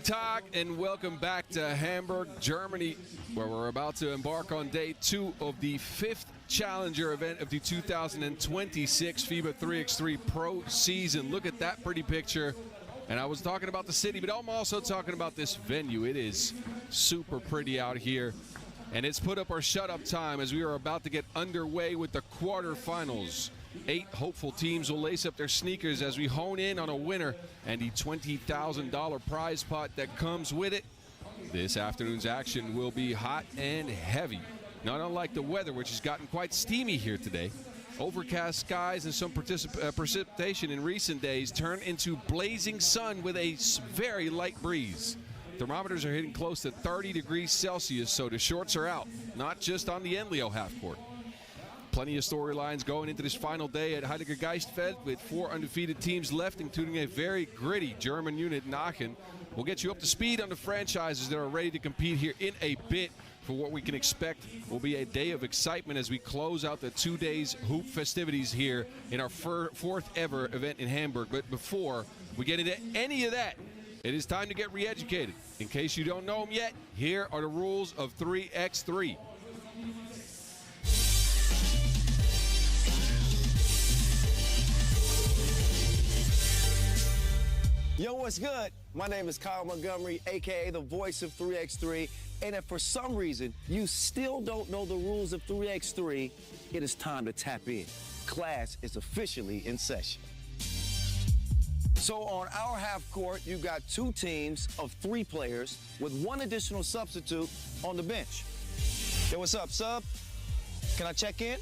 Tag and welcome back to Hamburg, Germany, where we're about to embark on day 2 of the 5th Challenger event of the 2026 FIBA 3x3 Pro season. Look at that pretty picture. And I was talking about the city, but I'm also talking about this venue. It is super pretty out here. And it's put up our shut-up time as we are about to get underway with the quarterfinals. 8 hopeful teams will lace up their sneakers as we hone in on a winner and the $20,000 prize pot that comes with it. This afternoon's action will be hot and heavy, not unlike the weather, which has gotten quite steamy here today. Overcast skies and some precipitation in recent days turn into blazing sun with a very light breeze. Thermometers are hitting close to 30 degrees Celsius, so the shorts are out, not just on the Enlio half-court. Plenty of storylines going into this final day at Heiliger Geistfeld with 4 undefeated teams left, including a very gritty German unit in Aachen. We'll get you up to speed on the franchises that are ready to compete here in a bit for what we can expect will be a day of excitement as we close out the 2 days hoop festivities here in our 4th ever event in Hamburg. But before we get into any of that, it is time to get re-educated. In case you don't know them yet, here are the rules of 3x3. Yo, what's good? My name is Kyle Montgomery, aka the voice of 3x3. And if for some reason you still don't know the rules of 3x3, it is time to tap in. Class is officially in session. So on our half court, you got 2 teams of 3 players with 1 additional substitute on the bench. Yo, what's up, sub? Can I check in?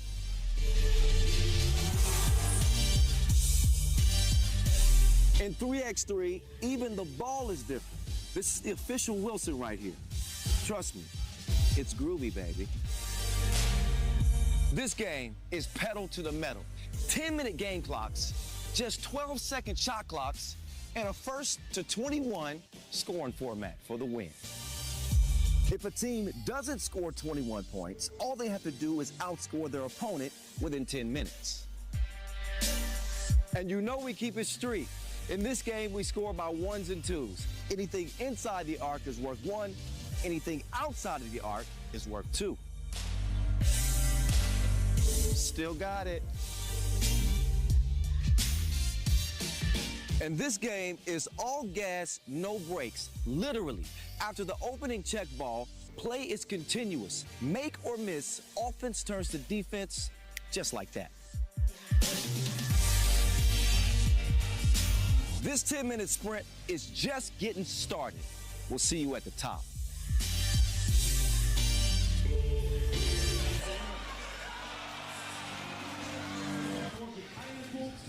In 3x3, even the ball is different. This is the official Wilson right here. Trust me, it's groovy, baby. This game is pedal to the metal. 10-minute game clocks, just 12-second shot clocks, and a 1st to 21 scoring format for the win. If a team doesn't score 21 points, all they have to do is outscore their opponent within 10 minutes. And you know we keep it street. In this game, we score by 1s and 2s. Anything inside the arc is worth 1. Anything outside of the arc is worth 2. Still got it. And this game is all gas, no brakes. Literally, after the opening check ball, play is continuous. Make or miss, offense turns to defense just like that. This 10-minute sprint is just getting started. We'll see you at the top.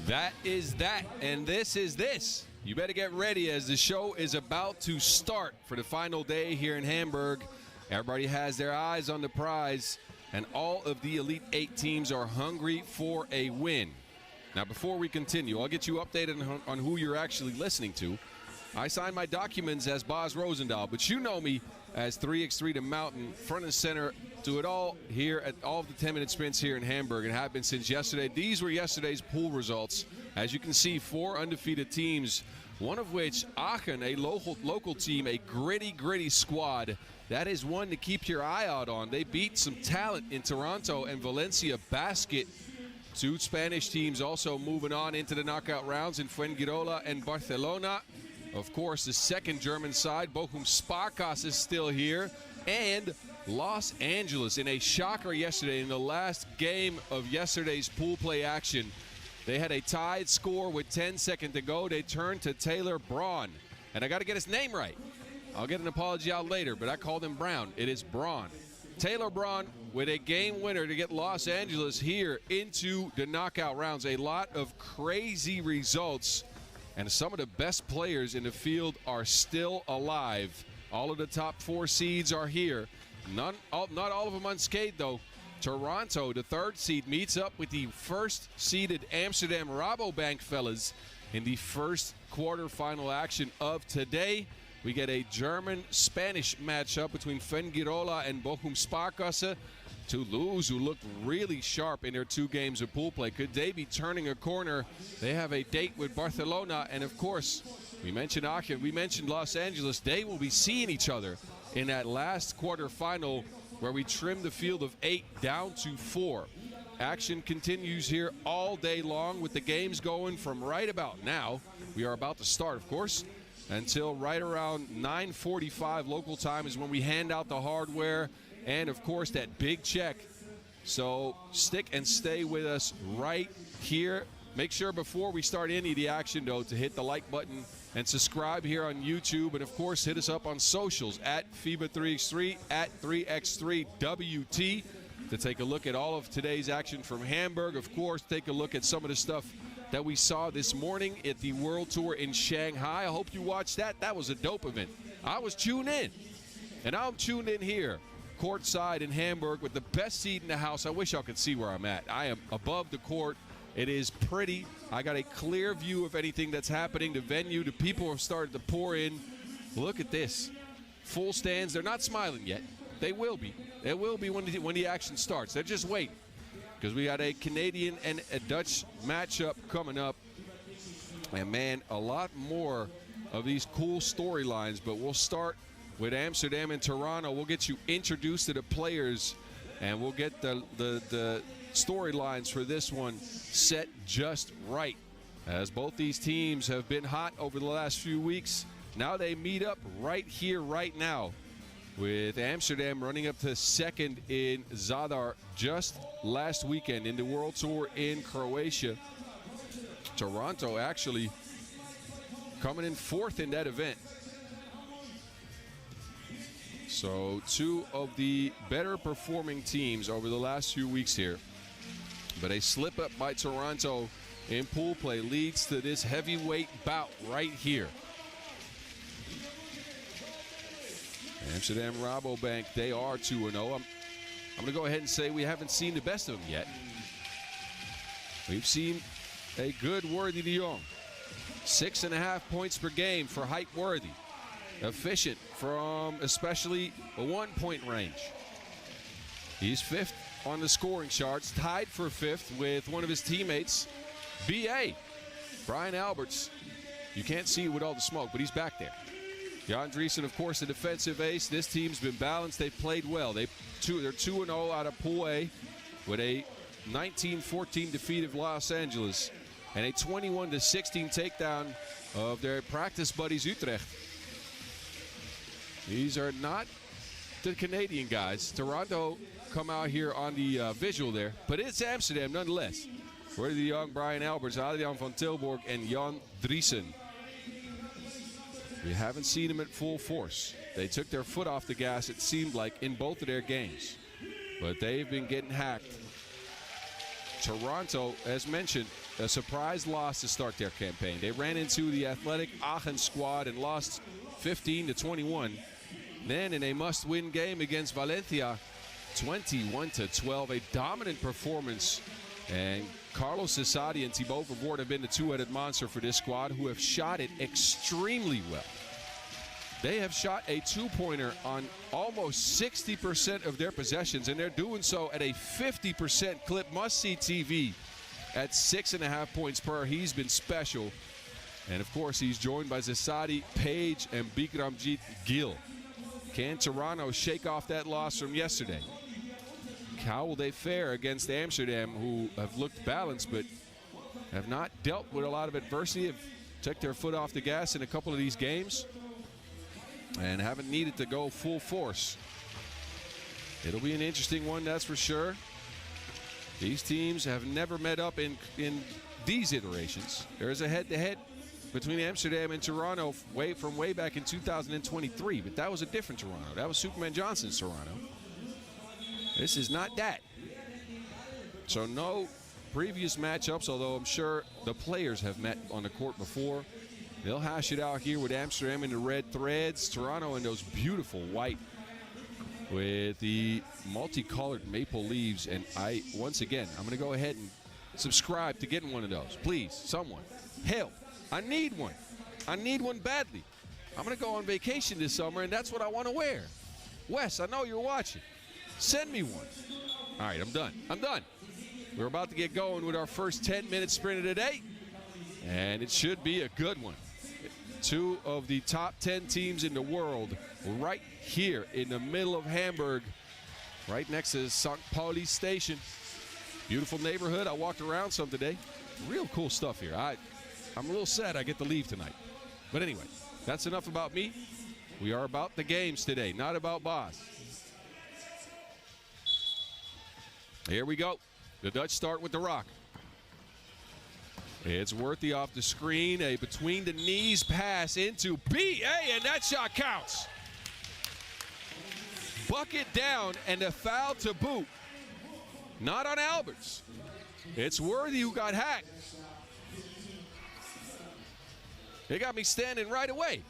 That is that, and this is this. You better get ready as the show is about to start for the final day here in Hamburg. Everybody has their eyes on the prize, and all of the Elite 8 teams are hungry for a win. Now, before we continue, I'll get you updated on who you're actually listening to. I signed my documents as Boz Rosendahl, but you know me as 3x3 The Mountain, front and center to it all here at all of the 10-minute sprints here in Hamburg, and have been since yesterday. These were yesterday's pool results. As you can see, 4 undefeated teams, one of which, Aachen, a local team, a gritty squad. That is one to keep your eye out on. They beat some talent in Toronto and Valencia Basket. 2 Spanish teams also moving on into the knockout rounds in Fuengirola and Barcelona. Of course, the second German side, Bochum SPARKASSE, is still here. And Los Angeles in a shocker yesterday in the last game of yesterday's pool play action. They had a tied score with 10 seconds to go. They turned to Taylor Braun. And I got to get his name right. I'll get an apology out later, but I called him Brown. It is Braun. Taylor Braun with a game winner to get Los Angeles here into the knockout rounds. A lot of crazy results, and some of the best players in the field are still alive. All of the top 4 seeds are here. Not all of them unscathed, though. Toronto, the 3rd seed, meets up with the 1st seeded Amsterdam RABOBANK fellas in the 1st quarterfinal action of today. We get a German-Spanish matchup between Fuengirola and Bochum SPARKASSE. Toulouse, who looked really sharp in their 2 games of pool play. Could they be turning a corner? They have a date with Barcelona, and of course, we mentioned Aachen, we mentioned Los Angeles. They will be seeing each other in that last quarterfinal where we trimmed the field of 8 down to 4. Action continues here all day long with the games going from right about now. We are about to start, of course, until right around 9:45 local time is when we hand out the hardware and, of course, that big check. So stick and stay with us right here. Make sure before we start any of the action, though, to hit the like button and subscribe here on YouTube. And, of course, hit us up on socials at FIBA 3x3, at 3x3WT to take a look at all of today's action from Hamburg. Of course, take a look at some of the stuff that we saw this morning at the World Tour in Shanghai. I hope you watched that. That was a dope event. I was tuned in, and I'm tuned in here, courtside in Hamburg with the best seat in the house. I wish y'all could see where I'm at. I am above the court. It is pretty. I got a clear view of anything that's happening. The venue, the people have started to pour in. Look at this. Full stands. They're not smiling yet. They will be. They will be when the action starts. They're just waiting because we got a Canadian and a Dutch matchup coming up. And, man, a lot more of these cool storylines, but we'll start with Amsterdam and Toronto. We'll get you introduced to the players, and we'll get the storylines for this one set just right, as both these teams have been hot over the last few weeks. Now they meet up right here, right now, with Amsterdam running up to second in Zadar just last weekend in the World Tour in Croatia. Toronto actually coming in 4th in that event. So 2 of the better performing teams over the last few weeks here. But a slip up by Toronto in pool play leads to this heavyweight bout right here. Amsterdam RABOBANK, they are 2-0. I'm going to go ahead and say we haven't seen the best of them yet. We've seen a good Worthy de Jong. 6.5 points per game for Hype Worthy. Efficient from especially a 1-point range. He's 5th on the scoring charts, tied for 5th with one of his teammates, B.A. Brian Alberts. You can't see it with all the smoke, but he's back there. Jan Driessen, of course, the defensive ace. This team's been balanced. They've played well. They're 2-0 out of Pool A with a 19-14 defeat of Los Angeles and a 21-16 takedown of their practice buddies Utrecht. These are not the Canadian guys. Toronto come out here on the visual there, but it's Amsterdam nonetheless. Worthy de Jong, Brian Alberts, Adriaan van Tilburg, and Jan Driessen. We haven't seen them at full force. They took their foot off the gas, it seemed like, in both of their games. But they've been getting hacked. Toronto, as mentioned, a surprise loss to start their campaign. They ran into the athletic Aachen squad and lost 15-21. Then in a must-win game against Valencia, 21-12, a dominant performance. And Carlos Cesati and Thibaut Vervoort have been the two-headed monster for this squad, who have shot it extremely well. They have shot a two-pointer on almost 60% of their possessions, and they're doing so at a 50% clip. Must-see TV at 6.5 points per. He's been special. And, of course, he's joined by Cesati, Page, and Bikramjit Gill. Can Toronto shake off that loss from yesterday? How will they fare against Amsterdam, who have looked balanced but have not dealt with a lot of adversity, have took their foot off the gas in a couple of these games and haven't needed to go full force? It'll be an interesting one, that's for sure. These teams have never met up in these iterations. There is a head-to-head between Amsterdam and Toronto from way back in 2023, but that was a different Toronto. That was Superman Johnson's Toronto. This is not that. So no previous matchups, although I'm sure the players have met on the court before. They'll hash it out here with Amsterdam in the red threads, Toronto in those beautiful white with the multicolored maple leaves. And once again, I'm going to go ahead and subscribe to getting one of those. Please, someone, help. I need one. I need one badly. I'm going to go on vacation this summer, and that's what I want to wear. Wes, I know you're watching. Send me one. All right, I'm done. We're about to get going with our first 10-minute sprint of the day, and it should be a good one. Two of the top 10 teams in the world right here in the middle of Hamburg, right next to St. Pauli Station. Beautiful neighborhood. I walked around some today. Real cool stuff here. I'm a little sad I get to leave tonight. But anyway, that's enough about me. We are about the games today, not about Bas. Here we go. The Dutch start with the rock. It's Worthy off the screen. A between-the-knees pass into B.A., and that shot counts. Bucket down, and a foul to boot. Not on Alberts. It's Worthy who got hacked. They got me standing right away.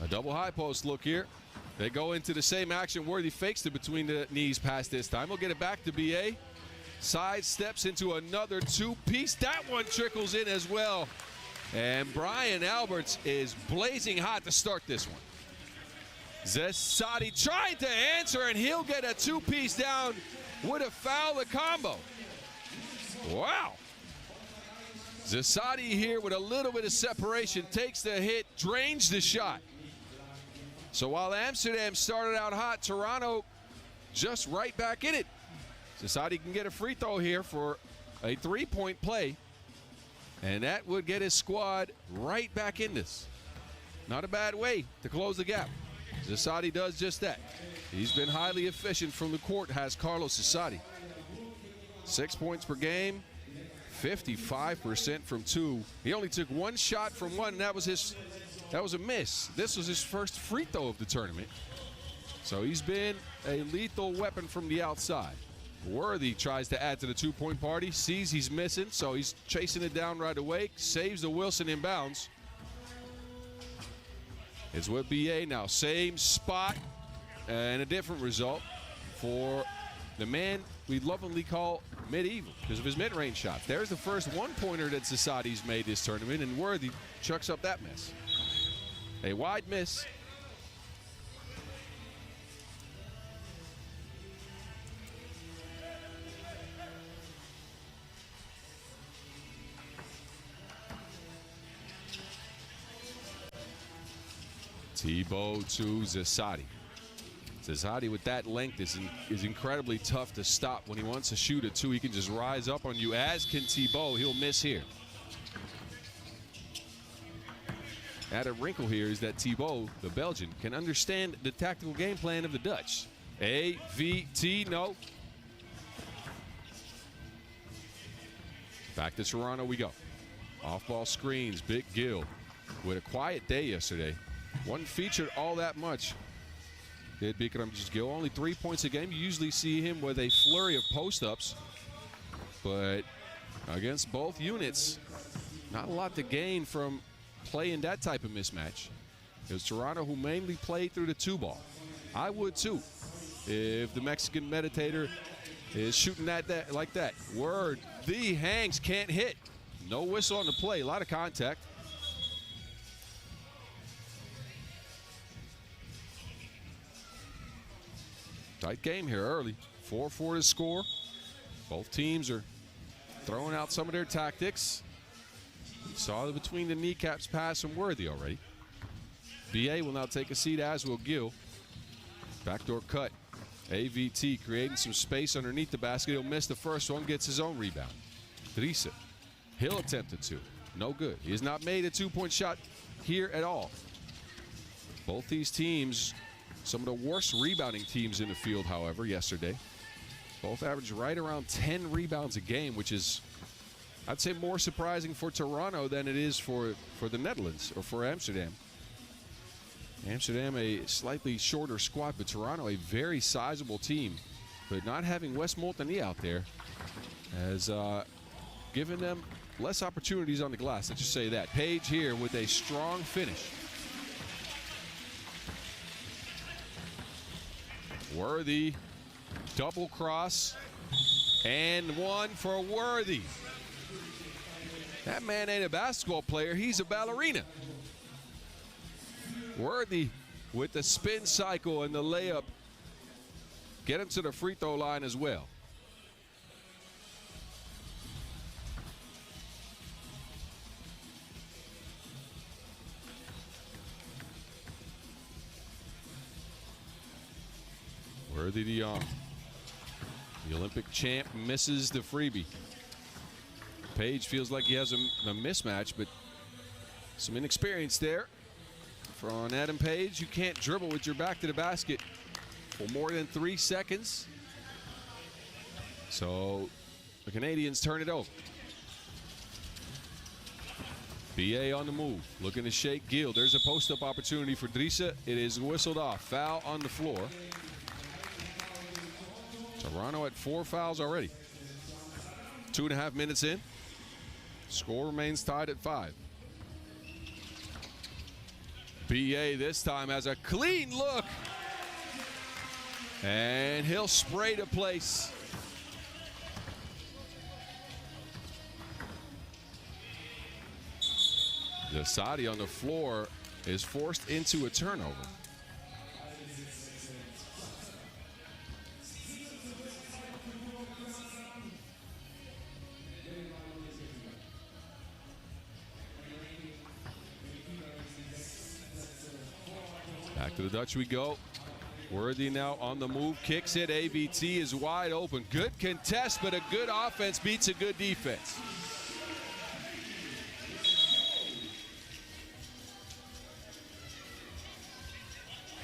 A double high post look here. They go into the same action. Worthy fakes the between the knees pass this time. We'll get it back to B.A. Side steps into another two-piece. That one trickles in as well. And Brian Alberts is blazing hot to start this one. Zesadi trying to answer, and he'll get a two-piece down with a foul the combo. Wow. Zesadi here with a little bit of separation, takes the hit, drains the shot. So while Amsterdam started out hot, Toronto just right back in it. Zesadi can get a free throw here for a three-point play, and that would get his squad right back in this. Not a bad way to close the gap. Zesadi does just that. He's been highly efficient from the court, has Carlos Zesadi. 6 points per game, 55% from two. He only took one shot from one, and that was a miss. This was his first free throw of the tournament. So he's been a lethal weapon from the outside. Worthy tries to add to the two-point party, sees he's missing, so he's chasing it down right away, saves the Wilson inbounds. It's with B.A. now, same spot and a different result for the man we lovingly call Medieval because of his mid-range shots. There's the first one-pointer that Zesadi's made this tournament, and Worthy chucks up that miss. A wide miss. Thibault to Zesadi. Zesadi with that length is incredibly tough to stop. When he wants to shoot a two, he can just rise up on you, as can Thibault. He'll miss here. Added wrinkle here is that Thibault, the Belgian, can understand the tactical game plan of the Dutch. AVT, no. Back to Toronto we go. Off-ball screens, Big Gill with a quiet day yesterday. Wasn't featured all that much. Did Bikram just Gill, only 3 points a game. You usually see him with a flurry of post-ups. But against both units, not a lot to gain from playing that type of mismatch. It was Toronto who mainly played through the two ball. I would too, if the Mexican meditator is shooting that like that. Word, the hangs can't hit. No whistle on the play, a lot of contact. Tight game here early. 4-4 to score. Both teams are throwing out some of their tactics. We saw the between the kneecaps pass from Worthy already. BA will now take a seat, as will Gill. Backdoor cut. AVT creating some space underneath the basket. He'll miss the first one, gets his own rebound. Driessen. He'll attempt it to. No good. He has not made a two-point shot here at all. Both these teams, some of the worst rebounding teams in the field, however, yesterday. Both averaged right around 10 rebounds a game, which is, I'd say, more surprising for Toronto than it is for the Netherlands or for Amsterdam. Amsterdam, a slightly shorter squad, but Toronto, a very sizable team. But not having Wes Moultanie out there has given them less opportunities on the glass. Let's just say that. Page here with a strong finish. Worthy, double cross, and one for Worthy. That man ain't a basketball player, he's a ballerina. Worthy with the spin cycle and the layup. Get him to the free throw line as well. Worthy the arm. The Olympic champ misses the freebie. Page feels like he has a mismatch, but some inexperience there. For on Adam Page, you can't dribble with your back to the basket for more than 3 seconds. So the Canadians turn it over. BA on the move, looking to shake Gill. There's a post-up opportunity for Driessen. It is whistled off. Foul on the floor. Toronto at 4 fouls already. 2.5 minutes in. Score remains tied at 5. BA this time has a clean look. And he'll spray to place. Zasadi on the floor is forced into a turnover. Back to the Dutch we go. Worthy now on the move, kicks it. AVT is wide open. Good contest, but a good offense beats a good defense.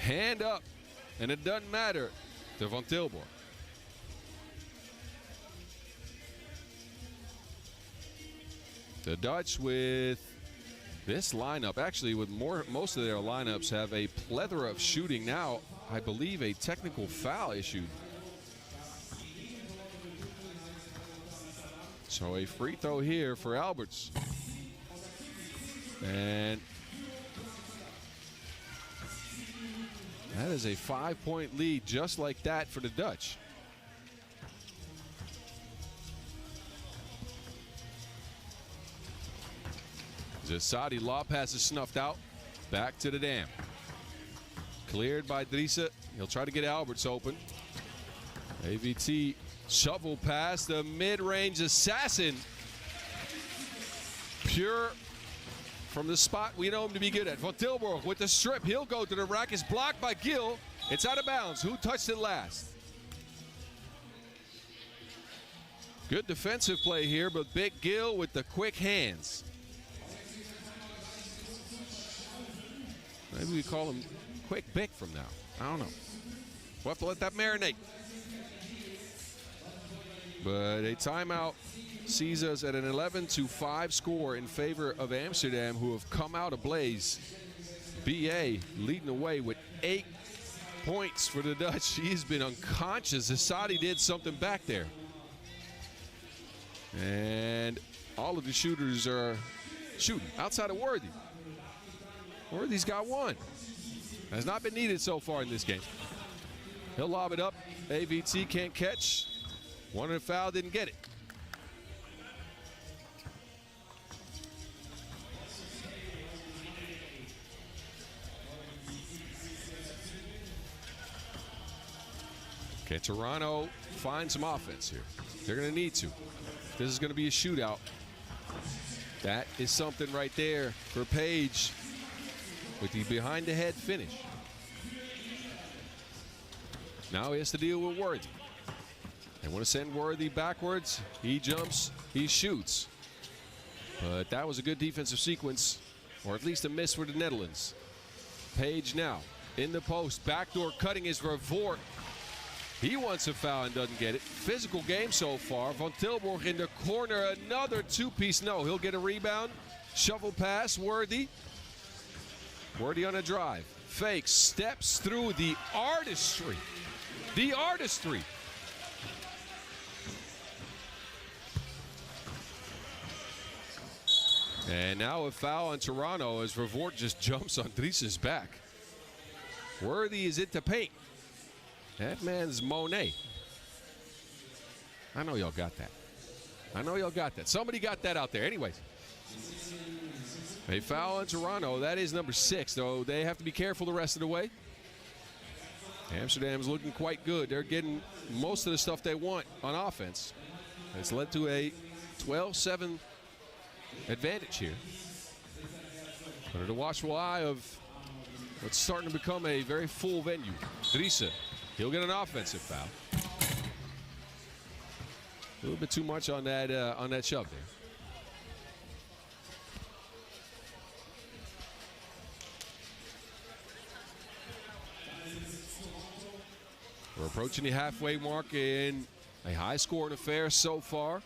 Hand up, and it doesn't matter to Van Tilburg. The Dutch with this lineup, actually with most of their lineups have a plethora of shooting. Now, I believe a technical foul issued. So a free throw here for Alberts. And that is a 5-point lead just like that for the Dutch. Zasadi lob pass is snuffed out. Back to the dam. Cleared by Driessen. He'll try to get Alberts open. AVT shovel pass, the mid-range assassin. Pure from the spot we know him to be good at. Van Tilburg with the strip. He'll go to the rack. It's blocked by Gill. It's out of bounds. Who touched it last? Good defensive play here, but Big Gill with the quick hands. Maybe we call him Quick Bick from now. I don't know. We'll have to let that marinate. But a timeout sees us at an 11-5 score in favor of Amsterdam, who have come out ablaze. BA leading the way with 8 points for the Dutch. He's been unconscious. Zasadi did something back there. And all of the shooters are shooting outside of Worthy. Worthy's got 1. Has not been needed so far in this game. He'll lob it up. AVT can't catch. One in a foul, didn't get it. Can Toronto find some offense here? They're going to need to. This is going to be a shootout. That is something right there for Page with the behind-the-head finish. Now he has to deal with Worthy. They want to send Worthy backwards. He jumps, he shoots. But that was a good defensive sequence, or at least a miss for the Netherlands. Page now in the post. Backdoor cutting is Vervoort. He wants a foul and doesn't get it. Physical game so far. Van Tilburg in the corner. Another two-piece. No, he'll get a rebound. Shovel pass. Worthy. Worthy on a drive. Fakes. Steps through the artistry. The artistry. And now a foul on Toronto as Vervoort just jumps on Driessen's back. Worthy is into paint. That man's Monet. I know y'all got that. I know y'all got that. Somebody got that out there. Anyways. They foul on Toronto. That is number 6, though. They have to be careful the rest of the way. Amsterdam's looking quite good. They're getting most of the stuff they want on offense. It's led to a 12-7 advantage here. Under the watchful eye of what's starting to become a very full venue. Driessen, he'll get an offensive foul. A little bit too much on that shove there. We're approaching the halfway mark in a high-scoring affair so far.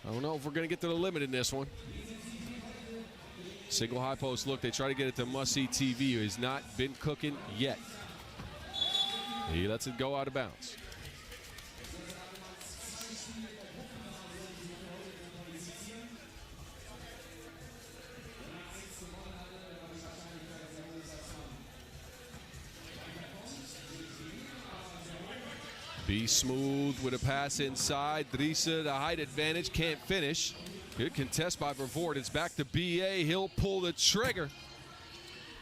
I don't know if we're going to get to the limit in this one. Single high post look. They try to get it to must-see TV. Who has not been cooking yet. He lets it go out of bounds. Be smooth with a pass inside. Driessen, the height advantage, can't finish. Good contest by Vervoort. It's back to BA. He'll pull the trigger,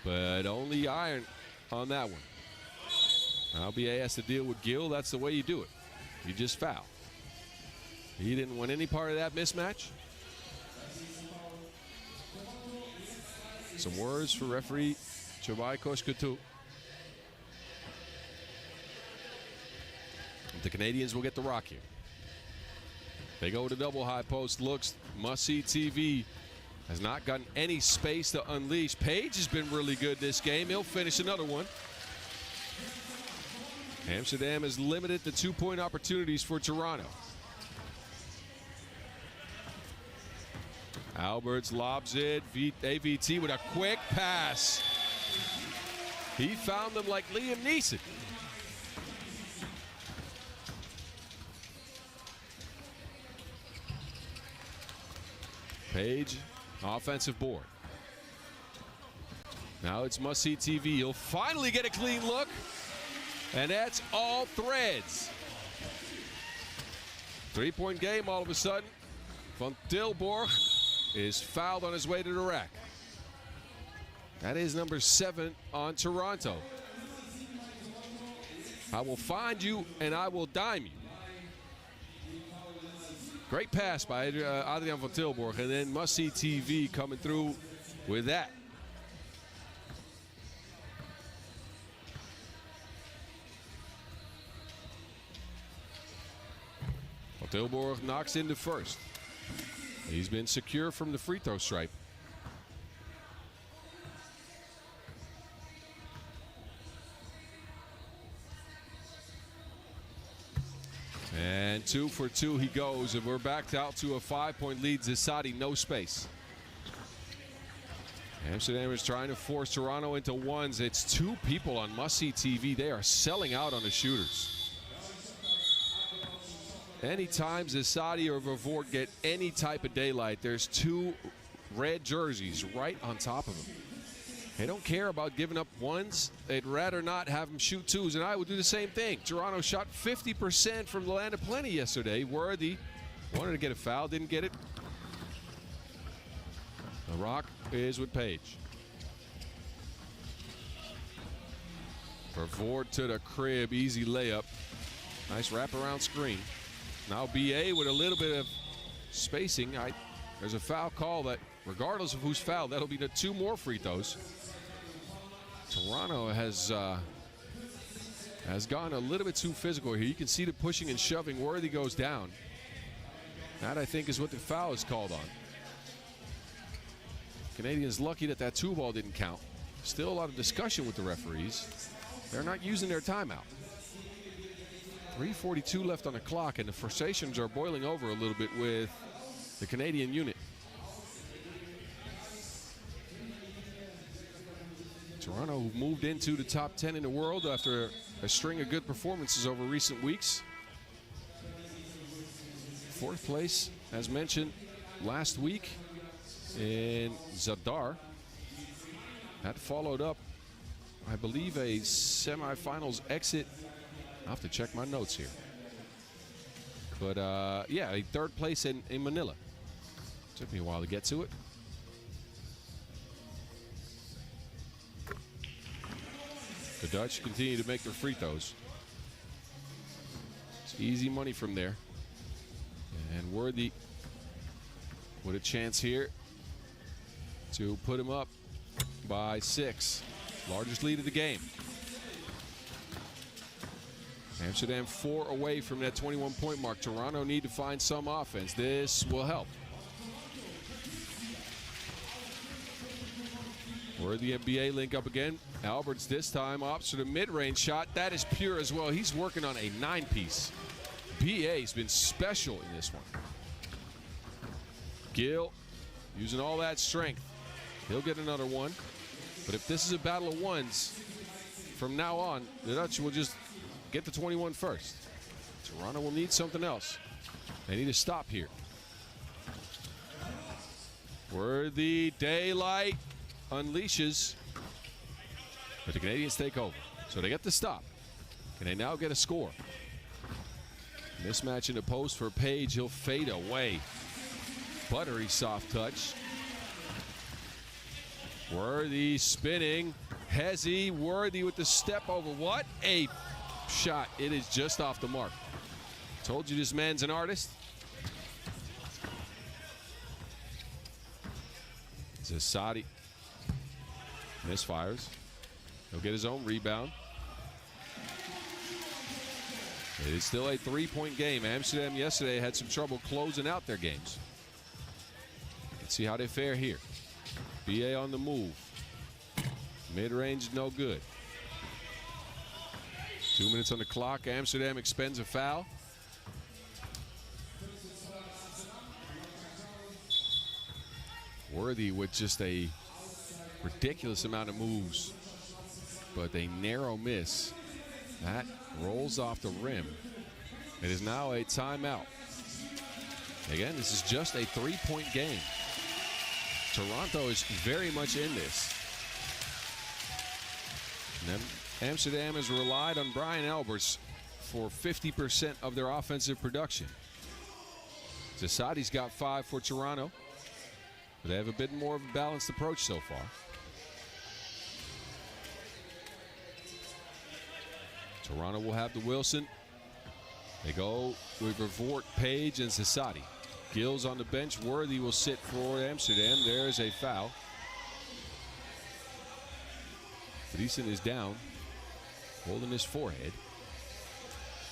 but only iron on that one. Now BA has to deal with Gill. That's the way you do it. You just foul. He didn't want any part of that mismatch. Some words for referee Chabai Koshkutu. The Canadians will get the rock here. They go to double high post looks. Must-see TV has not gotten any space to unleash. Page has been really good this game. He'll finish another one. Amsterdam has limited the two-point opportunities for Toronto. Alberts lobs it. AVT with a quick pass. He found them like Liam Neeson. Page, offensive board. Now it's must-see TV. He'll finally get a clean look, and that's all threads. Three-point game all of a sudden. Van Tilburg is fouled on his way to the rack. That is number 7 on Toronto. I will find you and I will dime you. Great pass by Adriaan van Tilburg, and then must-see TV coming through with that. Van Tilburg knocks in the first. He's been secure from the free throw stripe. And 2 for 2 he goes, and we're back out to a 5-point lead. Zissadi, no space. Amsterdam is trying to force Toronto into ones. It's 2 people on must-see TV. They are selling out on the shooters. Anytime Zissadi or Vervoort get any type of daylight, there's 2 red jerseys right on top of them. They don't care about giving up ones. They'd rather not have them shoot 2s, and I would do the same thing. Toronto shot 50% from the land of plenty yesterday. Worthy wanted to get a foul, didn't get it. The rock is with Page. Vervoort to the crib, easy layup. Nice wraparound screen. Now BA with a little bit of spacing. There's a foul call that, regardless of who's fouled, that'll be the 2 more free throws. Toronto has gone a little bit too physical here. You can see the pushing and shoving. Worthy goes down. That, I think, is what the foul is called on. Canadians lucky that 2-ball didn't count. Still a lot of discussion with the referees. They're not using their timeout. 3:42 left on the clock, and the frustrations are boiling over a little bit with the Canadian unit. Toronto moved into the top 10 in the world after a string of good performances over recent weeks. 4th place, as mentioned last week, in Zadar. That followed up, I believe, a semifinals exit. I'll have to check my notes here. But yeah, a 3rd place in Manila. Took me a while to get to it. The Dutch continue to make their free throws. It's easy money from there. And Worthy with a chance here to put him up by 6. Largest lead of the game. Amsterdam 4 away from that 21-point mark. Toronto need to find some offense. This will help. Worthy NBA link up again. Alberts this time opts for the mid-range shot. That is pure as well. He's working on a 9-piece. BA's been special in this one. Gill using all that strength. He'll get another one. But if this is a battle of ones, from now on, the Dutch will just get the 21 first. Toronto will need something else. They need to stop here. Worthy, daylight unleashes. But the Canadians take over. So they get the stop. Can they now get a score? Mismatch in the post for Page. He'll fade away. Buttery soft touch. Worthy spinning. Hezzy, Worthy with the step over. What a shot. It is just off the mark. Told you this man's an artist. Zasadi misfires. He'll get his own rebound. It is still a 3-point game. Amsterdam yesterday had some trouble closing out their games. Let's see how they fare here. BA on the move. Mid-range, no good. 2 minutes on the clock. Amsterdam expends a foul. Worthy with just a ridiculous amount of moves, but a narrow miss. That rolls off the rim. It is now a timeout. Again, this is just a 3-point game. Toronto is very much in this. And then Amsterdam has relied on Brian Alberts for 50% of their offensive production. Zasadi's got 5 for Toronto. But they have a bit more of a balanced approach so far. Toronto will have the Wilson. They go with Revort, Page, and Zasadi. Gill's on the bench. Worthy will sit for Amsterdam. There's a foul. Driesen is down, holding his forehead.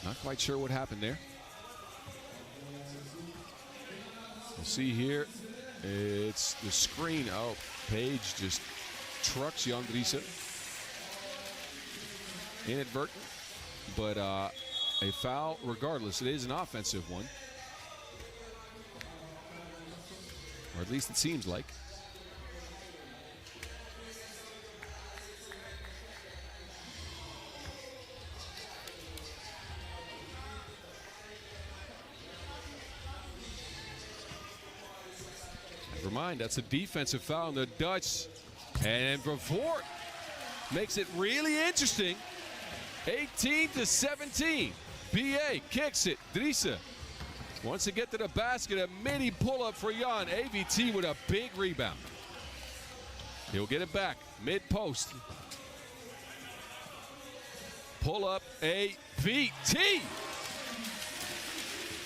Not quite sure what happened there. We'll see here. It's the screen. Oh, Page just trucks young Driesen. Inadvertent, but a foul regardless. It is an offensive one. Or at least it seems like. Never mind, that's a defensive foul on the Dutch. And Vervoort makes it really interesting. 18-17. BA kicks it. Driesen wants to get to the basket. A mini pull-up for Jan. AVT with a big rebound. He'll get it back. Mid-post. Pull-up AVT.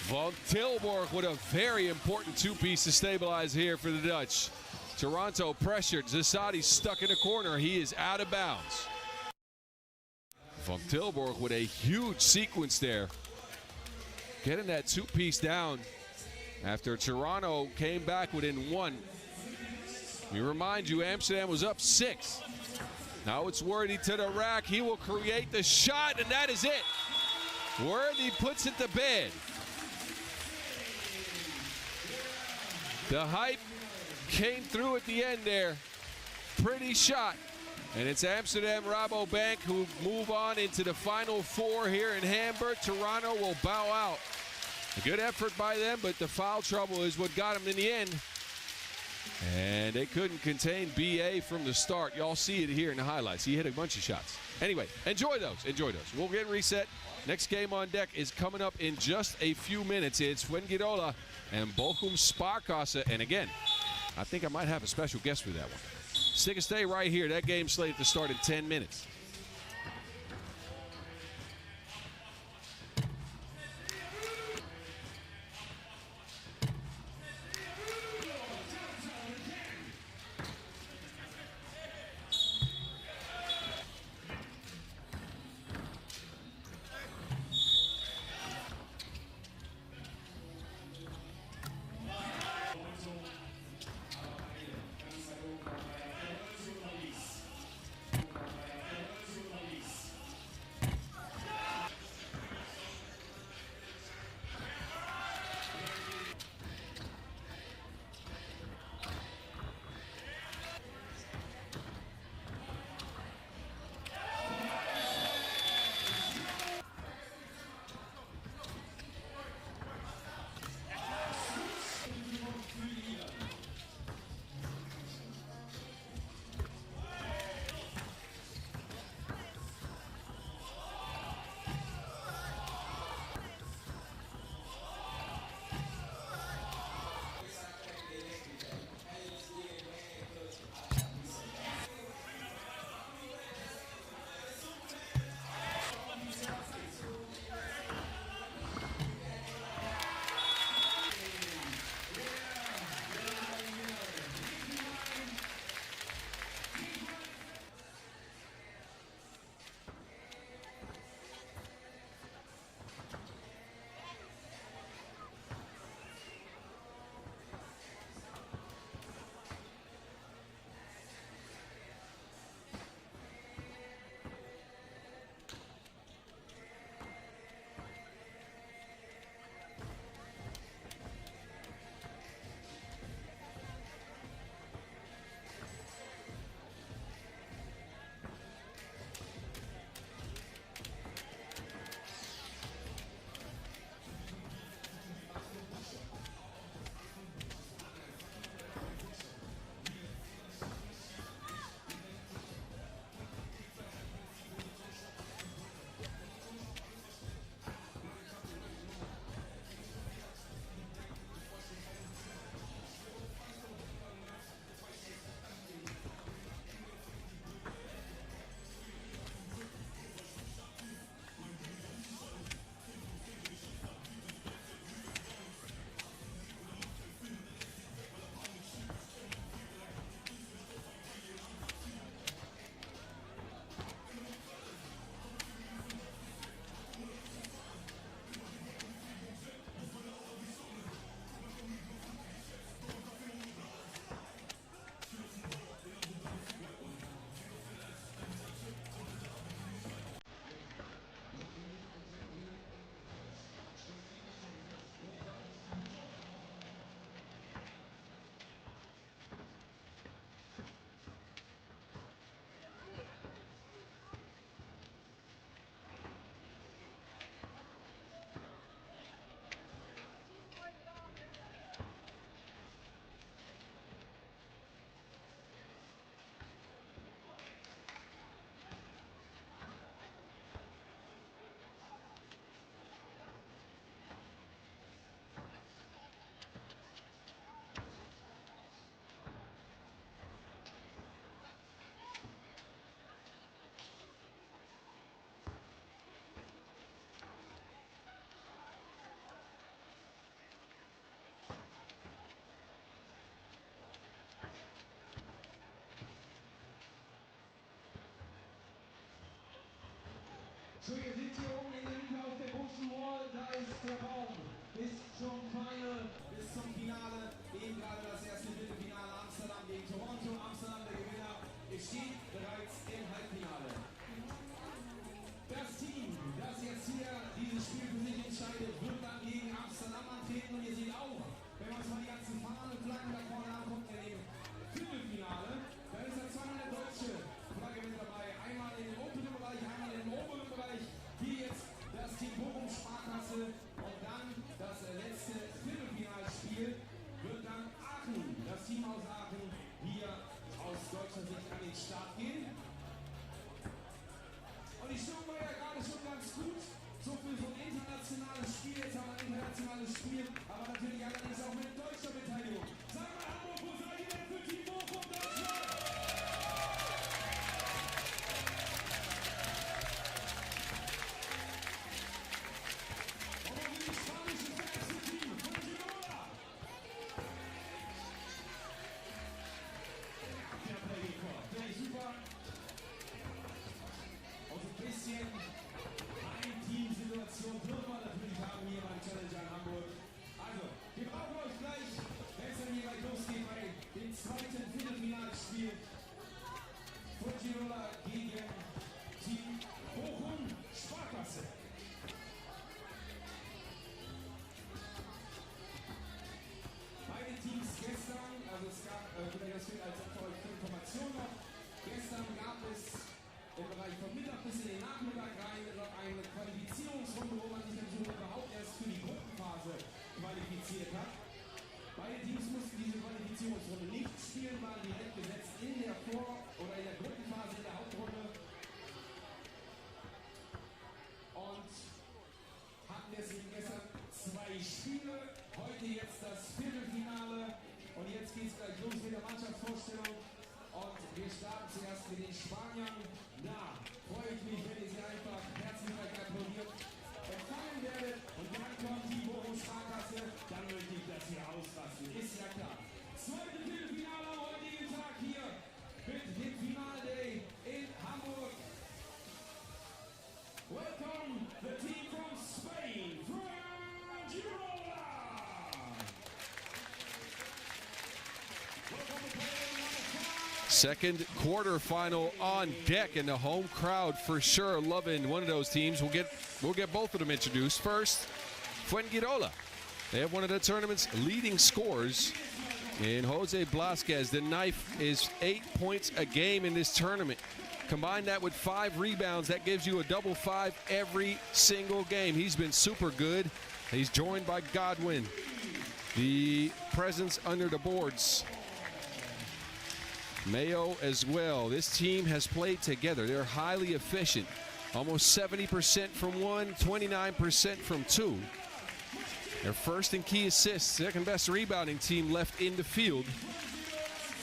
Van Tilburg with a very important 2-piece to stabilize here for the Dutch. Toronto pressured. Zasadi stuck in the corner. He is out of bounds. Van Tilburg with a huge sequence there. Getting that 2-piece down after Toronto came back within 1. We remind you, Amsterdam was up 6. Now it's Worthy to the rack. He will create the shot, and that is it. Worthy puts it to bed. The hype came through at the end there. Pretty shot. And it's Amsterdam RABOBANK who move on into the Final Four here in Hamburg. Toronto will bow out. A good effort by them, but the foul trouble is what got them in the end. And they couldn't contain BA from the start. Y'all see it here in the highlights. He hit a bunch of shots. Anyway, enjoy those. Enjoy those. We'll get reset. Next game on deck is coming up in just a few minutes. It's Fuengirola and Bochum SPARKASSE. And again, I think I might have a special guest for that one. Stick and stay right here. That game's slated to start in 10 minutes. So, ihr seht hier oben in der Mitte auf der Bochum Wall, da ist der Baum. Bis zum Final, bis zum Finale. Eben gerade das erste Viertelfinale Amsterdam gegen Toronto. Amsterdam, der Gewinner, steht bereits im Halbfinale. Das Team, das jetzt hier dieses Spiel für sich entscheidet, wird dann gegen Amsterdam antreten. Und ihr seht auch, wenn man sich mal die ganzen Fahnen und Flaggen da vorne anguckt, in dem Viertelfinale, da ist ja zweimal eine deutsche Flagge mit dabei. Einmal in den oberen Bereich, einmal in den oberen Bereich. Hier jetzt das Team Bochum Sparkasse. Und dann das letzte Viertelfinalspiel wird dann Aachen, das Team aus Aachen, hier aus deutscher Sicht an den Start gehen. Und die Stimmung war ja gerade schon ganz gut. So viel so ein internationales Spiel, jetzt haben wir ein internationales Spiel, aber natürlich allerdings auch mit deutscher Beteiligung. Sag mal Hamburg, wo seid ihr denn für Team Bochum Deutschland? Und wo sind die spanischen Fans für Team Fuengirola? Der Play-Rekord, der ist super. Und so ein bisschen Ein-Team-Situation wird man natürlich haben hier beim Challenger in Hamburg. Also, wir brauchen euch gleich, wenn es dann hier gleich losgeht bei dem zweiten Viertelfinalspiel. Fuengirola gegen Team Bochum Sparkasse. Beide Teams gestern, also es gab, vielleicht das fehlt als für euch Information noch, gestern gab es im Bereich von Mittag bis in den Nachmittag rein noch eine Qualifizierungsrunde, wo man sich dann so überhaupt erst für die Gruppenphase qualifiziert hat. Beide Teams mussten diese Qualifizierungsrunde nicht spielen, waren direkt gesetzt in der Vor- oder in der Gruppenphase in der Hauptrunde und hatten deswegen gestern 2 Spiele. Heute jetzt das Viertelfinale und jetzt geht es gleich los mit der Mannschaftsvorstellung. Und wir starten zuerst mit den Spaniern. Na, freue ich mich, wenn ihr sie einfach herzlich applaudiert empfangen werdet. Und dann kommt die Bochum Sparkasse. Dann möchte ich das hier ausrasten. Ist ja klar. Zweite Viertelfinale am heutigen Tag hier mit dem Finalday in Hamburg. Welcome the team from Spain, Fuengirola. Welcome to player number 5. Second quarterfinal on deck, and the home crowd for sure loving one of those teams. We'll get both of them introduced. First, Fuengirola. They have one of the tournament's leading scorers in Jose Blasquez. The knife is 8 points a game in this tournament. Combine that with 5 rebounds, that gives you a double 5 every single game. He's been super good. He's joined by Godwin, the presence under the boards. Mayo as well. This team has played together. They're highly efficient. Almost 70% from 1, 29% from 2. They're first in key assists, second best rebounding team left in the field.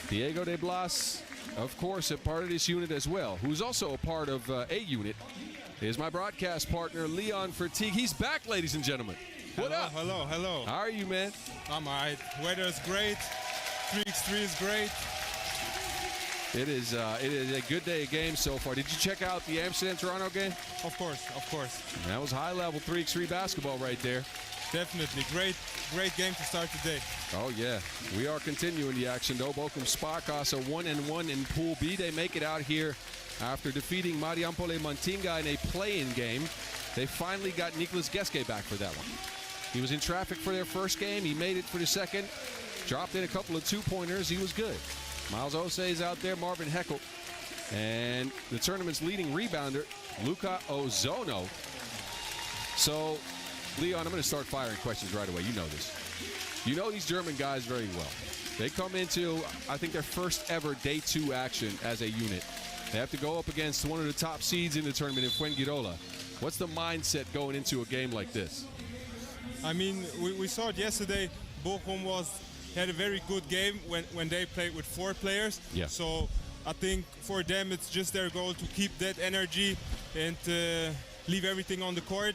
Diego de Blas, of course, a part of this unit as well. Who's also a part of a unit is my broadcast partner, Leon Fertig. He's back, ladies and gentlemen. What hello, up? hello, hello. How are you, man? I'm all right. Weather is great. 3x3 is great. It is a good day of games so far. Did you check out the Amsterdam-Toronto game? Of course, of course. That was high-level 3x3 basketball right there. Definitely. Great game to start the day. Oh, yeah. We are continuing the action, though. Bochum Sparkasse 1-1 in Pool B. They make it out here after defeating Mariampol Mantinga in a play-in game. They finally got Nicolas Geske back for that one. He was in traffic for their first game. He made it for the second. Dropped in a couple of two-pointers. He was good. Miles Osei is out there, Marvin Heckel, and the tournament's leading rebounder, Luca Ozono. So, Leon, I'm going to start firing questions right away. You know this. You know these German guys very well. They come into, I think, their first ever day 2 action as a unit. They have to go up against one of the top seeds in the tournament in Fuengirola. What's the mindset going into a game like this? I mean, we saw it yesterday. Bochum had a very good game when they played with 4 players. Yeah. So I think for them it's just their goal to keep that energy and leave everything on the court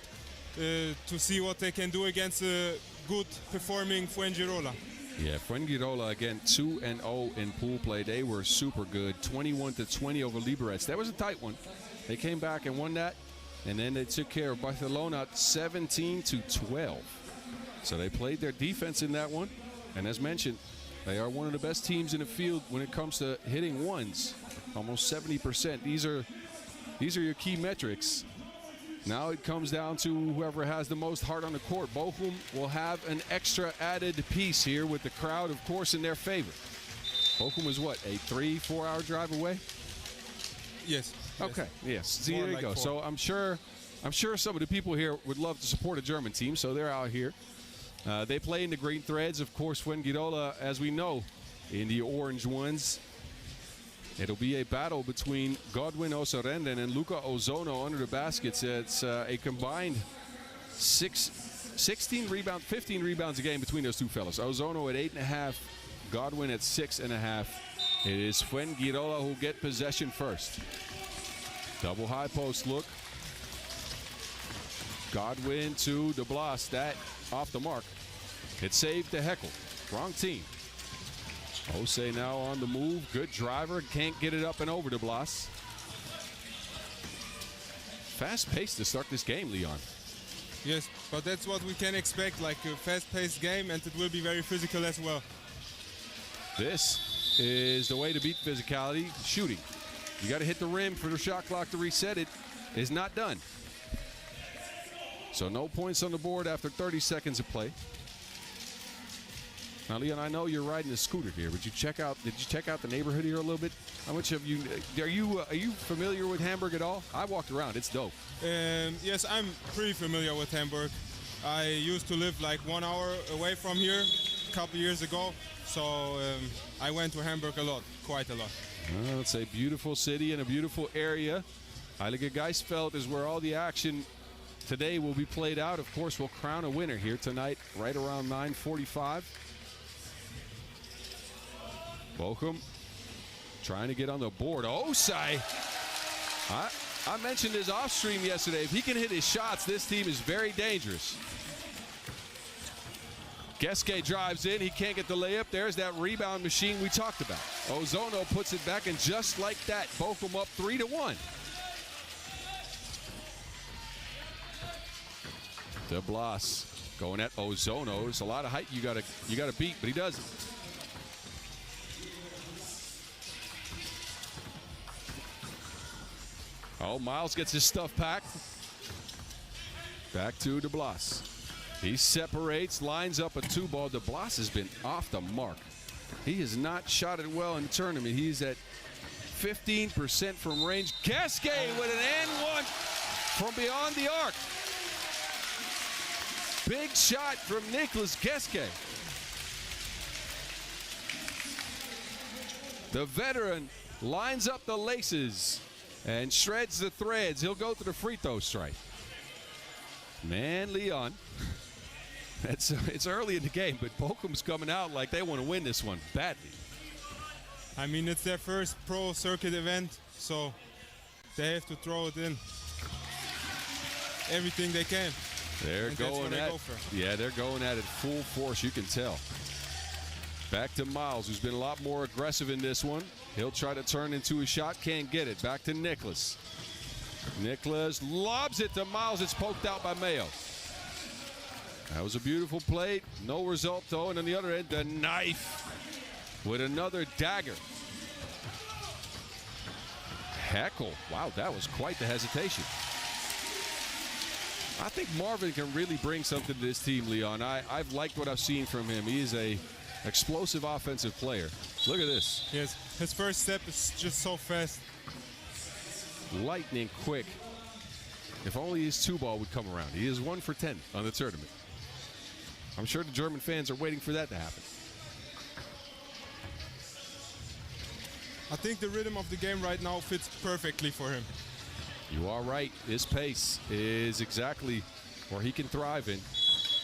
to see what they can do against a good performing Fuengirola. Yeah, Fuengirola again 2-0 in pool play. They were super good. 21-20 over Liberec. That was a tight one. They came back and won that. And then they took care of Barcelona 17-12. So they played their defense in that one. And as mentioned, they are one of the best teams in the field when it comes to hitting ones. Almost 70%. These are your key metrics. Now it comes down to whoever has the most heart on the court. Bochum will have an extra added piece here with the crowd, of course, in their favor. Bochum is what, a 3-4 hour drive away? Yes. Okay, yes. See, there you like go. 4. So I'm sure some of the people here would love to support a German team, so they're out here. They play in the green threads. Of course, Fuengirola, as we know, in the orange ones. It'll be a battle between Godwin Osarenden and Luca Ozono under the baskets. It's a combined 15 rebounds a game between those two fellas. Ozono at 8.5, Godwin at 6.5. It is Fuengirola who'll get possession first. Double high post look. Godwin to De Blas. That off the mark. It saved to Heckel. Wrong team. Jose now on the move. Good driver. Can't get it up and over to Blas. Fast pace to start this game, Leon. Yes, but that's what we can expect, like a fast-paced game, and it will be very physical as well. This is the way to beat physicality, shooting. You got to hit the rim for the shot clock to reset. It is not done. So no points on the board after 30 seconds of play. Now, Leon, I know you're riding a scooter here. Did you check out the neighborhood here a little bit? How much have you? Are you familiar with Hamburg at all? I walked around. It's dope. Yes, I'm pretty familiar with Hamburg. I used to live like 1 hour away from here a couple years ago, so I went to Hamburg a lot, quite a lot. Well, it's a beautiful city and a beautiful area. Heilige Geistfeld is where all the action today will be played out. Of course, we'll crown a winner here tonight, right around 9:45. Bochum trying to get on the board. Osai. I mentioned his off stream yesterday. If he can hit his shots, this team is very dangerous. Geske drives in. He can't get the layup. There's that rebound machine we talked about. Ozono puts it back, and just like that, Bochum up 3-1. De Blas going at Ozono. There's a lot of height you gotta beat, but he doesn't. Oh, Miles gets his stuff packed. Back to De Blas. He separates, lines up a 2-ball. De Blas has been off the mark. He has not shot it well in the tournament. He's at 15% from range. Geske with an and one from beyond the arc. Big shot from Nicholas Geske. The veteran lines up the laces and shreds the threads. He'll go to the free throw strike. Man, Leon, it's early in the game, but Bochum's coming out like they want to win this one badly. I mean, it's their first pro circuit event, so they have to throw it in everything they can. They're going at it. Yeah, they're going at it full force, you can tell. Back to Miles, who's been a lot more aggressive in this one. He'll try to turn into a shot, can't get it. Back to Nicholas. Nicholas lobs it to Miles. It's poked out by Mayo. That was a beautiful play. No result, though. And on the other end, the knife with another dagger. Heckel. Wow, that was quite the hesitation. I think Marvin can really bring something to this team, Leon. I've liked what I've seen from him. He is a explosive offensive player. Look at this. Yes, his first step is just so fast. Lightning quick. If only his 2-ball would come around. He is 1 for 10 on the tournament. I'm sure the German fans are waiting for that to happen. I think the rhythm of the game right now fits perfectly for him. You are right. His pace is exactly where he can thrive in.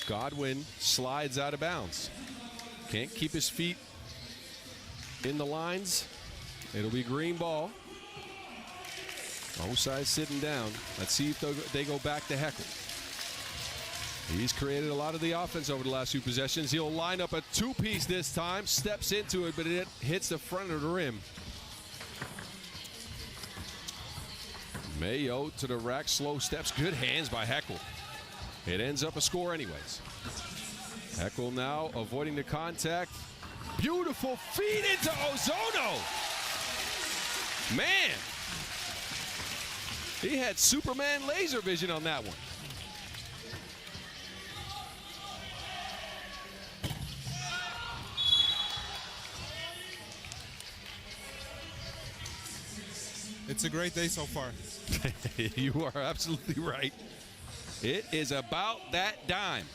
Godwin slides out of bounds. Can't keep his feet in the lines. It'll be green ball. Osai sitting down. Let's see if they go back to Heckel. He's created a lot of the offense over the last few possessions. He'll line up a 2-piece this time. Steps into it, but it hits the front of the rim. Mayo to the rack, slow steps, good hands by Heckel. It ends up a score anyways. Heckel now avoiding the contact. Beautiful feed into Ozono. Man, he had Superman laser vision on that one. It's a great day so far. You are absolutely right. It is about that dime.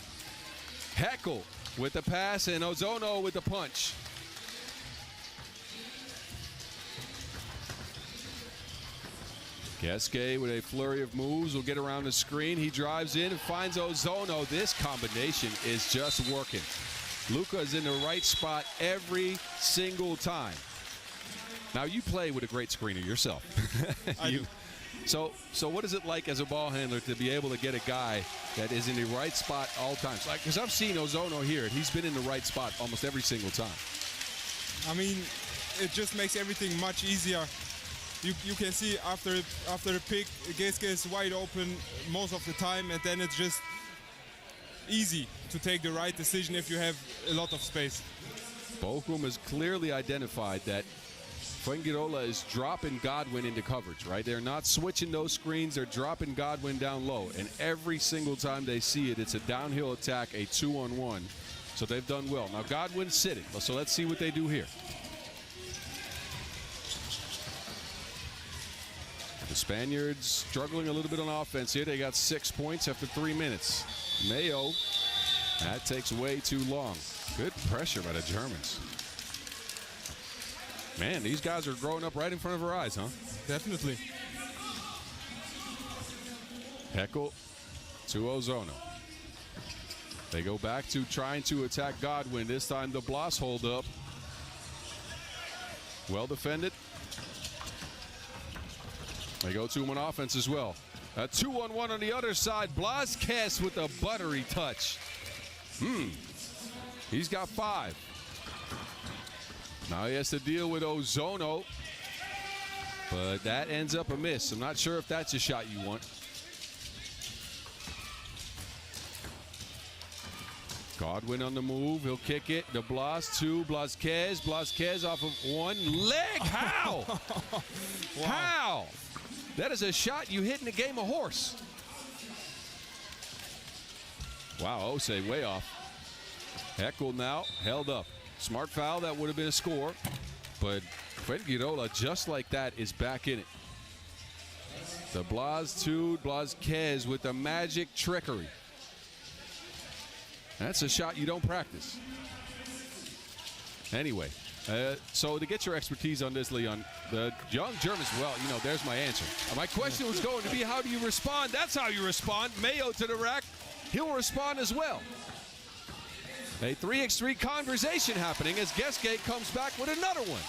Heckel with the pass and Ozono with the punch. Gasquet with a flurry of moves will get around the screen. He drives in and finds Ozono. This combination is just working. Luka is in the right spot every single time. Now you play with a great screener yourself. So what is it like as a ball handler to be able to get a guy that is in the right spot all times? Like, because I've seen Ozono here, and he's been in the right spot almost every single time. I mean, it just makes everything much easier. You can see after the pick, Gasquet is wide open most of the time, and then it's just easy to take the right decision if you have a lot of space. Bochum has clearly identified that Fuengirola is dropping Godwin into coverage, right? They're not switching those screens. They're dropping Godwin down low. And every single time they see it, it's a downhill attack, a 2-on-1. So they've done well. Now Godwin's sitting. So let's see what they do here. The Spaniards struggling a little bit on offense here. They got 6 points after 3 minutes. Mayo, that takes way too long. Good pressure by the Germans. Man, these guys are growing up right in front of our eyes, huh? Definitely. Heckel to Ozono. They go back to trying to attack Godwin. This time the Blas hold up. Well defended. They go to him on offense as well. A 2-on-1 on the other side. Blázquez with a buttery touch. He's got 5. Now he has to deal with Ozono, but that ends up a miss. I'm not sure if that's a shot you want. Godwin on the move. He'll kick it. The Blas to Blázquez. Blázquez off of one leg. How? Wow. How? That is a shot you hit in a game of horse. Wow, Ose way off. Heckel now held up. Smart foul, that would have been a score. But Fuengirola, just like that, is back in it. The Blas to Blázquez with the magic trickery. That's a shot you don't practice. Anyway, so to get your expertise on this, Leon, the young Germans, well, you know, there's my answer. My question was going to be, how do you respond? That's how you respond. Mayo to the rack. He'll respond as well. A 3x3 conversation happening as Gasquet comes back with another one.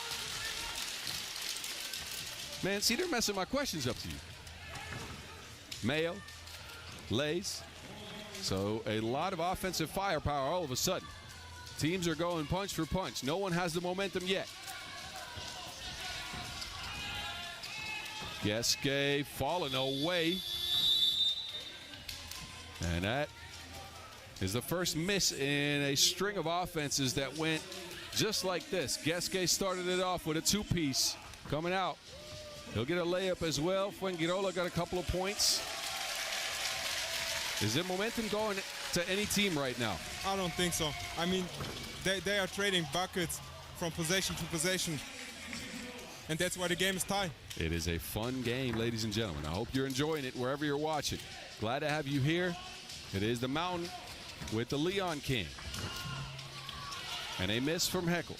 Man, see, they're messing my questions up to you. Mayo, lays. So a lot of offensive firepower all of a sudden. Teams are going punch for punch. No one has the momentum yet. Gasquet falling away. And that is the first miss in a string of offenses that went just like this. Gasquet started it off with a 2-piece coming out. He'll get a layup as well. Fuengirola got a couple of points. Is there momentum going to any team right now? I don't think so. I mean, they are trading buckets from possession to possession. And that's why the game is tied. It is a fun game, ladies and gentlemen. I hope you're enjoying it wherever you're watching. Glad to have you here. It is the Mountain with the Leon King. And a miss from Heckel.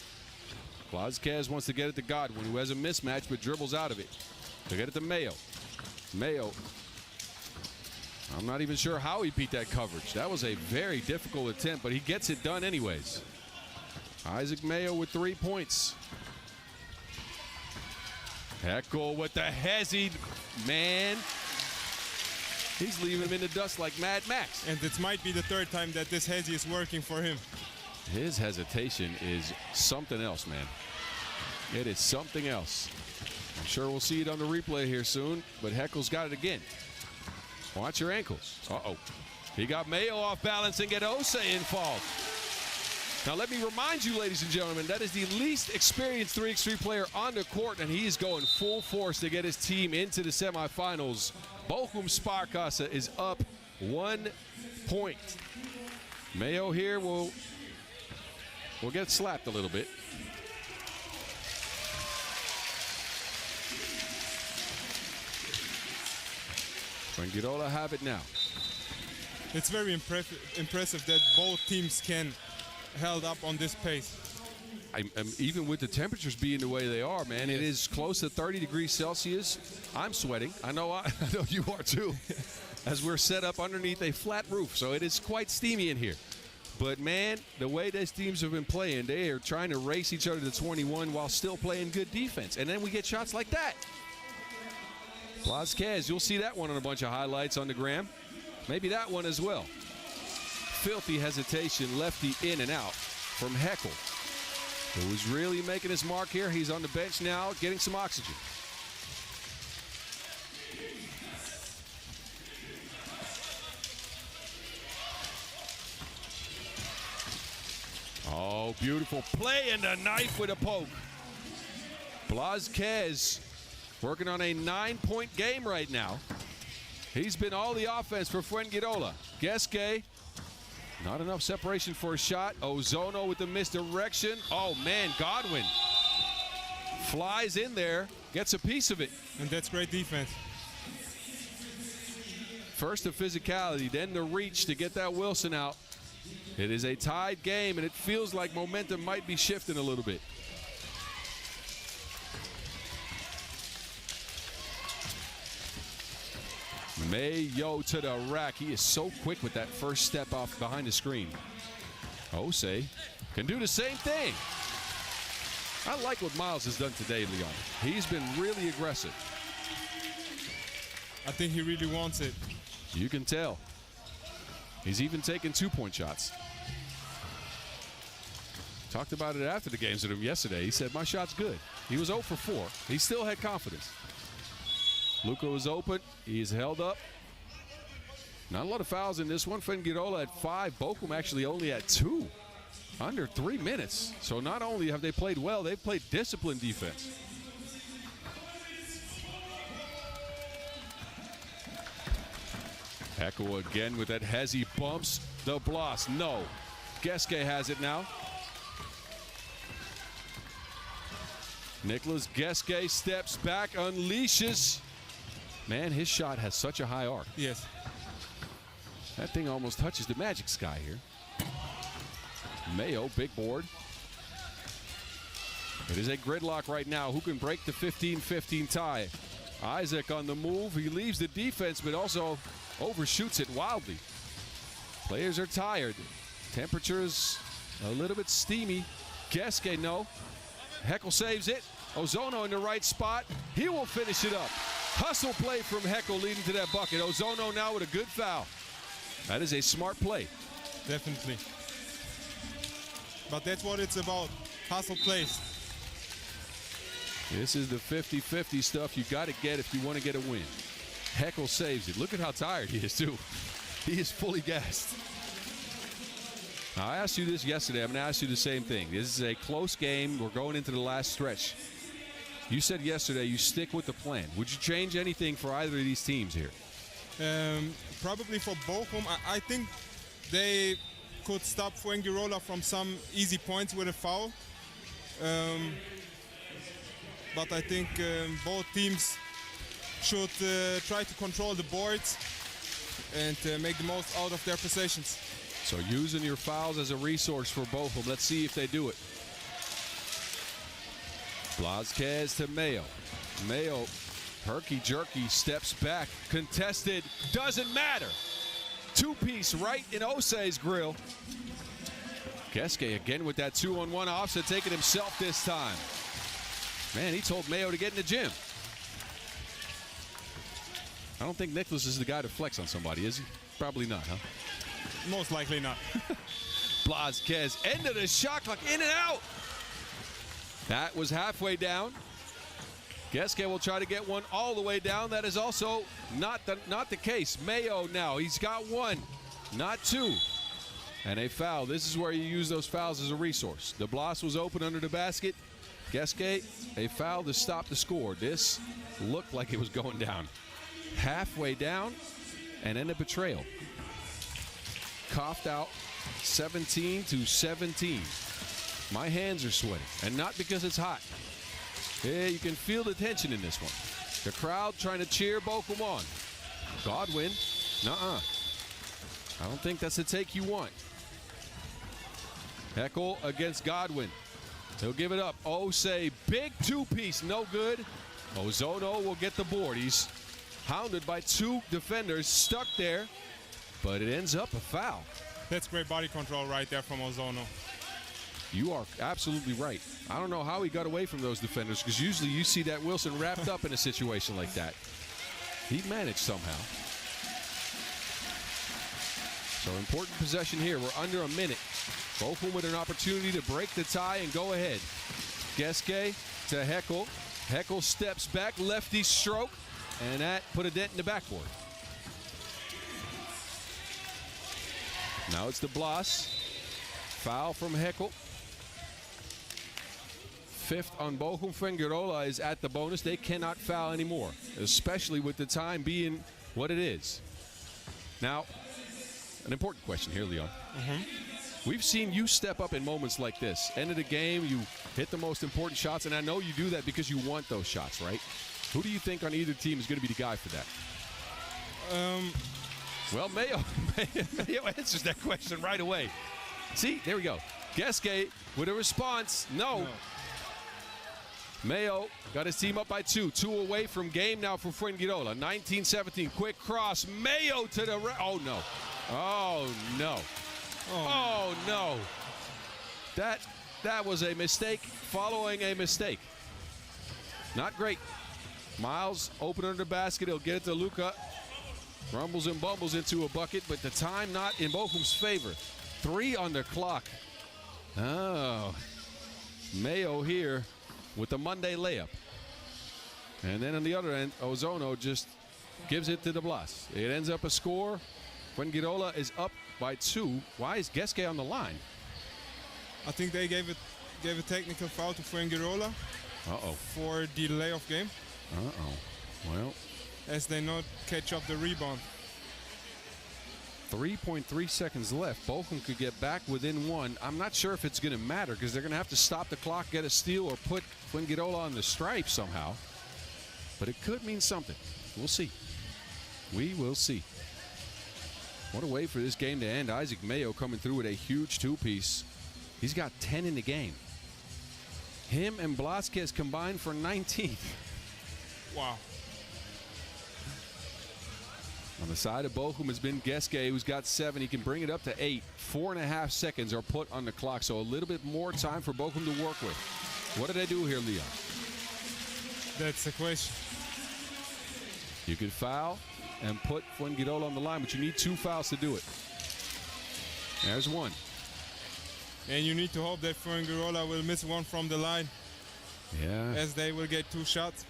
Blázquez wants to get it to Godwin, who has a mismatch but dribbles out of it. They get it to Mayo. Mayo, I'm not even sure how he beat that coverage. That was a very difficult attempt, but he gets it done anyways. Isaac Mayo with 3 points. Heckel with the hezzy. Man, he's leaving him in the dust like Mad Max. And it might be the third time that this hezzy is working for him. His hesitation is something else, man. It is something else. I'm sure we'll see it on the replay here soon, but Heckel's got it again. Watch your ankles. Uh-oh. He got Mayo off balance and get Ose in fault. Now let me remind you, ladies and gentlemen, that is the least experienced 3x3 player on the court, and he is going full force to get his team into the semifinals. Bochum SPARKASSE is up 1 point. Mayo here will get slapped a little bit. Fuengirola have it now. It's very impressive that both teams can held up on this pace. Even with the temperatures being the way they are, man, yes. It is close to 30 degrees Celsius. I'm sweating. I know you are too, as we're set up underneath a flat roof, so it is quite steamy in here. But man, the way these teams have been playing, they are trying to race each other to 21 while still playing good defense, and then we get shots like that. Blazquez, you'll see that one on a bunch of highlights on the gram. Maybe that one as well. Filthy hesitation, lefty in and out from Heckel, who is really making his mark here. He's on the bench now, getting some oxygen. Oh, beautiful play and a knife with a poke. Blazquez working on a 9-point game right now. He's been all the offense for Fuengirola. Geske, not enough separation for a shot. Ozono with the misdirection. Oh man, Godwin flies in there, gets a piece of it. And that's great defense. First the physicality, then the reach to get that Wilson out. It is a tied game, and it feels like momentum might be shifting a little bit. Mayo to the rack. He is so quick with that first step off behind the screen. Ose can do the same thing. I like what Miles has done today, Leon. He's been really aggressive. I think he really wants it. You can tell. He's even taken 2-point shots. Talked about it after the games with him yesterday. He said, my shot's good. He was 0 for 4. He still had confidence. Luka was open. He's held up. Not a lot of fouls in this one. Fuengirola at 5. Bochum actually only at 2. Under 3 minutes. So not only have they played well, they've played disciplined defense. Heckel again with that hezzy bumps. The Blas, no. Geske has it now. Nicholas Geske steps back, unleashes. Man, his shot has such a high arc. Yes. That thing almost touches the magic sky here. Mayo, big board. It is a gridlock right now. Who can break the 15-15 tie? Isaac on the move. He leaves the defense, but also overshoots it wildly. Players are tired. Temperatures a little bit steamy. Geske, no. Heckel saves it. Ozono in the right spot. He will finish it up. Hustle play from Heckel leading to that bucket. Ozono now with a good foul. That is a smart play. Definitely. But that's what it's about. Hustle plays. This is the 50-50 stuff you got to get if you want to get a win. Heckel saves it. Look at how tired he is, too. He is fully gassed. Now, I asked you this yesterday. I'm going to ask you the same thing. This is a close game. We're going into the last stretch. You said yesterday you stick with the plan. Would you change anything for either of these teams here? Probably for Bochum. I think they could stop Fuengirola from some easy points with a foul. But I think both teams should try to control the boards and make the most out of their possessions. So using your fouls as a resource for Bochum. Let's see if they do it. Blazquez to Mayo. Mayo, herky-jerky, steps back. Contested, doesn't matter. Two-piece right in Ose's grill. Geske again with that 2-on-1 offset, taking himself this time. Man, he told Mayo to get in the gym. I don't think Nicholas is the guy to flex on somebody, is he? Probably not, huh? Most likely not. Blazquez, end of the shot clock, in and out. That was halfway down. Geske will try to get one all the way down. That is also not the case. Mayo now, he's got one, not two. And a foul. This is where you use those fouls as a resource. De Blas was open under the basket. Geske, a foul to stop the score. This looked like it was going down. Halfway down, and then a betrayal. Coughed out 17-17. My hands are sweating, and not because it's hot. Yeah, you can feel the tension in this one. The crowd trying to cheer Bochum on. Godwin, nuh-uh. I don't think that's the take you want. Heckel against Godwin. He'll give it up. Osei, big two-piece, no good. Ozono will get the board. He's hounded by two defenders, stuck there, but it ends up a foul. That's great body control right there from Ozono. You are absolutely right. I don't know how he got away from those defenders, because usually you see that Wilson wrapped up in a situation like that. He managed somehow. So important possession here. We're under a minute. Bochum with an opportunity to break the tie and go ahead. Geske to Heckel. Heckel steps back, lefty stroke, and that put a dent in the backboard. Now it's De Blas. Foul from Heckel. Fifth on Bochum. Fuengirola is at the bonus. They cannot foul anymore, especially with the time being what it is. Now, an important question here, Leon. We've seen you step up in moments like this. End of the game, you hit the most important shots, and I know you do that because you want those shots, right? Who do you think on either team is going to be the guy for that? Well, Mayo answers that question right away. See, there we go. Geske with a response. No. Mayo got his team up by two. Two away from game now for Fuengirola. 19-17. Quick cross. Mayo to the right. Oh, no. Oh, no. Oh, no. That was a mistake following a mistake. Not great. Miles open under the basket. He'll get it to Luka. Rumbles and bumbles into a bucket, but the time not in Bochum's favor. 3 on the clock. Oh. Mayo here with the Monday layup. And then on the other end, Ozono just gives it to De Blas. It ends up a score. Fuengirola is up by 2. Why is Geske on the line? I think they gave a technical foul to Fuengirola for delay of game. Well, as they not catch up the rebound. 3.3 seconds left. Bochum could get back within 1. I'm not sure if it's going to matter because they're going to have to stop the clock, get a steal, or put Fuengirola on the stripe somehow. But it could mean something. We'll see. We will see. What a way for this game to end. Isaac Mayo coming through with a huge two-piece. He's got 10 in the game. Him and Blasquez combined for 19. Wow. On the side of Bochum has been Geske, who's got 7. He can bring it up to 8. 4.5 seconds are put on the clock, so a little bit more time for Bochum to work with. What did they do here, Leon? That's the question. You could foul and put Fuengirola on the line, but you need 2 fouls to do it. There's 1. And you need to hope that Fuengirola will miss 1 from the line. Yeah. As they will get 2 shots.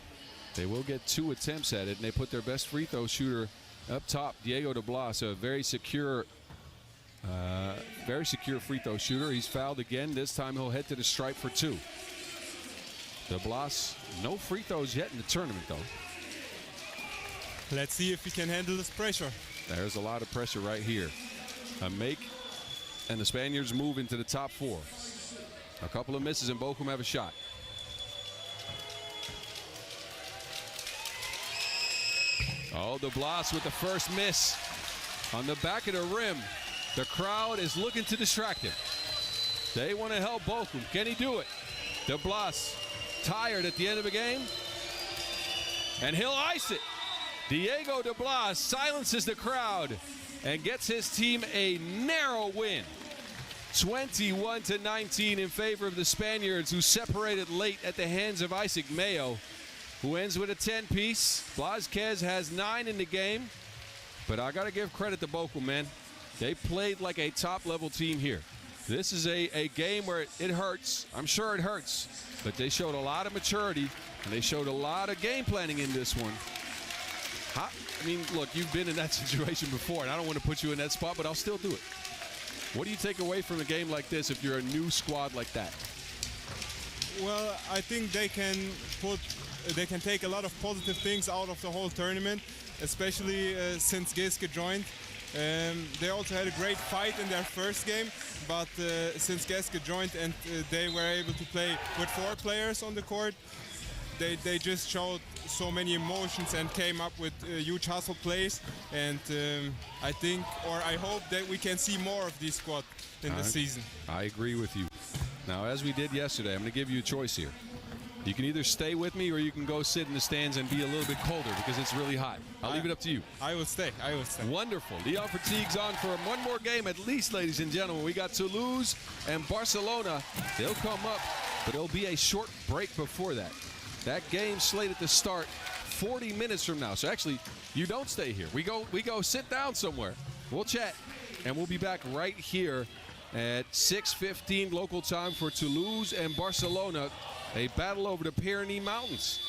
They will get 2 attempts at it, and they put their best free throw shooter up top, Diego De Blas, a very secure free throw shooter. He's fouled again. This time he'll head to the stripe for 2. De Blas, no free throws yet in the tournament, though. Let's see if he can handle this pressure. There's a lot of pressure right here. A make, and the Spaniards move into the top 4. A couple of misses, and Bochum have a shot. Oh, De Blas with the first miss on the back of the rim. The crowd is looking to distract him. They want to help Bochum. Can he do it? De Blas tired at the end of the game, and he'll ice it. Diego De Blas silences the crowd and gets his team a narrow win. 21-19 in favor of the Spaniards, who separated late at the hands of Isaac Mayo, who ends with a 10-piece. Blasquez has 9 in the game, but I got to give credit to Bochum, man. They played like a top-level team here. This is a game where it hurts. I'm sure it hurts, but they showed a lot of maturity And they showed a lot of game planning in this one. I mean, look, you've been in that situation before, and I don't want to put you in that spot, but I'll still do it. What do you take away from a game like this if you're a new squad like that? Well, I think they can take a lot of positive things out of the whole tournament, especially since Geske joined. They also had a great fight in their first game, but since Geske joined and they were able to play with 4 players on the court, they just showed so many emotions and came up with huge hustle plays. And I think, or I hope that we can see more of this squad in the season. I agree with you. Now, as we did yesterday, I'm going to give you a choice here. You can either stay with me or you can go sit in the stands and be a little bit colder because it's really hot. I'll leave it up to you. I will stay. I will stay. Wonderful. Leon Fatigue's on for one more game at least, ladies and gentlemen. We got Toulouse and Barcelona. They'll come up, but it'll be a short break before that. That game slated to start 40 minutes from now. So actually, you don't stay here. We go sit down somewhere. We'll chat, and we'll be back right here at 6:15 local time for Toulouse and Barcelona. A battle over the Pyrenees Mountains.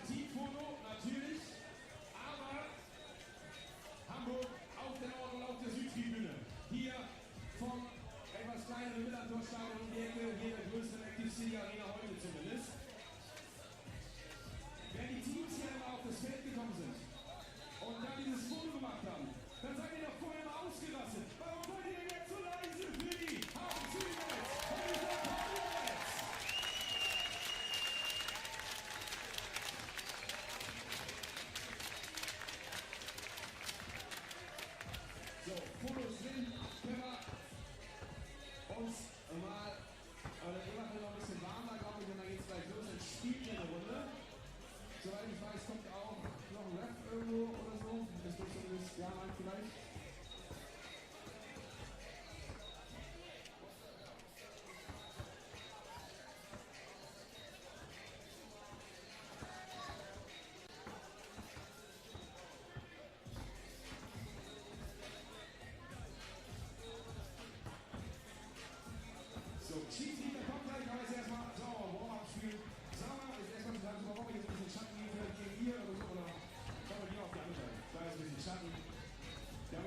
Teamfoto natürlich, aber Hamburg auf der Nord- und auf der Südtribüne. Hier vom etwas kleineren Millantor-Stadion um die Ecke, hier der größten Active City Arena heute zumindest. Wenn die Teams hier einmal auf das Feld gekommen sind und dann dieses Foto gemacht haben, dann seid ihr doch vorher mal ausgerastet. Warum seid ihr denn jetzt so leise für die Hauptteammates von dieser Party? So, Fotos sind, können wir uns mal, oder wir machen noch ein bisschen warmer, glaube ich, und dann geht's gleich los, dann spielt ihr eine Runde. Soweit ich weiß, kommt auch noch ein Ref irgendwo oder so. Das wird zumindest ja lang vielleicht. So, Schiedsrichter kommt gleich, aber jetzt erstmal sauber Warm-up spielen. Sauber ist erstmal zu sagen, warum ich jetzt ein bisschen Schatten gegen hier oder so, oder kann man hier auf die andere Seite. Da ist ein bisschen Schatten. Der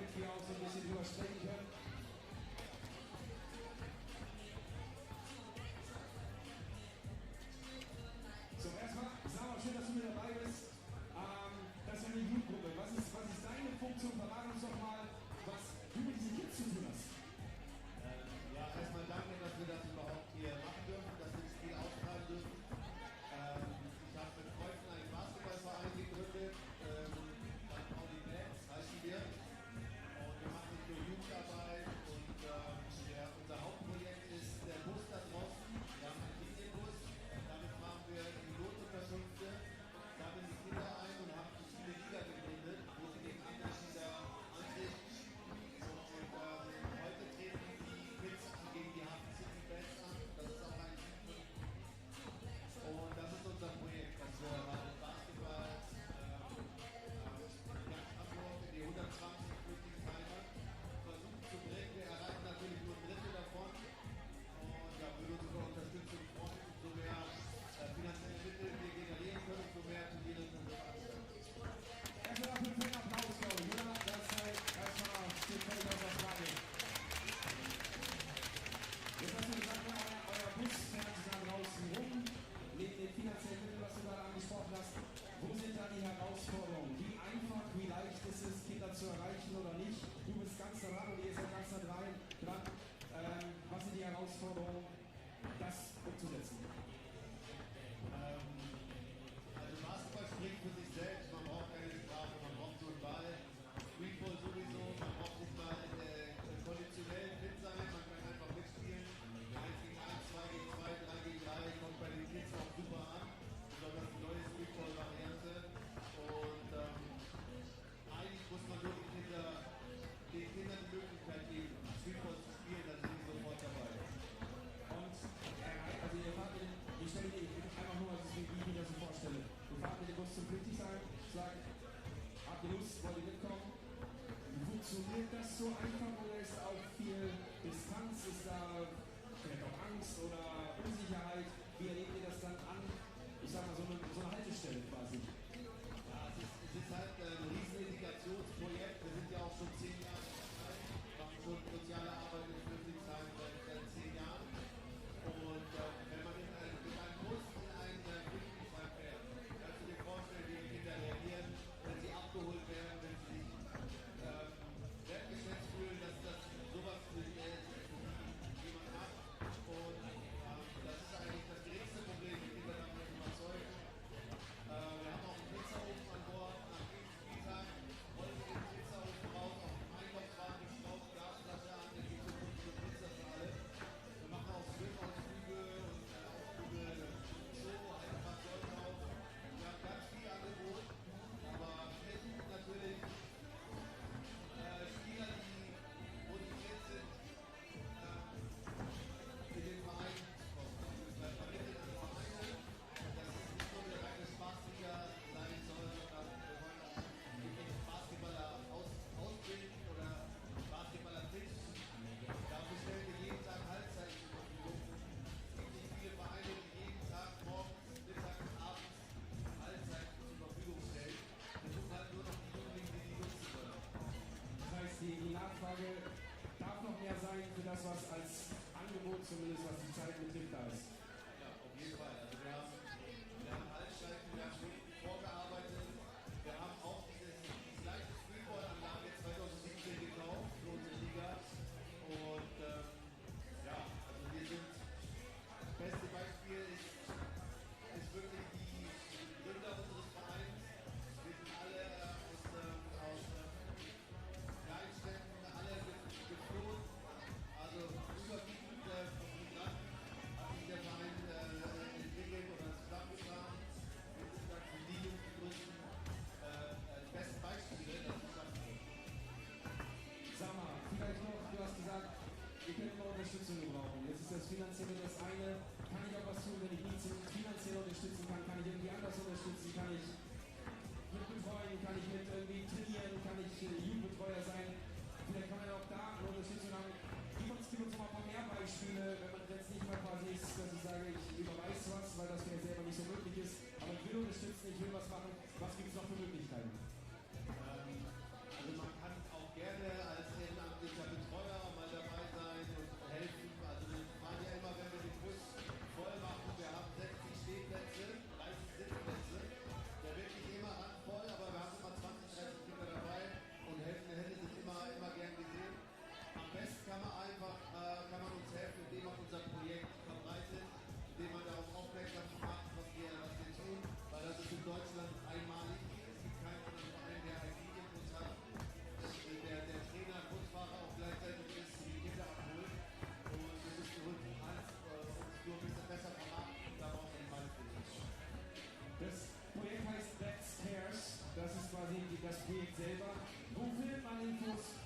das Projekt selber. Wo findet man Infos?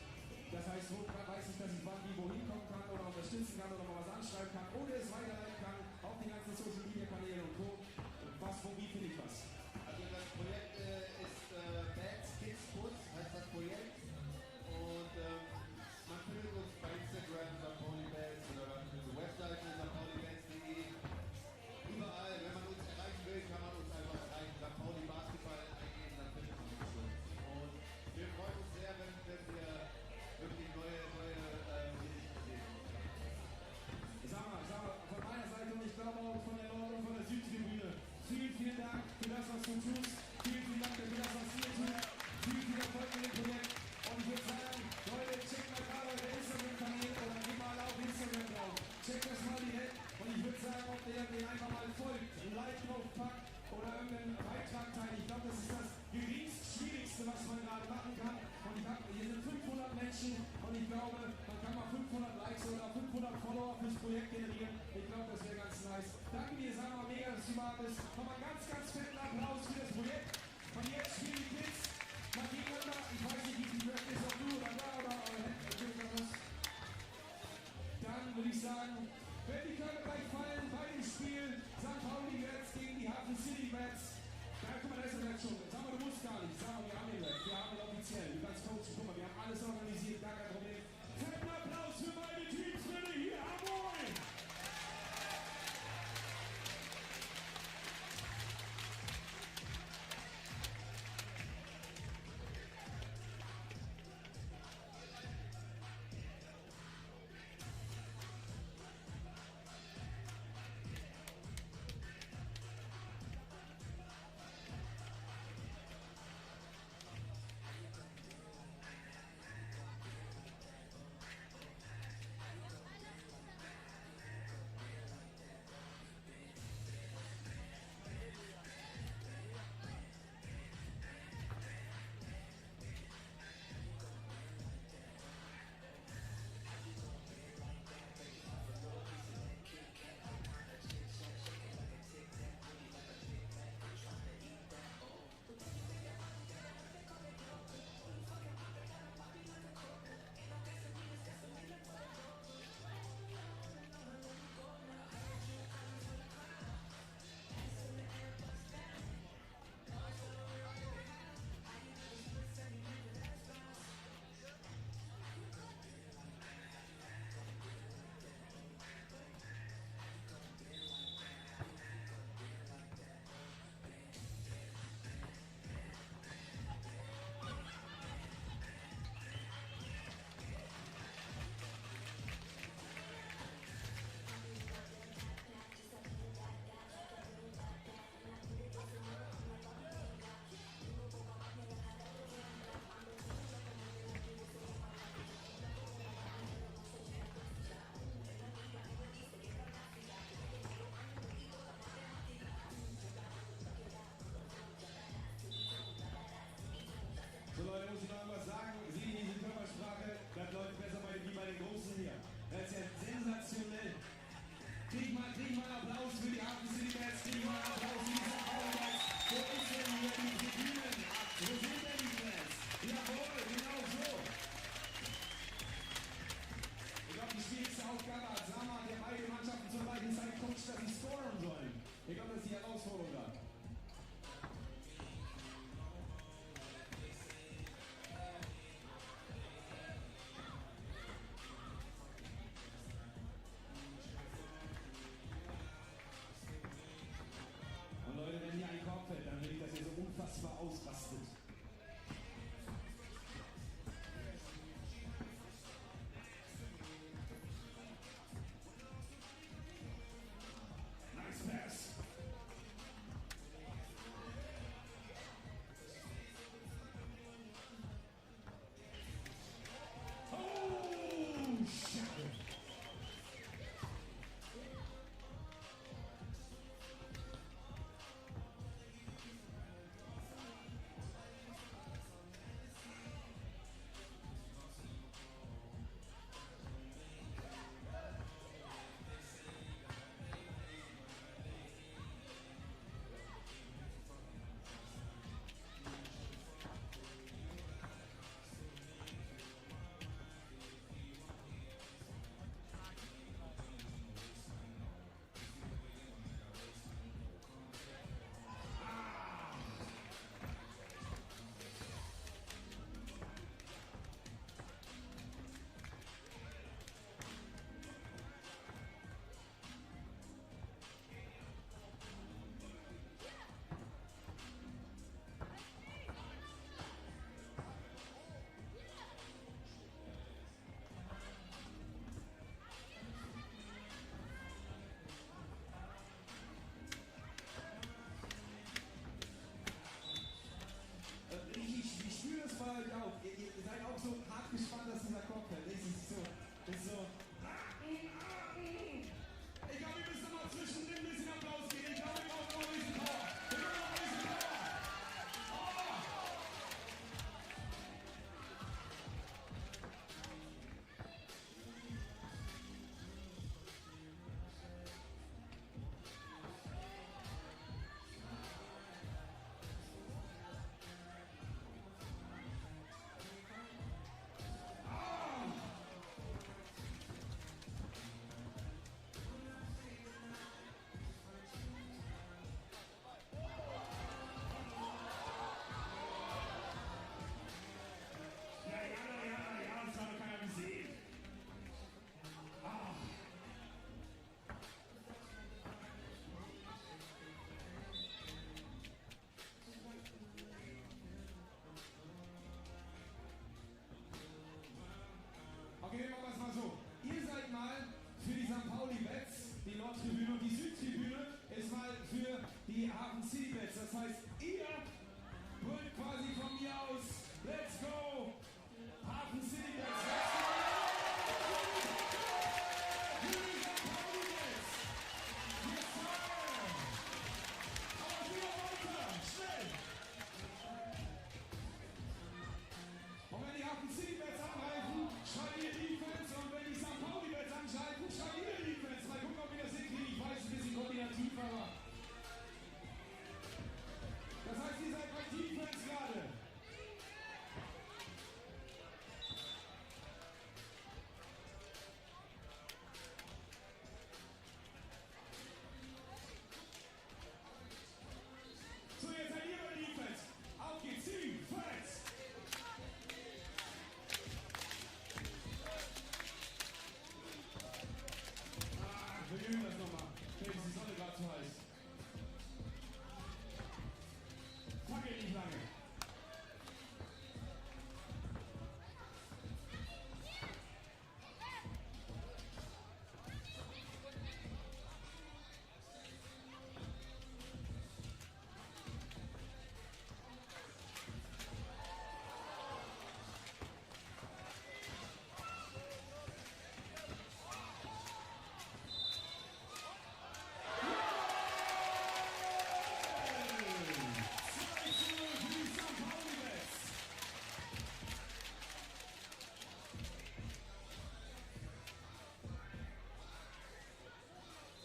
Das heißt, wo weiß ich, dass ich wann wie wohin kommen kann oder unterstützen kann oder mal was anschreiben kann oder es weiterleiten kann auf die ganzen Social Media Kanäle und Co. Was, wo, wie finde ich was? Also das Projekt ist Bats Kids Puts, heißt das Projekt. Und man findet uns bei Instagram unter Polybats oder auf unsere Webseite unter polybats.de. Überall, wenn man uns erreichen will, kann man uns einfach erreichen. Unter Poly Basketball eingeben, dann findet man uns schon. Und wir freuen uns sehr, wenn wir wirklich neue Gesichter sehen. Sag mal, von meiner Seite und ich glaube auch von der Nord- und von der Südtribüne. Vielen Dank für das, was du tust. Vielen Dank für das, was ihr tut. Viel Erfolg mit dem Projekt. Und ich würde sagen, Leute, checkt mal gerade eure Instagram-Kanäle oder geht mal auf Instagram drauf. Checkt das mal direkt. Und ich würde sagen, ob ihr den einfach mal folgt, ein Like drauf packt oder irgendeinen Beitrag teilt. Ich glaube, das ist das geringst Schwierigste, was man gerade machen kann. Und hier sind 500 Menschen und ich glaube, man kann mal 500 Likes oder 500 Follower fürs Projekt generieren. Ich glaube, das wäre ganz nice. Danke dir, Sama, mega, dass du da bist. Nochmal ganz fetten Applaus für das Projekt. Und jetzt spielen die Kids mal gegeneinander. Ich weiß nicht, wie die Track ist, ob du oder da oder was. Dann würde ich sagen, wenn die Körper gleich fallen bei dem Spiel, St. Pauli Bats gegen die Hafen City Bats. Ja, guck mal, da ist er gleich schon. Sag mal, du musst gar nicht. Sag mal, wir haben ihn gleich. Wir haben ihn offiziell. Du kannst coachen. Guck mal, wir haben alles organisiert. Gar kein Problem. Fetten Applaus für beide Teams, bitte hier. Hamburg! So Leute, muss ich noch irgendwas sagen? Seht ihr diese Körpersprache? Das läuft besser wie bei den Großen hier. Das ist ja sensationell. Krieg mal einen Applaus für die Hafen City Bats, krieg mal einen Applaus für die St. Pauli Bats. Wo ist denn hier die Tribünen? Wo sind denn die Fans? Jawohl, genau so. Ich glaube, die schwierigste Aufgabe hat Sama, der beide Mannschaften zur gleichen Zeit coacht, dass sie scoren sollen. Ich glaube, das ist die Herausforderung da. Leute, wenn hier ein Korb fällt, dann will ich, dass ihr so unfassbar ausrastet. Nice pass. Oh, shit. Bets. Das heißt, ihr brüllt quasi von mir aus, let's go, Hafen City Bets. Und wenn die Hafen City Bets angreifen, schreit ihr Defense. Und wenn die St. Pauli Bets anschalten, schreit ihr Defense. Mal gucken, ob wir das hinkriegen. Ich weiß, ein bisschen koordinativ, aber... Das heißt, ihr seid bei Defense gerade. So, jetzt seid ihr bei Defense. Auf geht's, Defense. Wir üben das nochmal. Vielleicht ist die Sonne gerade zu heiß. Fackelt nicht lange.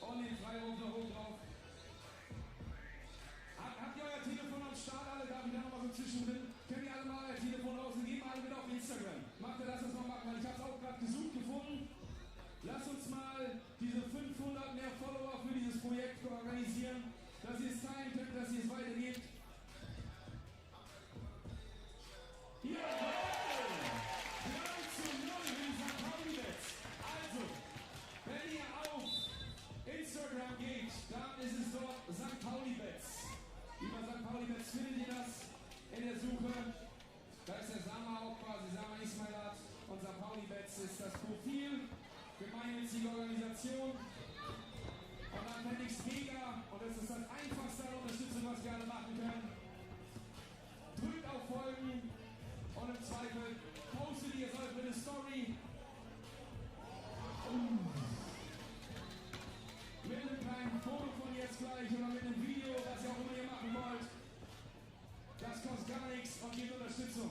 Und den Freiwurf noch hoch drauf. Habt ihr euer Telefon am Start alle? Darf ich da nochmal so zwischendrin? Können ihr alle mal euer Telefon raus und geben alle mit auf Instagram. Macht ihr das, was wir machen, weil ich habe es auch gerade gefunden. Lasst uns mal diese 500 mehr Follower für dieses Projekt organisieren, dass ihr es teilen könnt, dass ihr es weitergebt. Hier, 3:0 für die St. Pauli Bets. Also, wenn ihr auf Instagram geht, dann ist es dort St. Pauli Bets. Über St. Pauli Bets findet ihr das in der Suche. Da ist der Sama auch quasi, Sama Ismailat. Und St. Pauli Bets ist das Profil. Gemeinnützige Organisation. Und dann fände ich es mega. Und das ist das einfachste an Unterstützung, was wir alle machen können. Drückt auf Folgen. Und im Zweifel postet ihr es euch mit einer Story. Mit einem kleinen Foto von jetzt gleich oder mit einem Video, was ihr auch immer ihr machen wollt. Das kostet gar nichts und gibt Unterstützung.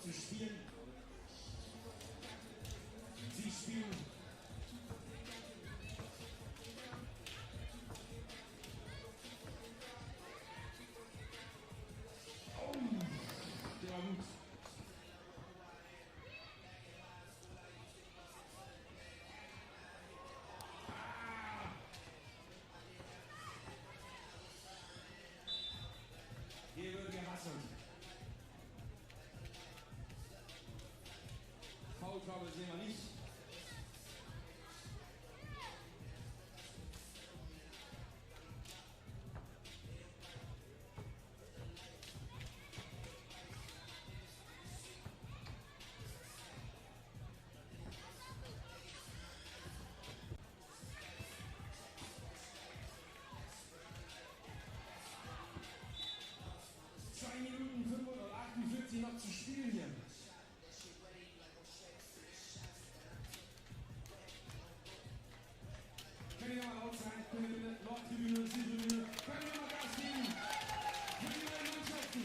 zu spielen. Sie spielen. Oh, der war gut. Hier wird gehasselt. Foulkabel sehen wir nicht. Minuten 48 noch zu spielen hier. Können wir mal laut sein? Können wir bitte Nordtribüne, Südtribüne? Können wir mal Gas geben? Können wir mal Mannschaften?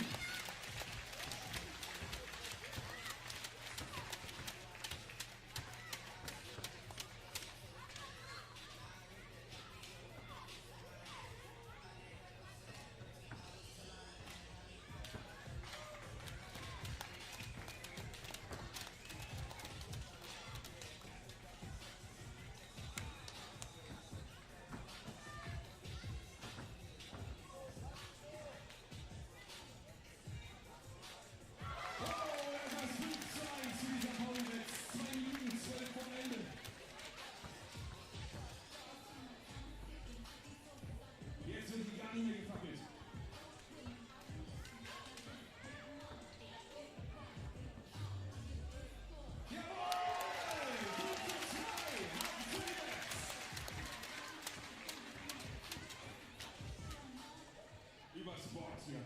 Über Sport hier.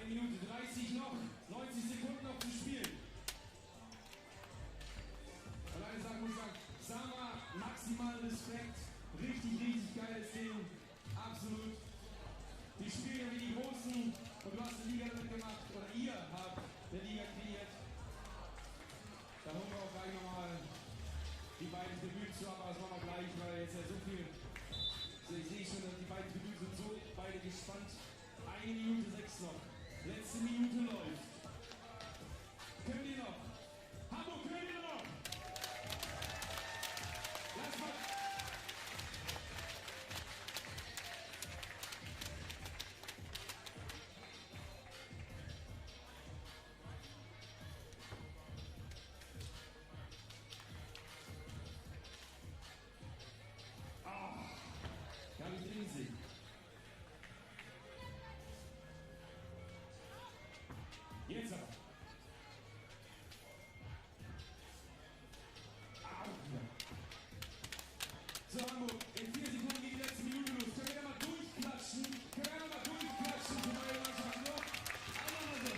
Minute 30 noch, 90 Sekunden noch zu spielen. Und eine Sache muss ich sagen, Sama, maximal Respekt, richtig geiles Ding, absolut. Die spielen wie die Großen und du hast eine Liga damit gemacht, oder ihr habt eine Liga kreiert. Da holen wir auch gleich nochmal die beiden Debüts ab, aber das machen wir gleich, weil jetzt ja so viel, ich sehe schon, die beiden Debüts sind so beide gespannt. 1 Minute 6 noch. Letzte Minute läuft. Können die noch? Hamburg, können die noch? Lass mal. Kann ich drin sehen. Jetzt aber. So, Hamburg, in 4 Sekunden geht die letzte Minute los. Können wir da mal durchklatschen? Können wir da mal durchklatschen für meine Mannschaft noch? Einmal mal so.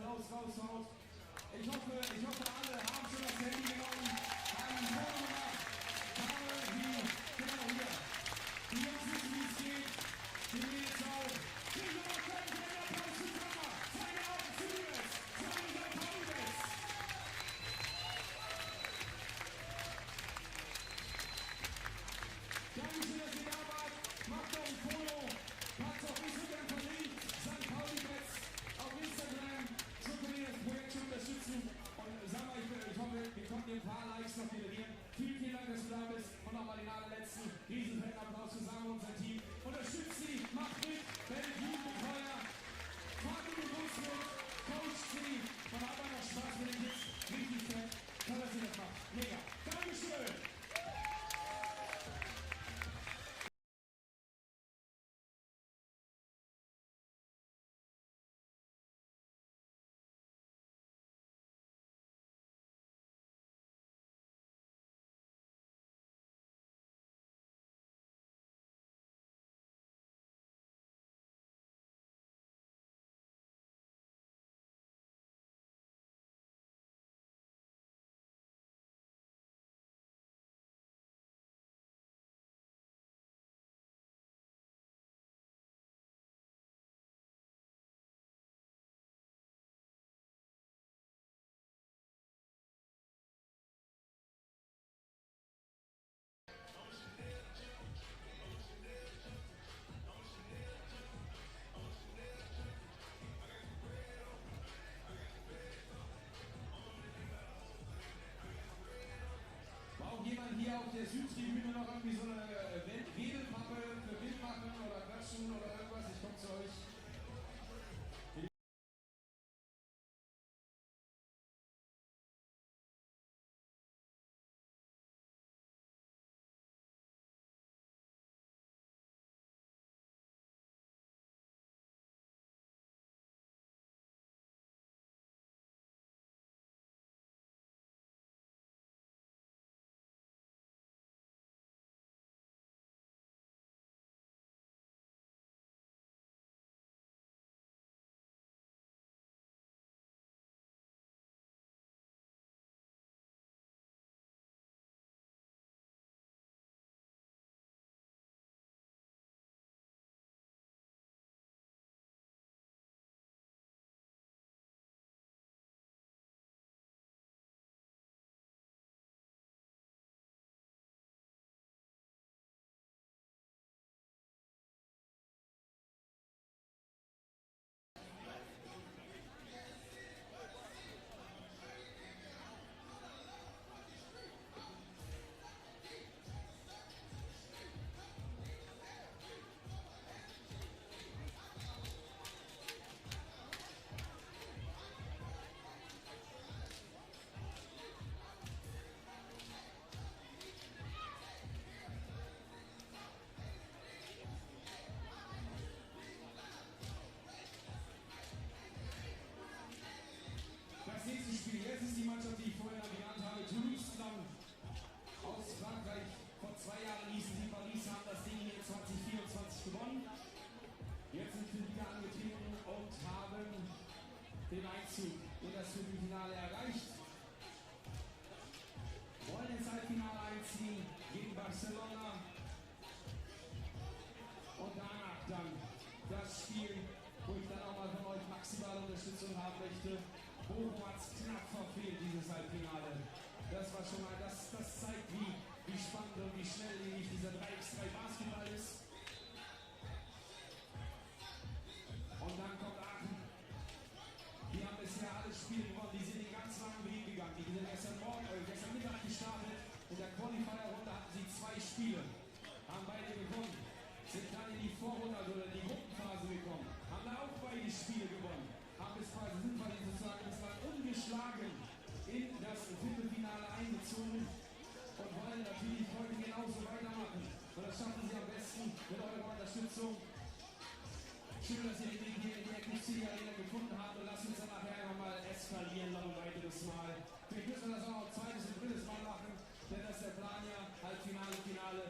raushaut. Ich hoffe, alle haben schon das Handy genommen, haben ein Foto gemacht, genau hier. Die Jungs wissen, wie es geht, die Mädels auch. Kriegen wir noch einen Applaus für Kammer. Zeige Augen zu Liebes, zeige St. Pauli-Bets. Dankeschön, dass ihr da wart. Macht doch ein Foto, packt auf Instagram verlinkt, St. Pauli-Bets auf Instagram. So könnt ihr das Projekt schon unterstützen. Und sag mal, ich hoffe, wir konnten ein paar Likes noch generieren. Vielen Dank, dass du da bist. Und nochmal den allerletzten riesenfetten Applaus für Sarah und sein Team. Unterstützt sie, macht mit, werdet Jugendbetreuer, fahrt in den Bus mit, coacht sie und habt einfach Spaß mit den Kids. Richtig fett. Toll, dass ihr das macht. Mega. Dankeschön. Jemand hier auf der Südtribüne noch irgendwie so eine Redelpappe für Bild machen oder quatschen oder irgendwas? Ich komme zu euch. Nächstes Spiel. Jetzt ist die Mannschaft, die ich vorhin genannt habe, Toulouse aus Frankreich. Vor 2 Jahren hießen sie Paris, haben das Ding hier 2024 gewonnen. Jetzt sind sie wieder angetreten und haben den Einzug in das Viertelfinale erreicht. Wollen ins Halbfinale einziehen gegen Barcelona. Und danach dann das Spiel, wo ich dann auch mal von euch maximale Unterstützung haben möchte. Bochum hat es knapp verfehlt, dieses Halbfinale. Das war schon mal, das zeigt, wie spannend und wie schnelllebig dieser 3x3 Basketball ist. Und dann kommt Aachen. Die haben bisher alle Spiele gewonnen, die sind den ganz langen Weg gegangen. Die sind gestern Mittag gestartet. In der Qualifier-Runde hatten sie 2 Spiele. Haben beide gewonnen. Sind dann in die Vorrunde, also in die Gruppenphase gekommen. Haben da auch beide Spiele gewonnen. Sind wir sozusagen bislang ungeschlagen in das Viertelfinale eingezogen und wollen natürlich heute genauso weitermachen. Und das schaffen sie am besten mit eurer Unterstützung. Schön, dass ihr den Weg hier in die FIBA Arena gefunden habt und lasst uns dann nachher nochmal eskalieren, noch ein weiteres Mal. Vielleicht müssen wir das auch noch ein zweites und drittes Mal machen, denn das ist der Plan ja. Halbfinale, Finale.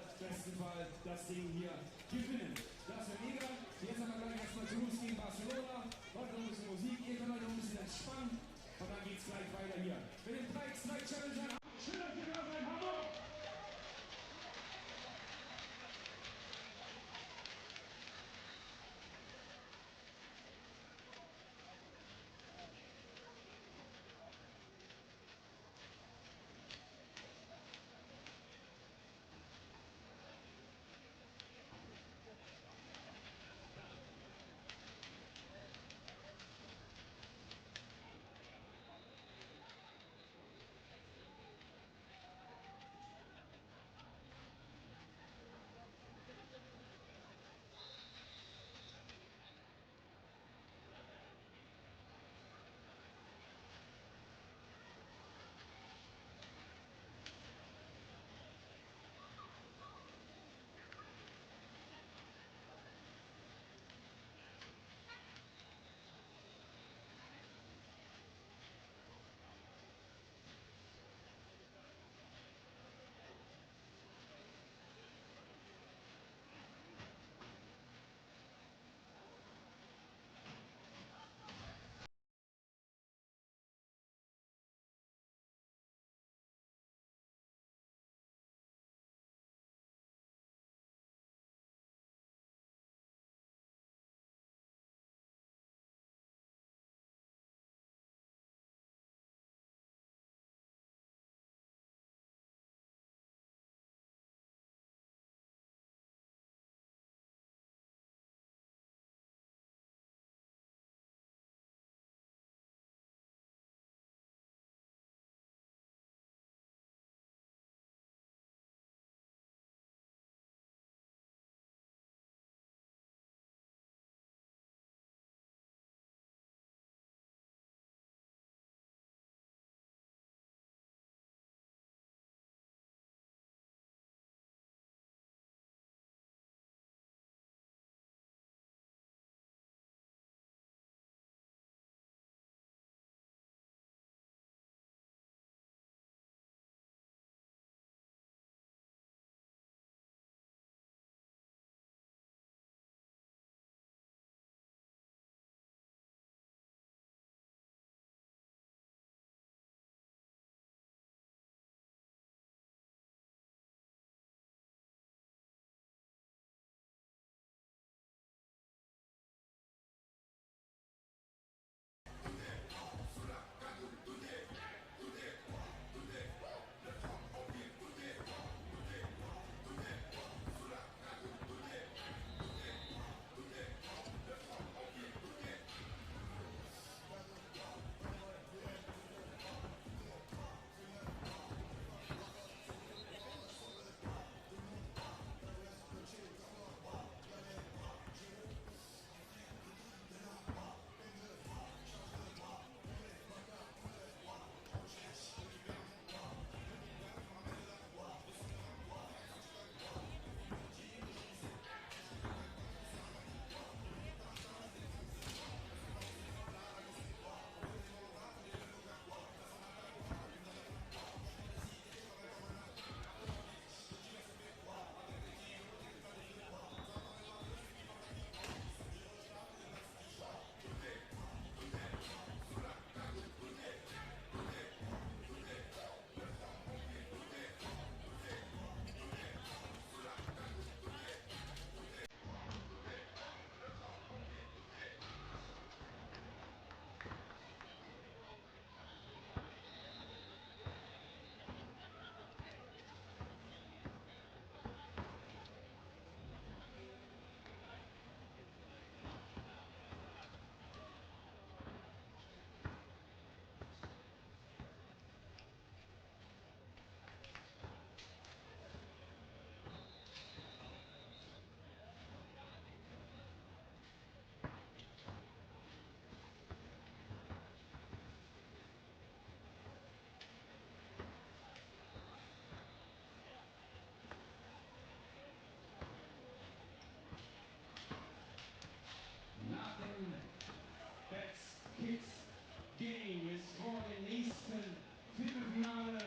game ist vor dem nächsten Viertelfinale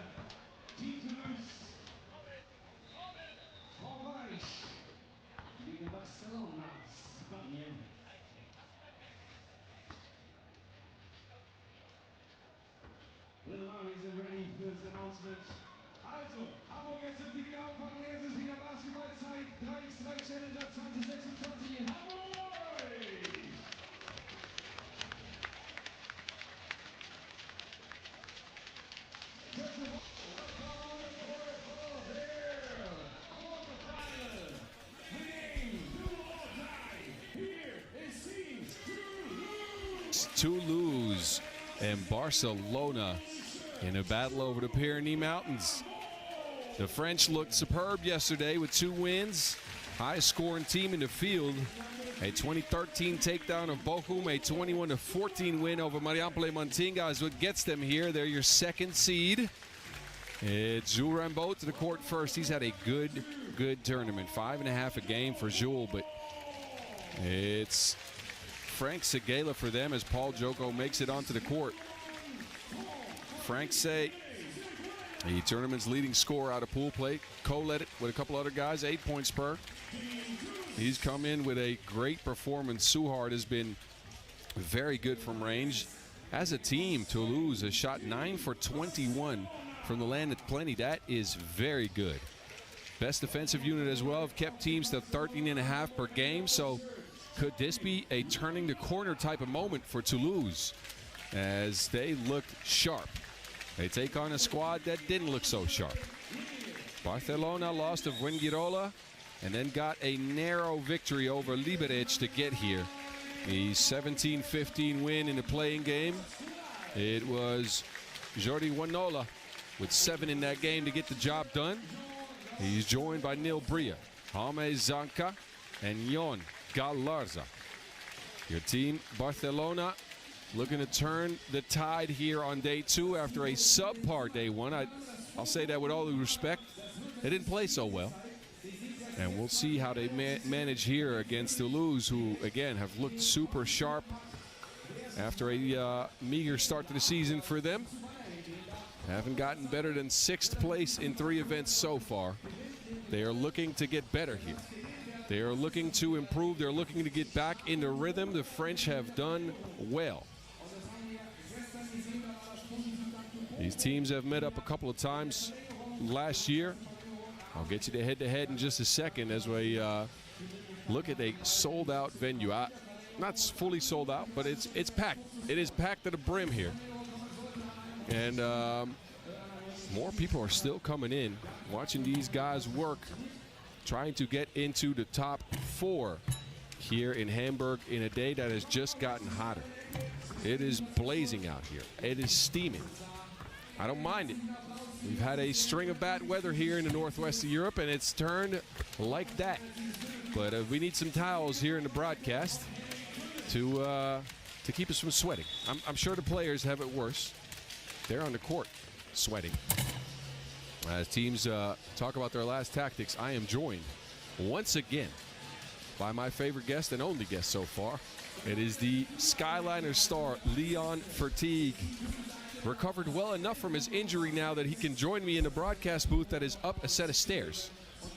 Team Toulouse. Hamburg gegen Barcelona, Spanien. Well, is ready for this announcement. Also, Hamburg jetzt im Finale, jetzt ist wieder Basketballzeit. 3x3 Challenger 2026 in Hamburg. Toulouse and Barcelona in a battle over the Pyrenees Mountains. The French looked superb yesterday with 2 wins. Highest scoring team in the field. A 2013 takedown of Bochum, a 21-14 win over Mariampol Montinga is what gets them here. They're your 2nd seed. It's Jules Rambeau to the court first. He's had a good tournament. 5.5 a game for Jules, but it's Frank Segala for them as Paul Joko makes it onto the court. Frank Say, the tournament's leading scorer out of pool play, co-led it with a couple other guys, 8 points per. He's come in with a great performance. Suhard has been very good from range. As a team, Toulouse has shot 9 for 21 from the land at plenty. That is very good. Best defensive unit as well. Have kept teams to 13.5 per game. So could this be a turning the corner type of moment for Toulouse as they look sharp? They take on a squad that didn't look so sharp. Barcelona lost to Fuengirola and then got a narrow victory over Liberec to get here. The 17-15 win in the playing game. It was Jordi Wanola with 7 in that game to get the job done. He's joined by Neil Bria, Jaime Zanca, and Jon Galarza. Your team, Barcelona, looking to turn the tide here on day 2 after a subpar day 1. I'll say that with all due respect. They didn't play so well. And we'll see how they manage here against Toulouse, who, again, have looked super sharp after a meager start to the season for them. Haven't gotten better than 6th place in 3 events so far. They are looking to get better here. They are looking to improve. They're looking to get back into rhythm. The French have done well. These teams have met up a couple of times last year. I'll get you to head-to-head in just a second as we look at a sold-out venue. Not fully sold out, but it's packed. It is packed to the brim here. And more people are still coming in, watching these guys work, trying to get into the top 4 here in Hamburg in a day that has just gotten hotter. It is blazing out here. It is steaming. I don't mind it. We've had a string of bad weather here in the northwest of Europe, and it's turned like that. But we need some towels here in the broadcast to keep us from sweating. I'm sure the players have it worse. They're on the court sweating. As teams talk about their last tactics, I am joined once again by my favorite guest and only guest so far. It is the Skyliner star, Leon Verteeg. Recovered well enough from his injury now that he can join me in the broadcast booth that is up a set of stairs.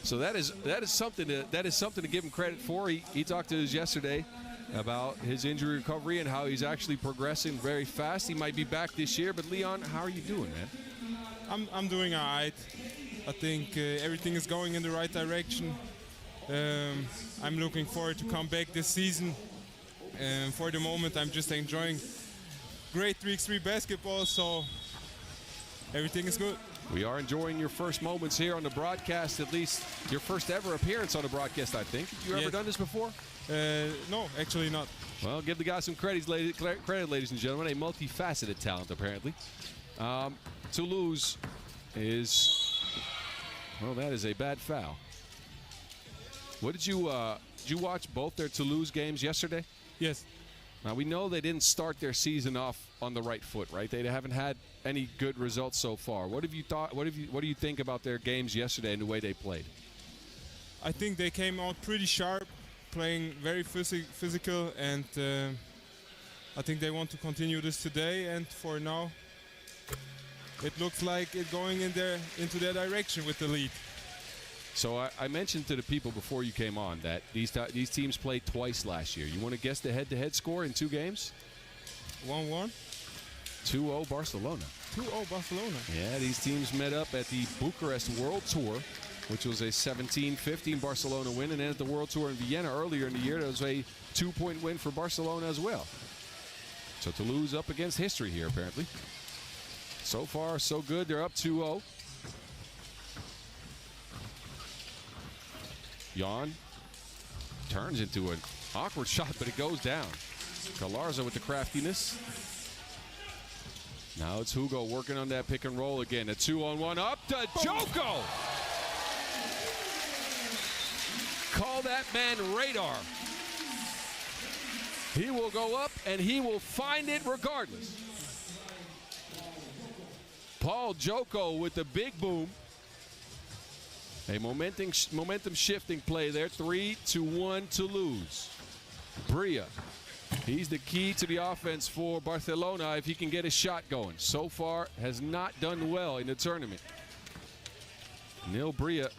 So that is something to give him credit for. He talked to us yesterday about his injury recovery and how he's actually progressing very fast. He might be back this year, but Leon, how are you doing, man? I'm doing all right. I think everything is going in the right direction. I'm looking forward to come back this season. For the moment, I'm just enjoying great 3x3 basketball, so everything is good. We are enjoying your first moments here on the broadcast, at least your first ever appearance on the broadcast, I think. You ever done this before? No, actually not. Well, give the guy some credit, ladies and gentlemen. A multifaceted talent, apparently. Toulouse is, well, that is a bad foul. What did you watch both their Toulouse games yesterday? Yes. Now, we know they didn't start their season off on the right foot, right? They haven't had any good results so far. What have you thought? What do you think about their games yesterday and the way they played? I think they came out pretty sharp, playing very physical, and I think they want to continue this today, and for now, it looks like it's going into their direction with the lead. So I mentioned to the people before you came on that these teams played twice last year. You want to guess the head-to-head score in 2 games? 1-1. 2-0 Barcelona. 2-0 Barcelona. Yeah, these teams met up at the Bucharest World Tour, which was a 17-15 Barcelona win, and then at the World Tour in Vienna earlier in the year, there was a 2-point win for Barcelona as well. So Toulouse up against history here, apparently. So far, so good. They're up 2-0. Jan turns into an awkward shot, but it goes down. Galarza with the craftiness. Now it's Hugo working on that pick and roll again. A 2-on-1 up to Joko. Call that man radar. He will go up and he will find it regardless. Paul Joko with the big boom. A momentum shifting play there. 3-1 Toulouse. Bria. He's the key to the offense for Barcelona if he can get a shot going. So far, has not done well in the tournament. Neil Bria,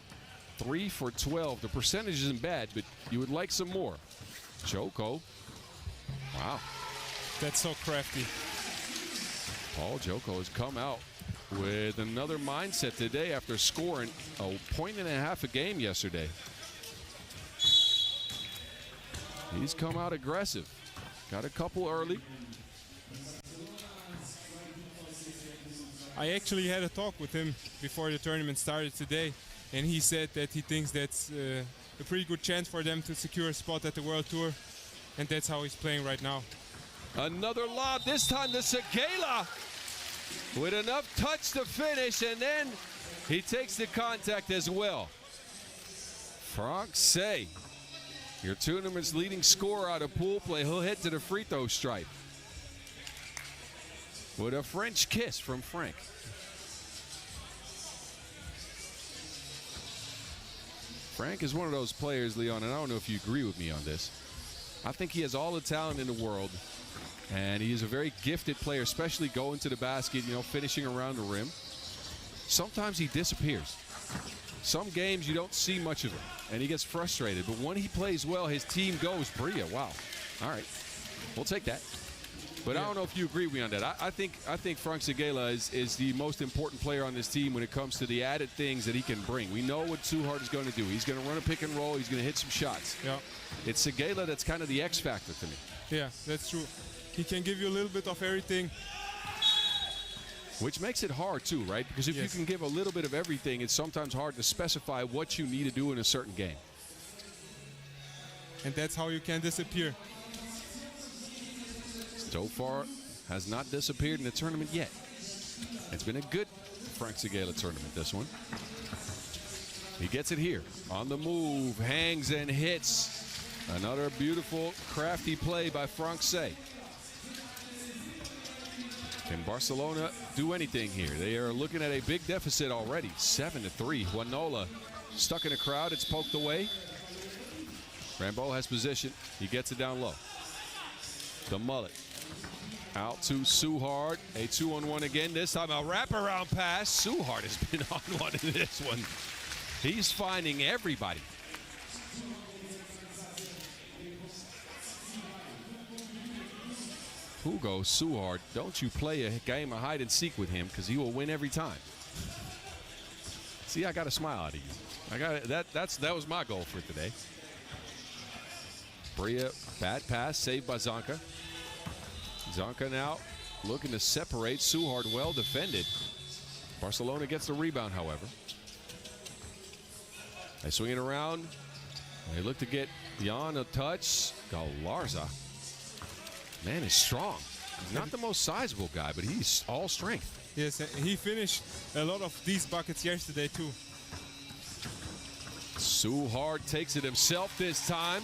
3 for 12. The percentage isn't bad, but you would like some more. Joko. Wow. That's so crafty. Paul Joko has come out with another mindset today after scoring a 1.5 a game yesterday. He's come out aggressive. Got a couple early. I actually had a talk with him before the tournament started today, and he said that he thinks that's a pretty good chance for them to secure a spot at the World Tour, and that's how he's playing right now. Another lob, this time to Segela with enough touch to finish, and then he takes the contact as well. Francais, your tournament's leading scorer out of pool play. He'll head to the free throw stripe with a French kiss from Frank. Frank is one of those players, Leon, and I don't know if you agree with me on this. I think he has all the talent in the world, and he is a very gifted player, especially going to the basket, you know, finishing around the rim. Sometimes he disappears. Some games you don't see much of him, and he gets frustrated. But when he plays well, his team goes. Bria, wow. All right, we'll take that. But I don't know if you agree with me on that. I think Frank Segela is the most important player on this team when it comes to the added things that he can bring. We know what Suhard is going to do. He's going to run a pick and roll. He's going to hit some shots. Yeah. It's Segela that's kind of the X factor to me. Yeah, that's true. He can give you a little bit of everything. Which makes it hard too, right? Because if you can give a little bit of everything, it's sometimes hard to specify what you need to do in a certain game. And that's how you can disappear. So far, has not disappeared in the tournament yet. It's been a good Frank Segela tournament, this one. He gets it here. On the move, hangs and hits. Another beautiful, crafty play by Francais. Can Barcelona do anything here? They are looking at a big deficit already. 7-3. Juanola stuck in a crowd. It's poked away. Rambo has position. He gets it down low. The mullet. Out to Suhard. A 2-on-1 again. This time a wraparound pass. Suhard has been on one in this one. He's finding everybody. Hugo Suhard, don't you play a game of hide and seek with him, because he will win every time. See, I got a smile out of you. That was my goal for today. Bria, bad pass, saved by Zonka. Zonka now looking to separate. Suhard well defended. Barcelona gets the rebound, however. They swing it around. They look to get Jan a touch. Galarza. Man is strong. He's not the most sizable guy, but he's all strength. Yes, he finished a lot of these buckets yesterday too. Suhard takes it himself this time.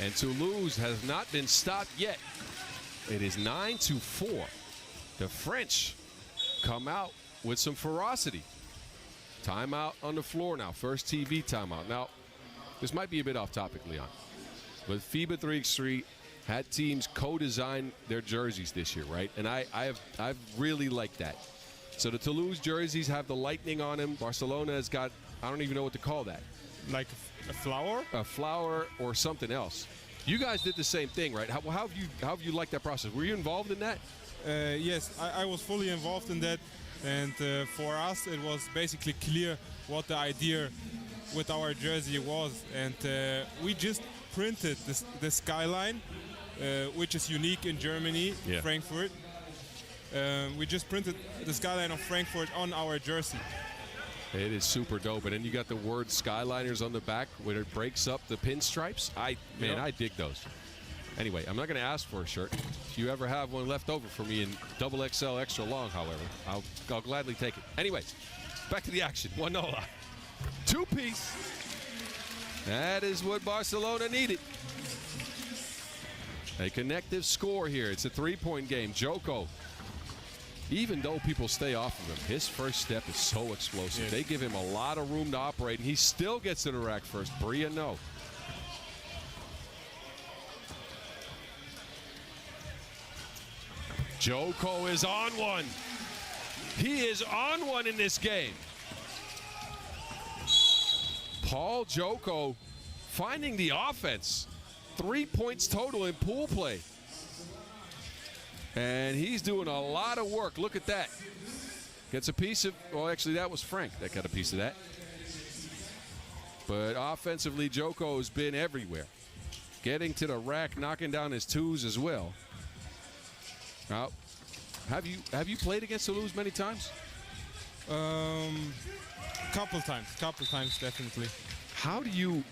And Toulouse has not been stopped yet. It is 9-4. The French come out with some ferocity. Timeout on the floor now. First TV timeout. Now, this might be a bit off topic, Leon. But FIBA 3x3 had teams co-design their jerseys this year, right? And I've really liked that. So the Toulouse jerseys have the lightning on them. Barcelona has got, I don't even know what to call that. Like a flower? A flower or something else. You guys did the same thing, right? How have you liked that process? Were you involved in that? Yes, I was fully involved in that. And for us, it was basically clear what the idea with our jersey was. And we just printed the skyline, which is unique in Germany, Frankfurt. We just printed the skyline of Frankfurt on our jersey. It is super dope. And then you got the word Skyliners on the back where it breaks up the pinstripes. I dig those. Anyway, I'm not going to ask for a shirt. If you ever have one left over for me in XXL extra long, however, I'll gladly take it. Anyway, back to the action. Juanola. Two-piece. That is what Barcelona needed. A connective score here. It's a three-point game. Joko, even though people stay off of him, his first step is so explosive. Yes. They give him a lot of room to operate, and he still gets to the rack first. Bria, no. Joko is on one. He is on one in this game. Paul Joko finding the offense. 3 points total in pool play. And he's doing a lot of work. Look at that. Gets a piece of, well, actually, that was Frank that got a piece of that. But offensively, Joko has been everywhere. Getting to the rack, knocking down his twos as well. Now, have you played against Toulouse many times? Couple times, definitely. How do you,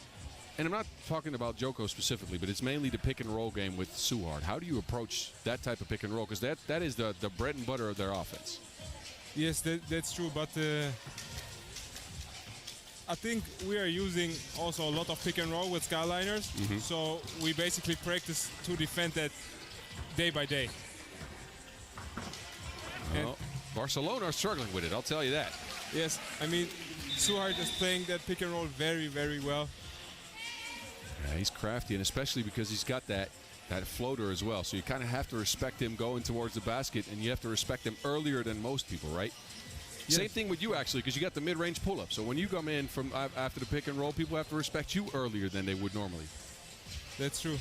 and I'm not talking about Joko specifically, but it's mainly the pick and roll game with Suhard. How do you approach that type of pick and roll? Because that is the bread and butter of their offense. Yes, that's true, but I think we are using also a lot of pick and roll with Skyliners, so we basically practice to defend that day by day. Well, Barcelona are struggling with it, I'll tell you that. Yes, I mean, Suhard is playing that pick and roll very, very well. Yeah, he's crafty, and especially because he's got that floater as well. So you kind of have to respect him going towards the basket, and you have to respect him earlier than most people, right? Yes. Same thing with you, actually, because you got the mid-range pull-up. So when you come in from after the pick and roll, people have to respect you earlier than they would normally. That's true.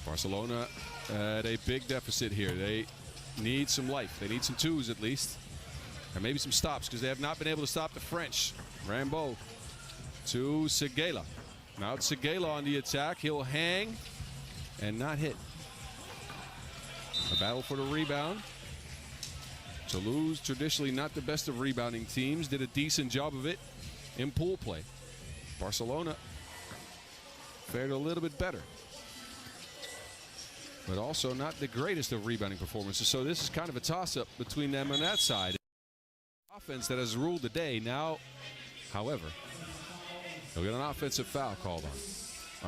Barcelona at a big deficit here. They need some life. They need some twos at least. Or maybe some stops, because they have not been able to stop the French. Rambo to Seguela. Now it's Seguela on the attack. He'll hang and not hit. A battle for the rebound. Toulouse, traditionally not the best of rebounding teams, did a decent job of it in pool play. Barcelona fared a little bit better, but also not the greatest of rebounding performances. So this is kind of a toss-up between them on that side. Offense that has ruled the day. Now, however, they'll get an offensive foul called on.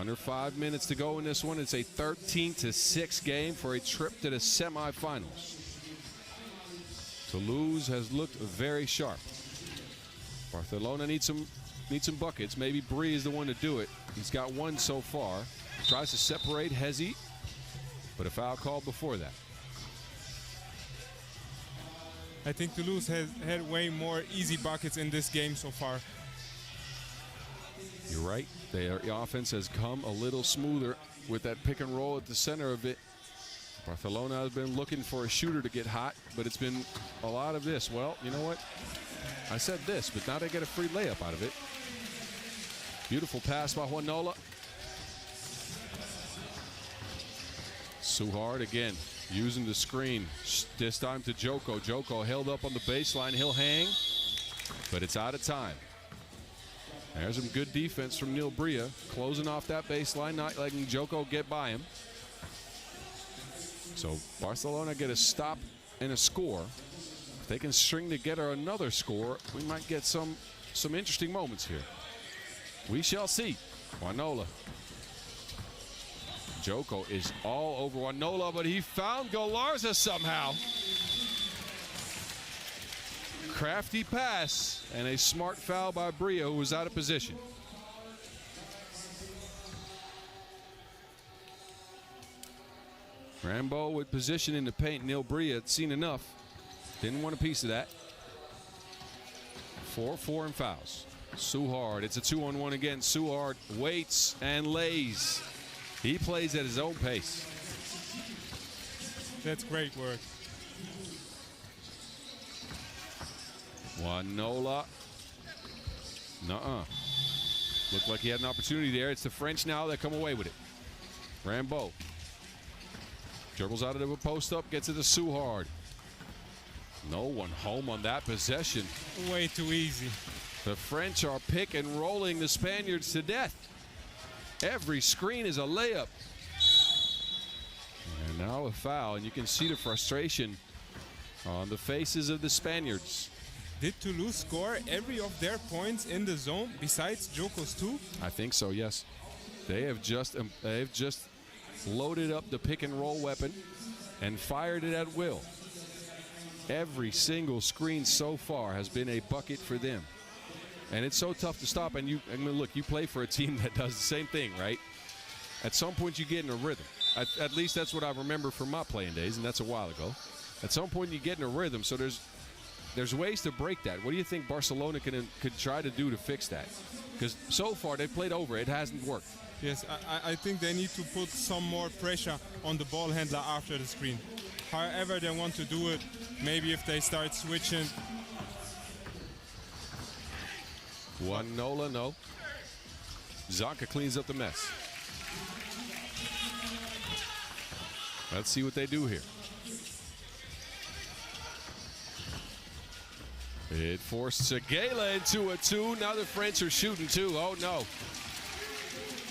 Under 5 minutes to go in this one. It's a 13-6 game for a trip to the semifinals. Toulouse has looked very sharp. Barcelona needs some buckets. Maybe Brie is the one to do it. He's got one so far. Tries to separate Hezi, but a foul called before that. I think Toulouse has had way more easy buckets in this game so far. You're right. Their offense has come a little smoother with that pick and roll at the center of it. Barcelona has been looking for a shooter to get hot, but it's been a lot of this. Well, you know what? I said this, but now they get a free layup out of it. Beautiful pass by Juanola. Suhard again, using the screen. This time to Joko. Joko held up on the baseline. He'll hang, but it's out of time. There's some good defense from Neil Bria, closing off that baseline, not letting Joko get by him. So Barcelona get a stop and a score. If they can string together another score, we might get some interesting moments here. We shall see. Juanola. Joko is all over Juanola, but he found Galarza somehow. Crafty pass and a smart foul by Bria, who was out of position. Rambo with position in the paint. Neil Bria had seen enough. Didn't want a piece of that. 4-4 and fouls. Suhard, it's a 2-on-1 again. Suhard waits and lays. He plays at his own pace. That's great work. Wanola. Nuh-uh. Looked like he had an opportunity there. It's the French now that come away with it. Rambo. Dribbles out of the post up, gets it to Suhard. No one home on that possession. Way too easy. The French are pick and rolling the Spaniards to death. Every screen is a layup. And now a foul, and you can see the frustration on the faces of the Spaniards. Did Toulouse score every of their points in the zone besides Joko's 2? I think so, yes. They have just loaded up the pick and roll weapon and fired it at will. Every single screen so far has been a bucket for them. And it's so tough to stop. And look, you play for a team that does the same thing, right? At some point you get in a rhythm. At least that's what I remember from my playing days, and that's a while ago. At some point you get in a rhythm, so there's ways to break that. What do you think Barcelona could try to do to fix that? Because so far they've played over. It hasn't worked. Yes, I think they need to put some more pressure on the ball handler after the screen. However they want to do it, maybe if they start switching. Wanola, no. Zonka cleans up the mess. Let's see what they do here. It forced Segela into a 2. Now the French are shooting 2. Oh, no.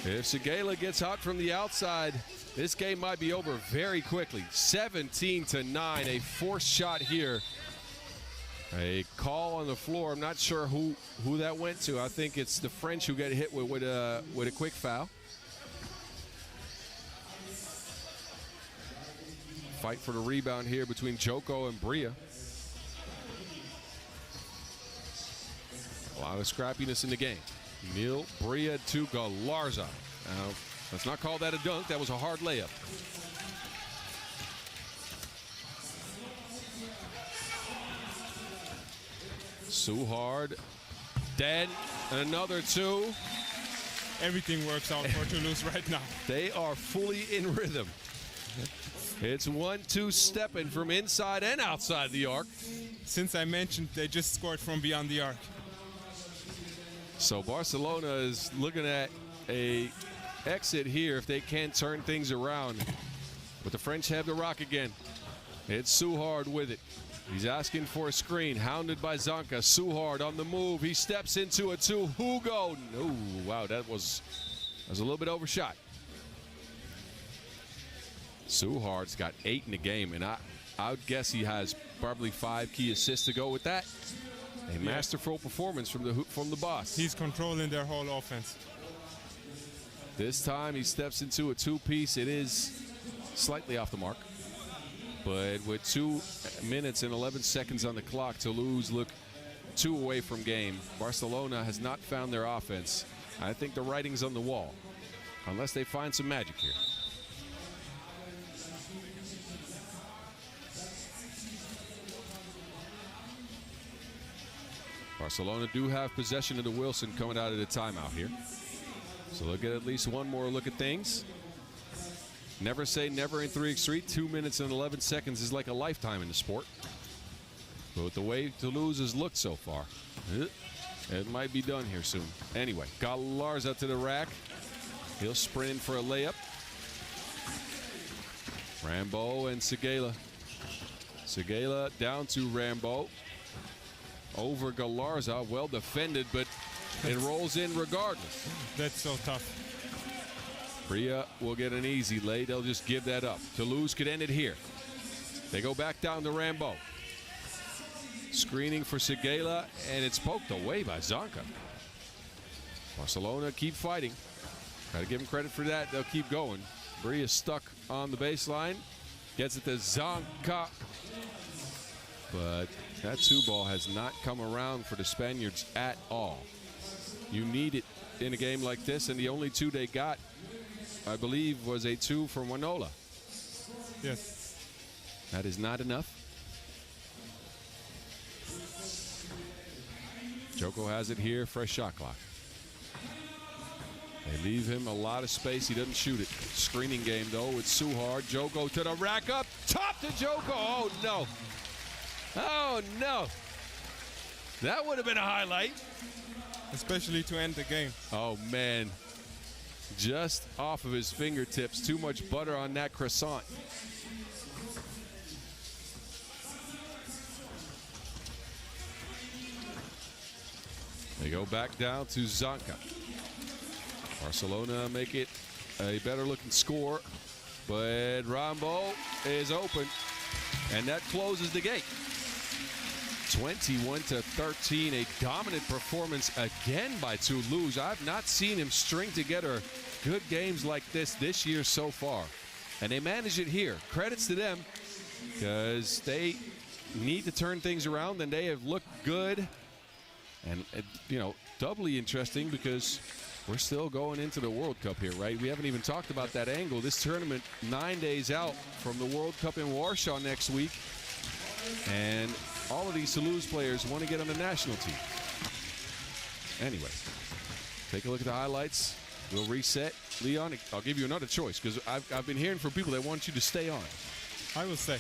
If Segela gets hot from the outside, this game might be over very quickly. 17-9, a forced shot here. A call on the floor. I'm not sure who that went to. I think it's the French who got hit with a quick foul. Fight for the rebound here between Joko and Bria. A lot of scrappiness in the game. Neil Bria to Galarza. Now, let's not call that a dunk. That was a hard layup. Suhard. Dead. Another 2. Everything works out for Toulouse right now. They are fully in rhythm. It's 1-2 stepping from inside and outside the arc. Since I mentioned they just scored from beyond the arc. So Barcelona is looking at a exit here if they can't turn things around. But the French have the rock again. It's Suhard with it. He's asking for a screen, hounded by Zonka. Suhard on the move. He steps into a 2. Hugo. No, wow, that was a little bit overshot. Suhard's got 8 in the game, and I would guess he has probably 5 key assists to go with that. A masterful performance from the boss. He's controlling their whole offense. This time he steps into a 2-piece. It is slightly off the mark. But with 2 minutes and 11 seconds on the clock, Toulouse look 2 away from game. Barcelona has not found their offense. I think the writing's on the wall, unless they find some magic here. Barcelona do have possession of the Wilson coming out of the timeout here. So they'll get at least one more look at things. Never say never in 3x3. 2 minutes and 11 seconds is like a lifetime in the sport. But with the way Toulouse has looked so far, it might be done here soon. Anyway, Galarza to the rack. He'll sprint in for a layup. Rambo and Segela. Segela down to Rambo. Over Galarza, well defended, but it rolls in regardless. That's so tough. Bria will get an easy lay. They'll just give that up. Toulouse could end it here. They go back down to Rambo. Screening for Segela, and it's poked away by Zonka. Barcelona keep fighting. Got to give them credit for that. They'll keep going. Bria stuck on the baseline. Gets it to Zonka. But that 2-ball has not come around for the Spaniards at all. You need it in a game like this, and the only 2 they got, I believe, was a 2 from Wanola. Yes. That is not enough. Joko has it here, fresh shot clock. They leave him a lot of space. He doesn't shoot it. Screening game, though. It's Suhar. Joko to the rack up. Top to Joko. Oh, no. Oh, no. That would have been a highlight. Especially to end the game. Oh, man. Just off of his fingertips. Too much butter on that croissant. They go back down to Zanka. Barcelona make it a better looking score, but Rambo is open, and that closes the gate. 21-13, a dominant performance again by Toulouse. I've not seen him string together good games like this year so far, and they manage it here. Credits to them, because they need to turn things around, and they have looked good. And, you know, doubly interesting because we're still going into the World Cup here, right? We haven't even talked about that angle. This tournament 9 days out from the World Cup in Warsaw next week. And all of these Toulouse players want to get on the national team. Anyway, take a look at the highlights. We'll reset. Leon, I'll give you another choice because I've been hearing from people that want you to stay on. I will stay.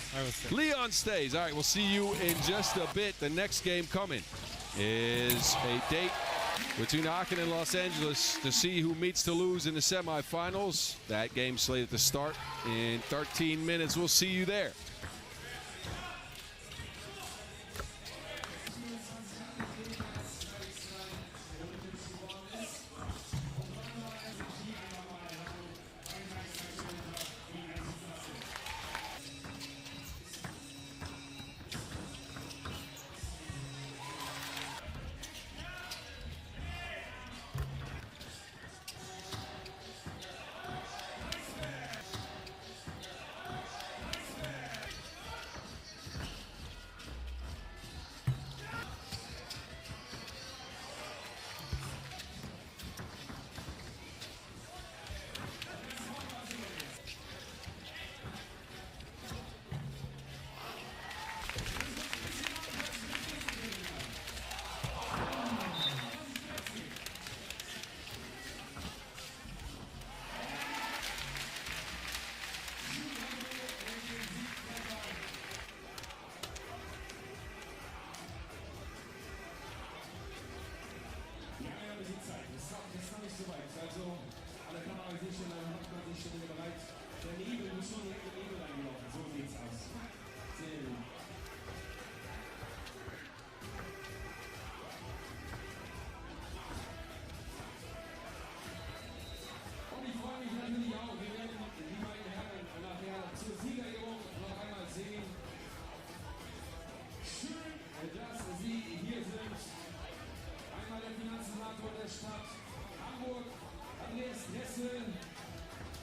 Leon stays. All right, we'll see you in just a bit. The next game coming is a date between Aachen and Los Angeles to see who meets Toulouse in the semifinals. That game slated to start in 13 minutes. We'll see you there.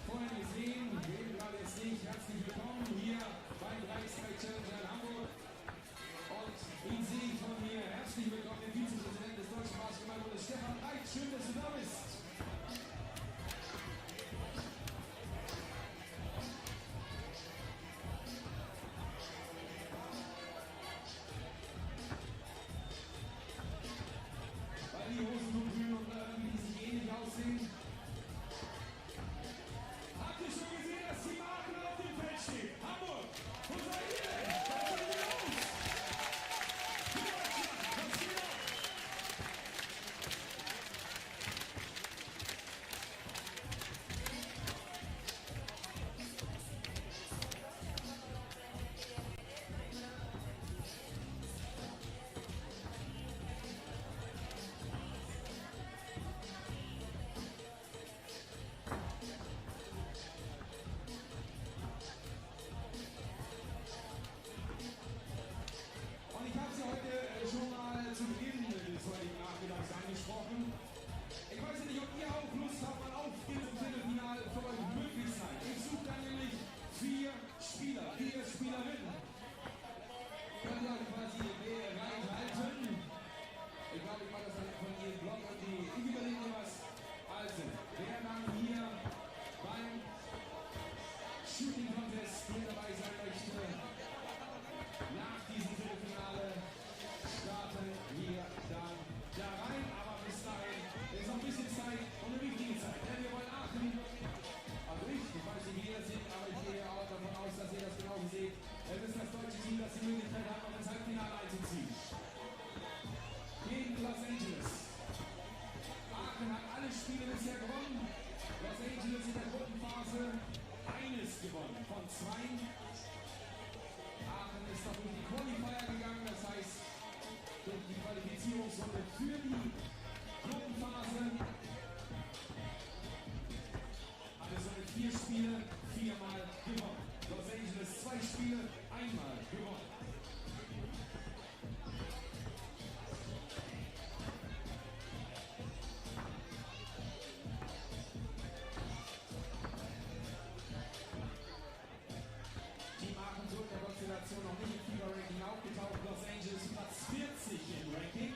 Vorhin gesehen, eben gerade jetzt nicht. Herzlich willkommen hier beim 3x3 Challenger in Hamburg. Und ihn sehe ich von mir. Herzlich willkommen, den Vizepräsidenten des Deutschen Basketballbundes, Stefan Reit. Schön, dass du da bist. Weil die Hosen so grün und wie die sich ähnlich aussehen. Habt ihr schon gesehen, dass Team Aachen auf dem Feld steht? Hamburg! Wo seid ihr denn? Was ist denn los? Was geht ab? Und ich habe es ja heute schon mal zu Beginn des heutigen Nachmittags angesprochen. Ich weiß ja nicht, ob ihr auch Lust habt, mal auf ins Viertelfinale für euch möglich sein. Ich suche dann nämlich 4 Spieler, 4 Spielerinnen. Könnt ihr euch quasi reinhalten? Ich glaube, ich mache das dann von jedem Blog und ich überlege mir was. Also, wer dann hier beim Shooting Contest hier dabei einmal gewonnen. Team Aachen so in der Konstellation noch nicht im FIBA-Ranking aufgetaucht. Los Angeles Platz 40 im Ranking.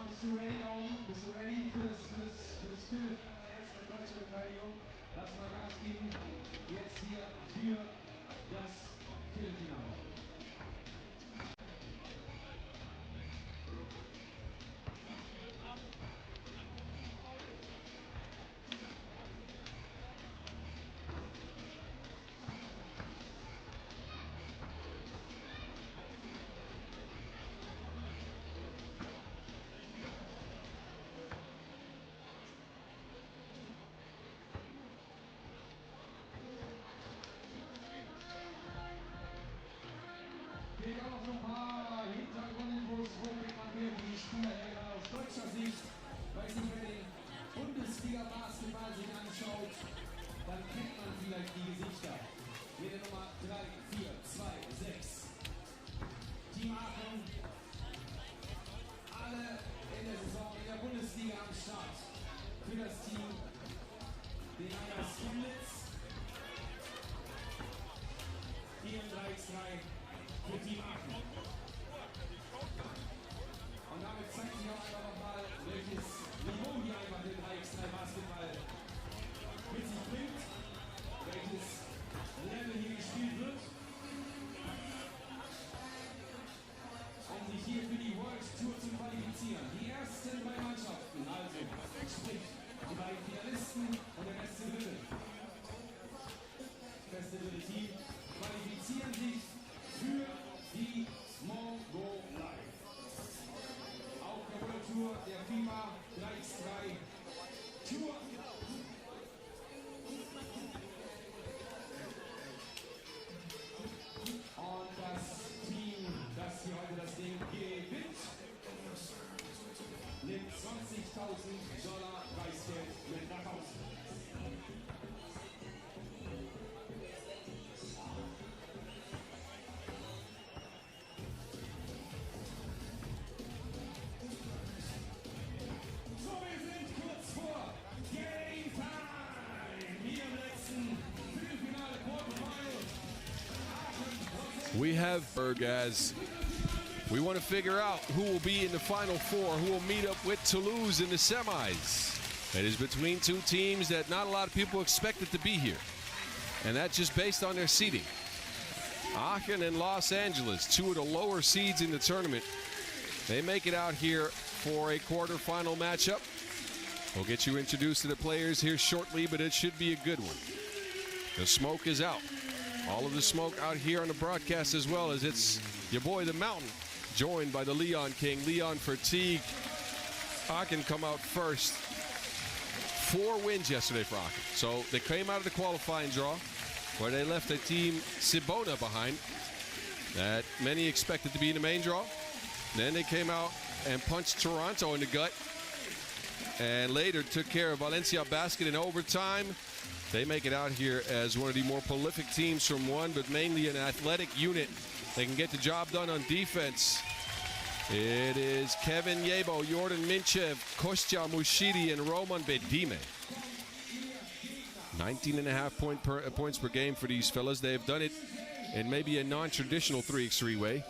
Bist du ready, Augen? Bist du ready für das Viertelfinale jetzt der deutschen Verteidigung? Lass mal Gas geben. Jetzt hier für das Viertelfinale. Hier auch noch so ein paar Hintergrundinfos, wo man hier die Spieler aus deutscher Sicht, weiß nicht, wer den Bundesliga-Basketball sich anschaut, dann kennt man vielleicht die Gesichter. Hier der Nummer 3, 4, 2, 6. Team Aachen, alle in der Saison in der Bundesliga am Start. Für das Team, den Anders Chemnitz, hier im 3x3. Für Team Aachen. Und damit zeigt sich auch einfach nochmal, welches Niveau hier einfach den 3x3 Basketball mit sich bringt, welches Level hier gespielt wird, um sich hier für die World Tour zu qualifizieren. Die ersten drei Mannschaften, also sprich die beiden Finalisten und der beste Dritte. Das beste dritte Team qualifizieren sich für die Mongolei. Auf der World Tour der FIBA 3x3 Tour. Und das Team, das hier heute das Ding gewinnt, nimmt $20.000 Preisgeld mit nach Hause. We have Hamburg as we want to figure out who will be in the Final Four, who will meet up with Toulouse in the semis. It is between two teams that not a lot of people expected to be here. And that's just based on their seeding. Aachen and Los Angeles, two of the lower seeds in the tournament. They make it out here for a quarterfinal matchup. We'll get you introduced to the players here shortly, but it should be a good one. The smoke is out. All of the smoke out here on the broadcast as well, as it's your boy the Mountain, joined by the Leon King, Leon Fatigue. Aachen come out first. 4 wins yesterday for Aachen. So they came out of the qualifying draw, where they left a team Cibona behind that many expected to be in the main draw. Then they came out and punched Toronto in the gut, and later took care of Valencia Basket in overtime. They make it out here as one of the more prolific teams from one, but mainly an athletic unit. They can get the job done on defense. It is Kevin Yebo, Jordan Minchev, Kostya Mushidi, and Roman Bedime. 19.5 points per game for these fellas. They have done it in maybe a non-traditional 3x3 way.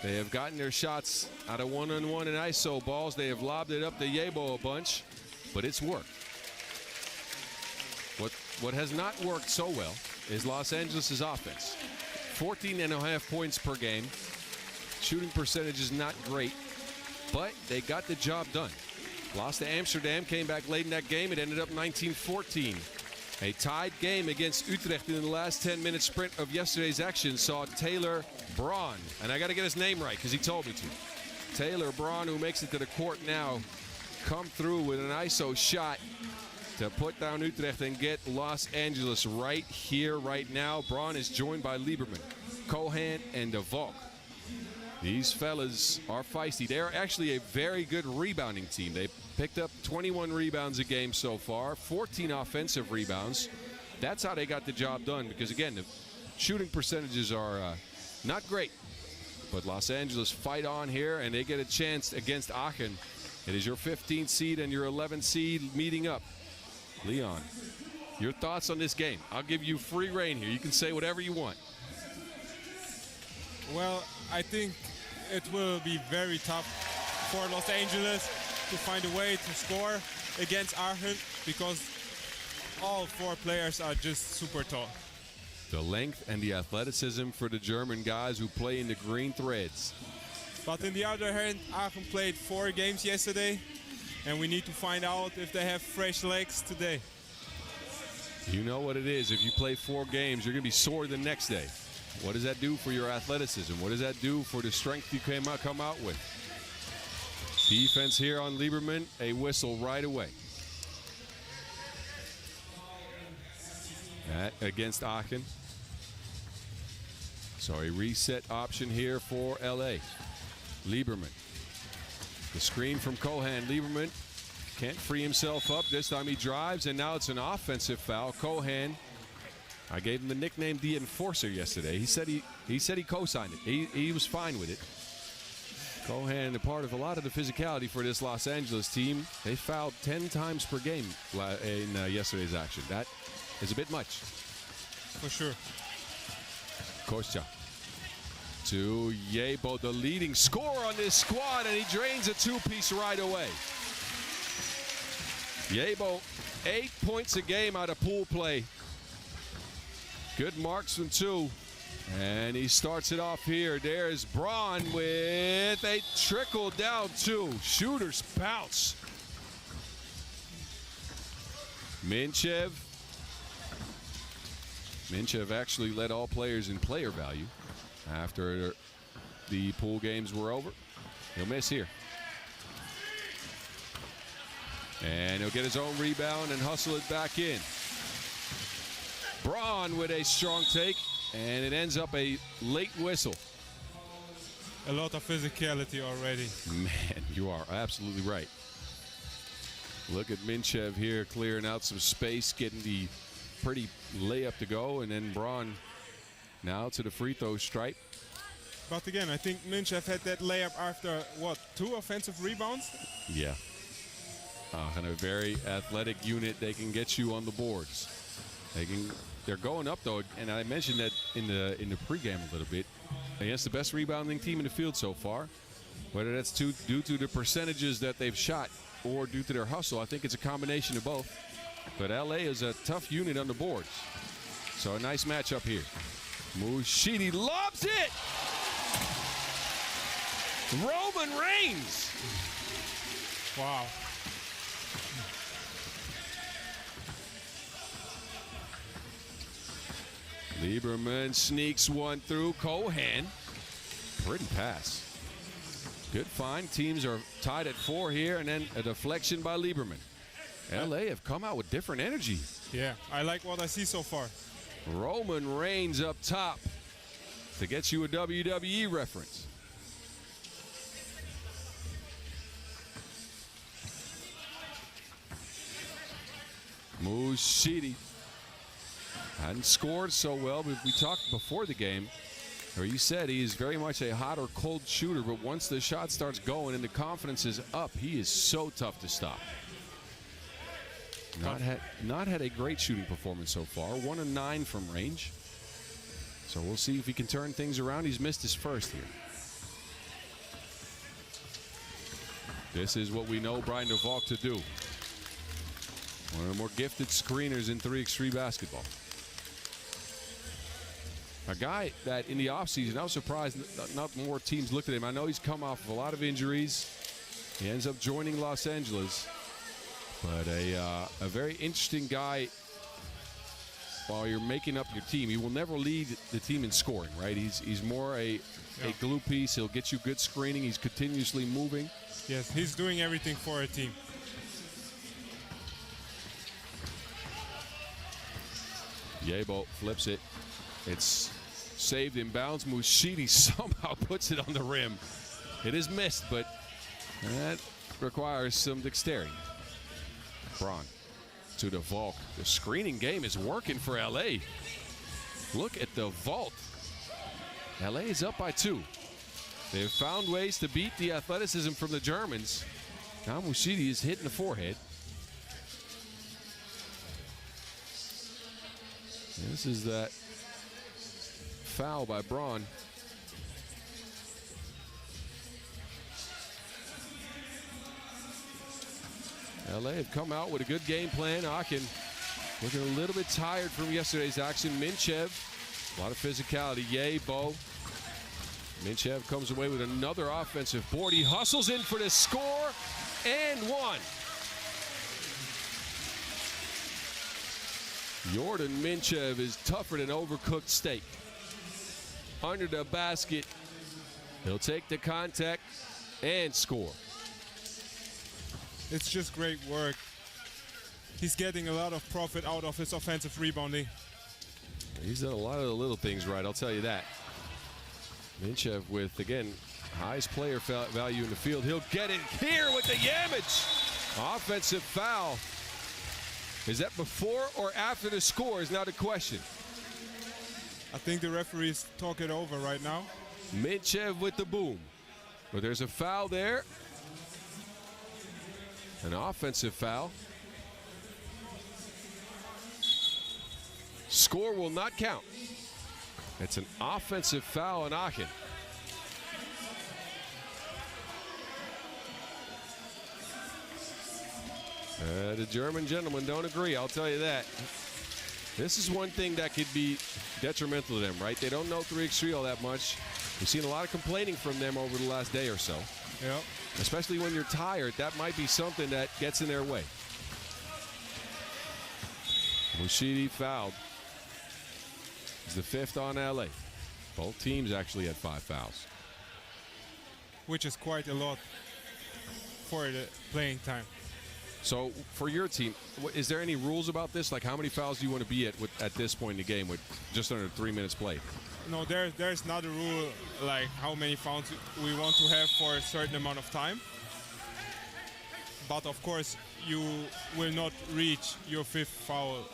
They have gotten their shots out of one-on-one and ISO balls. They have lobbed it up to Yebo a bunch, but it's worked. What has not worked so well is Los Angeles' offense. 14.5 points per game. Shooting percentage is not great, but they got the job done. Lost to Amsterdam, came back late in that game. It ended up 19-14. A tied game against Utrecht in the last 10-minute sprint of yesterday's action saw Taylor Braun, and I got to get his name right because he told me to. Taylor Braun, who makes it to the court now, come through with an ISO shot to put down Utrecht and get Los Angeles right here, right now. Braun is joined by Lieberman, Cohan, and De Valk. These fellas are feisty. They're actually a very good rebounding team. They picked up 21 rebounds a game so far, 14 offensive rebounds. That's how they got the job done, because again, the shooting percentages are not great. But Los Angeles fight on here, and they get a chance against Aachen. It is your 15th seed and your 11th seed meeting up. Leon, your thoughts on this game? I'll give you free reign here. You can say whatever you want. Well, I think it will be very tough for Los Angeles to find a way to score against Aachen, because all 4 players are just super tall. The length and the athleticism for the German guys who play in the green threads. But on the other hand, Aachen played 4 games yesterday, and we need to find out if they have fresh legs today. You know what it is. If you play 4 games, you're going to be sore the next day. What does that do for your athleticism? What does that do for the strength you come out with? Defense here on Lieberman, a whistle right away. That against Aachen. So a reset option here for LA. Lieberman. The screen from Cohan. Lieberman can't free himself up. This time he drives, and now it's an offensive foul. Cohan, I gave him the nickname the Enforcer yesterday. He said he co-signed it. He was fine with it. Cohan, a part of a lot of the physicality for this Los Angeles team. They fouled 10 times per game in yesterday's action. That is a bit much. For sure. Kostya to Yebo, the leading scorer on this squad, and he drains a 2-piece right away. Yebo, 8 points a game out of pool play. Good marks from 2. And he starts it off here. There's Braun with a trickle down 2. Shooters bounce. Minchev actually led all players in player value after the pool games were over. He'll miss here. And he'll get his own rebound and hustle it back in. Braun with a strong take, and it ends up a late whistle. A lot of physicality already. Man, you are absolutely right. Look at Minchev here clearing out some space, getting the pretty layup to go, and then Braun now to the free throw stripe. But again, I think Minchev had that layup after, what, 2 offensive rebounds? Yeah. And a very athletic unit. They can get you on the boards. They're going up though, and I mentioned that in the pregame a little bit, against the best rebounding team in the field so far. Whether that's due to the percentages that they've shot or due to their hustle, I think it's a combination of both. But LA is a tough unit on the boards. So a nice matchup here. Mushidi lobs it! Roman Reigns! Wow. Lieberman sneaks one through. Cohan. Pretty pass. Good find. Teams are tied at 4 here, and then a deflection by Lieberman. LA have come out with different energy. Yeah, I like what I see so far. Roman Reigns up top to get you a WWE reference. Mushidi hadn't scored so well, but we talked before the game, or you said he is very much a hot or cold shooter, but once the shot starts going and the confidence is up, he is so tough to stop. Not had a great shooting performance so far. 1 of 9 from range. So we'll see if he can turn things around. He's missed his first here. This is what we know Brian de Valk to do. One of the more gifted screeners in 3x3 basketball. A guy that in the offseason, I was surprised not more teams looked at him. I know he's come off of a lot of injuries. He ends up joining Los Angeles. But a very interesting guy while you're making up your team. He will never lead the team in scoring, right? He's more a glue piece. He'll get you good screening. He's continuously moving. Yes, he's doing everything for a team. Yebo flips it. It's saved in bounds. Mushidi somehow puts it on the rim. It is missed, but that requires some dexterity. Braun to the Valk. The screening game is working for LA. Look at the vault. LA is up by 2. They've found ways to beat the athleticism from the Germans. Now Mushidi is hitting the forehead. This is that foul by Braun. LA have come out with a good game plan. Aachen looking a little bit tired from yesterday's action. Minchev, a lot of physicality. Yebo. Minchev comes away with another offensive board. He hustles in for the score and 1. Jordan Minchev is tougher than overcooked steak. Under the basket, he'll take the contact and score. It's just great work. He's getting a lot of profit out of his offensive rebounding. He's done a lot of the little things right, I'll tell you that. Minchev with, again, highest player value in the field. He'll get it here with the Yamage. Offensive foul. Is that before or after the score is now the question. I think the referees talk it over right now. Minchev with the boom. But there's a foul there. An offensive foul. Score will not count. It's an offensive foul on Aachen. The German gentlemen don't agree, I'll tell you that. This is one thing that could be detrimental to them, right? They don't know 3x3 all that much. We've seen a lot of complaining from them over the last day or so. Yep. Especially when you're tired, that might be something that gets in their way. Mushidi fouled. It's the 5th on LA. Both teams actually had 5 fouls. Which is quite a lot for the playing time. So for your team, is there any rules about this? Like how many fouls do you want to be at this point in the game with just under 3 minutes played? No, there's not a rule like how many fouls we want to have for a certain amount of time. But of course, you will not reach your 5th foul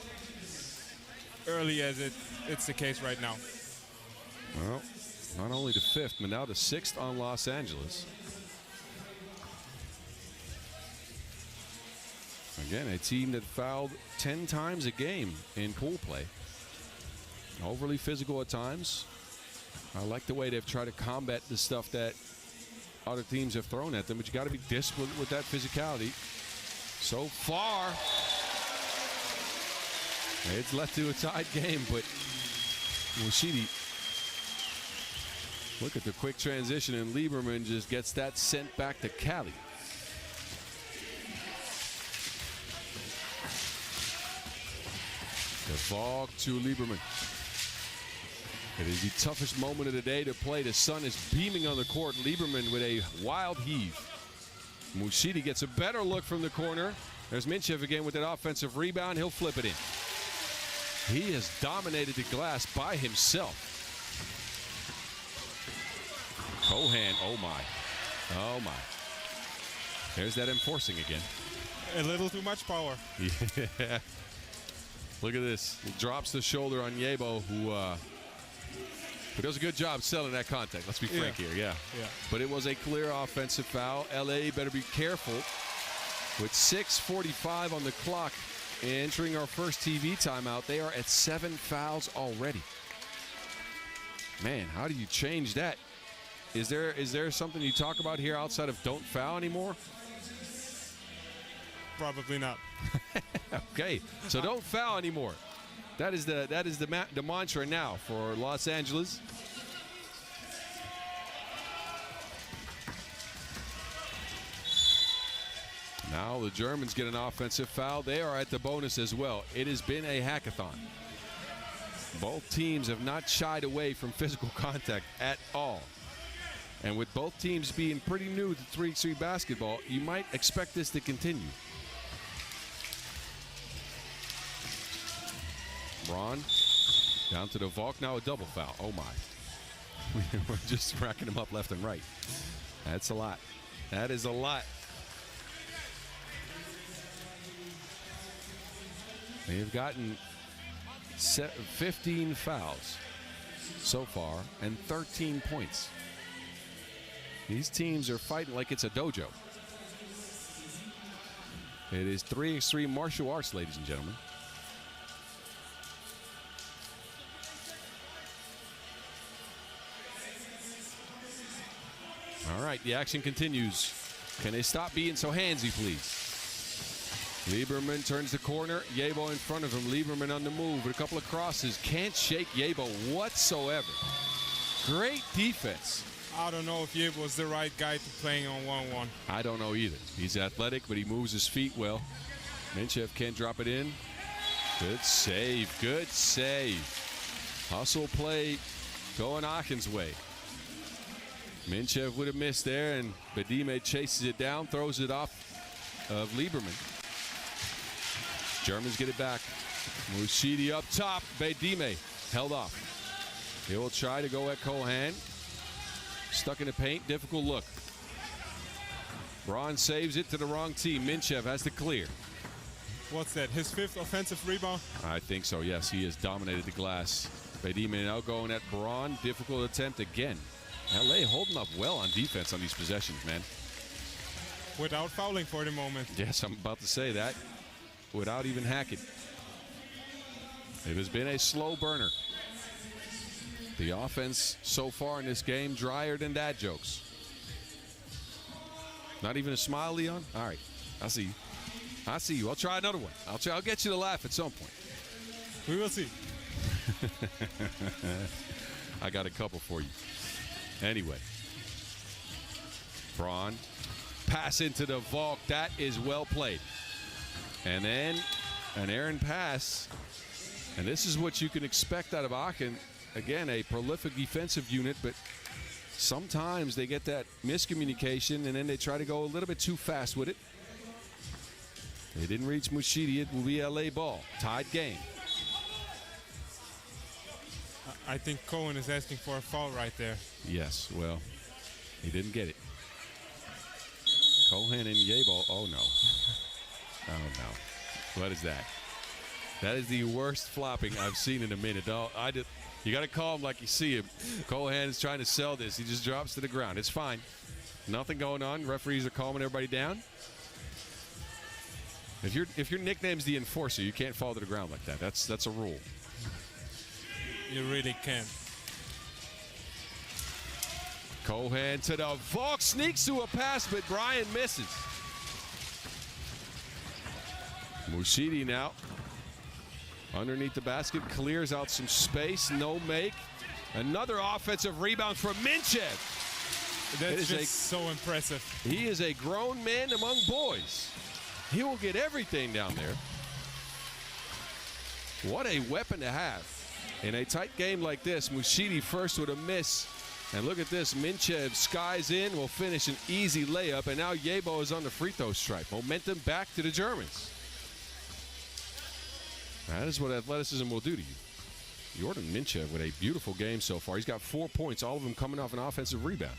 early as it's the case right now. Well, not only the 5th, but now the 6th on Los Angeles. Again, a team that fouled 10 times a game in pool play. Overly physical at times. I like the way they've tried to combat the stuff that other teams have thrown at them, but you got to be disciplined with that physicality. So far, it's led to a tied game, but Mushidi, look at the quick transition, and Lieberman just gets that sent back to Cali. The Vogue to Lieberman. It is the toughest moment of the day to play. The sun is beaming on the court. Lieberman with a wild heave. Mushidi gets a better look from the corner. There's Minchev again with that offensive rebound. He'll flip it in. He has dominated the glass by himself. Cohan, oh my. Oh my. There's that enforcing again. A little too much power. Yeah. Look at this. He drops the shoulder on Yebo, who does a good job selling that contact. Let's be frank here. Yeah. But it was a clear offensive foul. LA better be careful. With 6:45 on the clock, entering our first TV timeout, they are at 7 fouls already. Man, how do you change that? Is there something you talk about here outside of don't foul anymore? Probably not. Okay, so don't foul anymore. That is the mantra now for Los Angeles. Now the Germans get an offensive foul. They are at the bonus as well. It has been a hackathon. Both teams have not shied away from physical contact at all. And with both teams being pretty new to 3x3 basketball, you might expect this to continue. Braun down to the Volk. Now a double foul. Oh my. We're just racking them up left and right. That's a lot. That is a lot. They've gotten 15 fouls so far and 13 points. These teams are fighting like it's a dojo. It is 3x3 martial arts, ladies and gentlemen. All right, the action continues. Can they stop being so handsy, please? Lieberman turns the corner. Yebo in front of him. Lieberman on the move with a couple of crosses. Can't shake Yebo whatsoever. Great defense. I don't know if Yebo was the right guy to playing on 1-1. I don't know either. He's athletic, but he moves his feet well. Minchev can't drop it in. Good save. Good save. Hustle play going Aachen's way. Minchev would have missed there, and Bedime chases it down, throws it off of Lieberman. Germans get it back. Mushidi up top. Bedime held off. He will try to go at Cohan. Stuck in the paint. Difficult look. Braun saves it to the wrong team. Minchev has to clear. What's that? His 5th offensive rebound? I think so, yes. He has dominated the glass. Bedime now going at Braun. Difficult attempt again. LA holding up well on defense on these possessions, man. Without fouling for the moment. Yes, I'm about to say that. Without even hacking. It has been a slow burner. The offense so far in this game, drier than dad jokes. Not even a smile, Leon? All right, I see you. I see you. I'll try another one. I'll get you to laugh at some point. We will see. I got a couple for you. Anyway. Braun. Pass into the Volk. That is well played. And then an errant pass. And this is what you can expect out of Aachen. Again, a prolific defensive unit, but sometimes they get that miscommunication and then they try to go a little bit too fast with it. They didn't reach Mushidi. It will be LA ball. Tied game. I think Cohen is asking for a foul right there. Yes, well, he didn't get it. Cohen and Yebo. Oh, no. Oh, no. What is that? That is the worst flopping I've seen in a minute. Oh, you got to call him like you see him. Cohen is trying to sell this. He just drops to the ground. It's fine. Nothing going on. Referees are calming everybody down. If your nickname's the Enforcer, you can't fall to the ground like that. That's a rule. You really can't. Cohen to the Volk, sneaks to a pass, but Brian misses. Mushidi now underneath the basket, clears out some space, no make. Another offensive rebound from Minchev. That's just so impressive. He is a grown man among boys. He will get everything down there. What a weapon to have. In a tight game like this, Mushidi first with a miss. And look at this, Minchev skies in, will finish an easy layup, and now Yebo is on the free throw stripe. Momentum back to the Germans. That is what athleticism will do to you. Jordan Minchev with a beautiful game so far. He's got 4 points, all of them coming off an offensive rebound.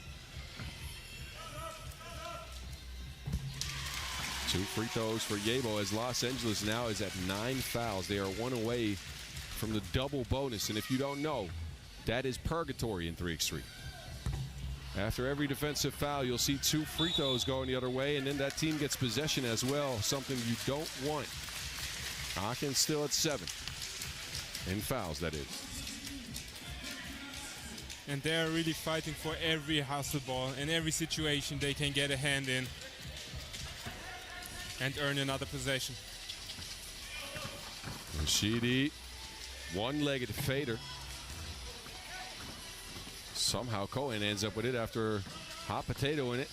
2 free throws for Yebo as Los Angeles now is at 9 fouls. They are 1 away from the double bonus. And if you don't know, that is purgatory in 3x3. After every defensive foul, you'll see 2 free throws going the other way, and then that team gets possession as well, something you don't want. Aachen still at 7 in fouls, that is. And they're really fighting for every hustle ball. In every situation they can get a hand in and earn another possession. Rashidi, one-legged fader. Somehow Cohen ends up with it after hot potato in it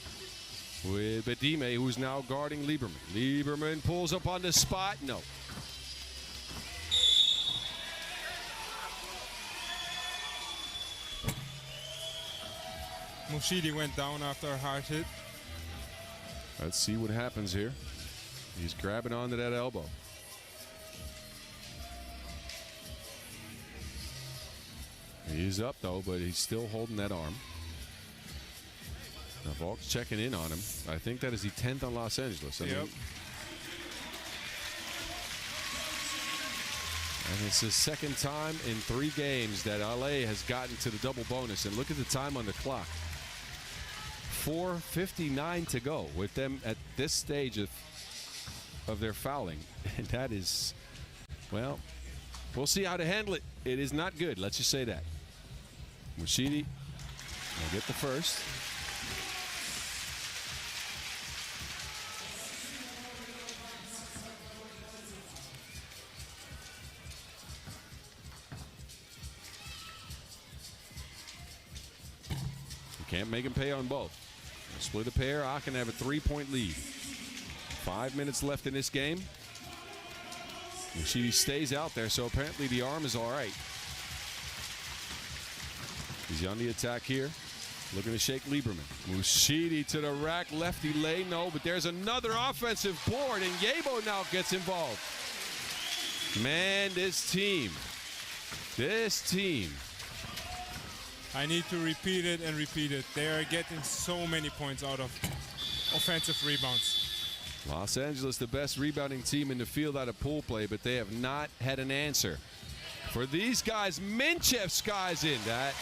with Bedime, who's now guarding Lieberman. Lieberman pulls up on the spot. No. Mushidi went down after a hard hit. Let's see what happens here. He's grabbing onto that elbow. He's up though, but he's still holding that arm. Now Volk's checking in on him. I think that is the 10th on Los Angeles. Yep. And it's the second time in 3 games that LA has gotten to the double bonus. And look at the time on the clock. 4:59 to go with them at this stage of their fouling. And that is, well, we'll see how to handle it. It is not good, let's just say that. Mushidi will get the first. You can't make him pay on both. Split a pair, Aachen have a 3-point lead. 5 minutes left in this game. Mushidi stays out there, so apparently the arm is all right. He's on the attack here. Looking to shake Lieberman. Mushidi to the rack, lefty lay, no, but there's another offensive board, and Yebo now gets involved. Man, this team. I need to repeat it and repeat it. They are getting so many points out of offensive rebounds. Los Angeles, the best rebounding team in the field out of pool play, but they have not had an answer. For these guys, Minchev skies in. That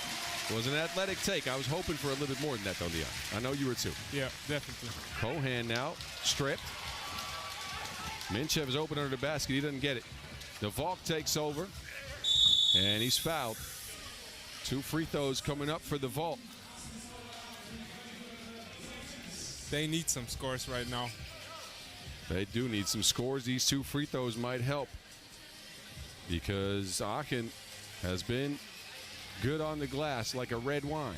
was an athletic take. I was hoping for a little bit more than that, though, Leon. I know you were too. Yeah, definitely. Cohen now, stripped. Minchev is open under the basket. He doesn't get it. The Volk takes over, and he's fouled. 2 free throws coming up for the Volk. They need some scores right now. They do need some scores. These 2 free throws might help because Aachen has been good on the glass like a red wine.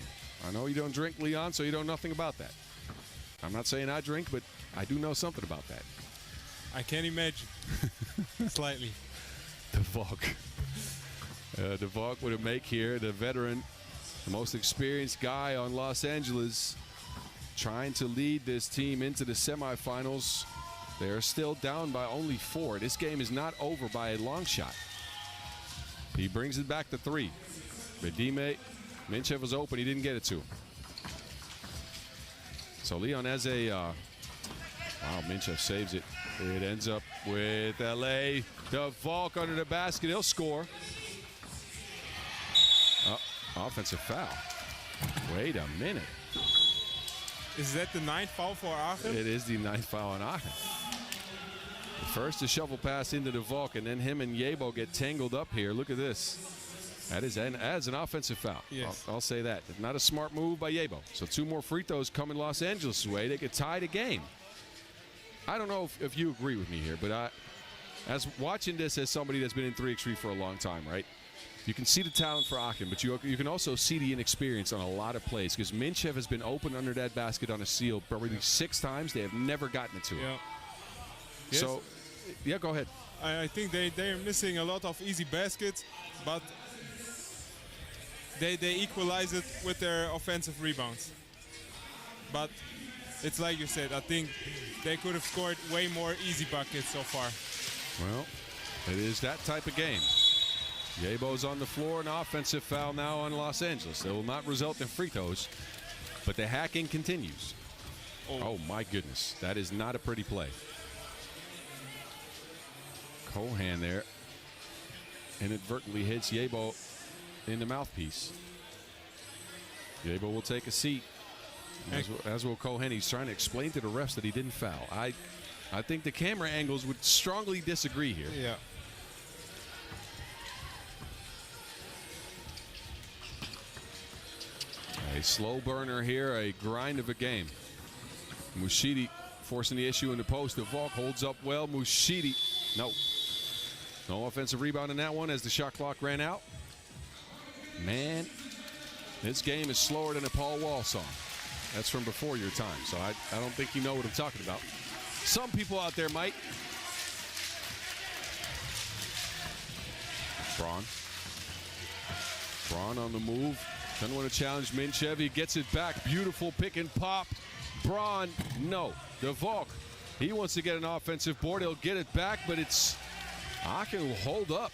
I know you don't drink, Leon, so you know nothing about that. I'm not saying I drink, but I do know something about that. I can imagine. Slightly. The Volk. The Volk with a make here. The veteran, the most experienced guy on Los Angeles, trying to lead this team into the semifinals. They're still down by only 4. This game is not over by a long shot. He brings it back to 3. Bedime, Minchev was open. He didn't get it to him. So Leon has a, wow, Minchev saves it. It ends up with LA. The Volk under the basket. He'll score. Offensive foul. Wait a minute. Is that the 9th foul for Aachen? It is the 9th foul on Aachen. The first, a shovel pass into the Volk, and then him and Yebo get tangled up here. Look at this. That is an offensive foul. Yes. I'll say that. Not a smart move by Yebo. So 2 more free throws coming Los Angeles' way. They could tie the game. I don't know if you agree with me here, but as watching this as somebody that's been in 3x3 for a long time, right? You can see the talent for Aachen, but you can also see the inexperience on a lot of plays because Minchev has been open under that basket on a seal probably 6 times. They have never gotten it to him. Yes. So, yeah, go ahead. I think they're missing a lot of easy baskets, but they equalize it with their offensive rebounds. But it's like you said, I think they could have scored way more easy buckets so far. Well, it is that type of game. Yebo's on the floor, an offensive foul now on Los Angeles. It will not result in free throws, but the hacking continues. Oh my goodness, that is not a pretty play. Cohan there inadvertently hits Yebo in the mouthpiece. Yebo will take a seat, as will Cohen. He's trying to explain to the refs that he didn't foul. I think the camera angles would strongly disagree here. Yeah. A slow burner here, a grind of a game. Mushidi forcing the issue in the post. The Valk holds up well. Mushidi, no offensive rebound in that one as the shot clock ran out. Man, this game is slower than a Paul Wall song. That's from before your time, so I don't think you know what I'm talking about. Some people out there might. Braun on the move. Doesn't want to challenge Minchev. He gets it back. Beautiful pick and pop. Braun, no. The Valk, he wants to get an offensive board. He'll get it back, but it's Aachen will hold up.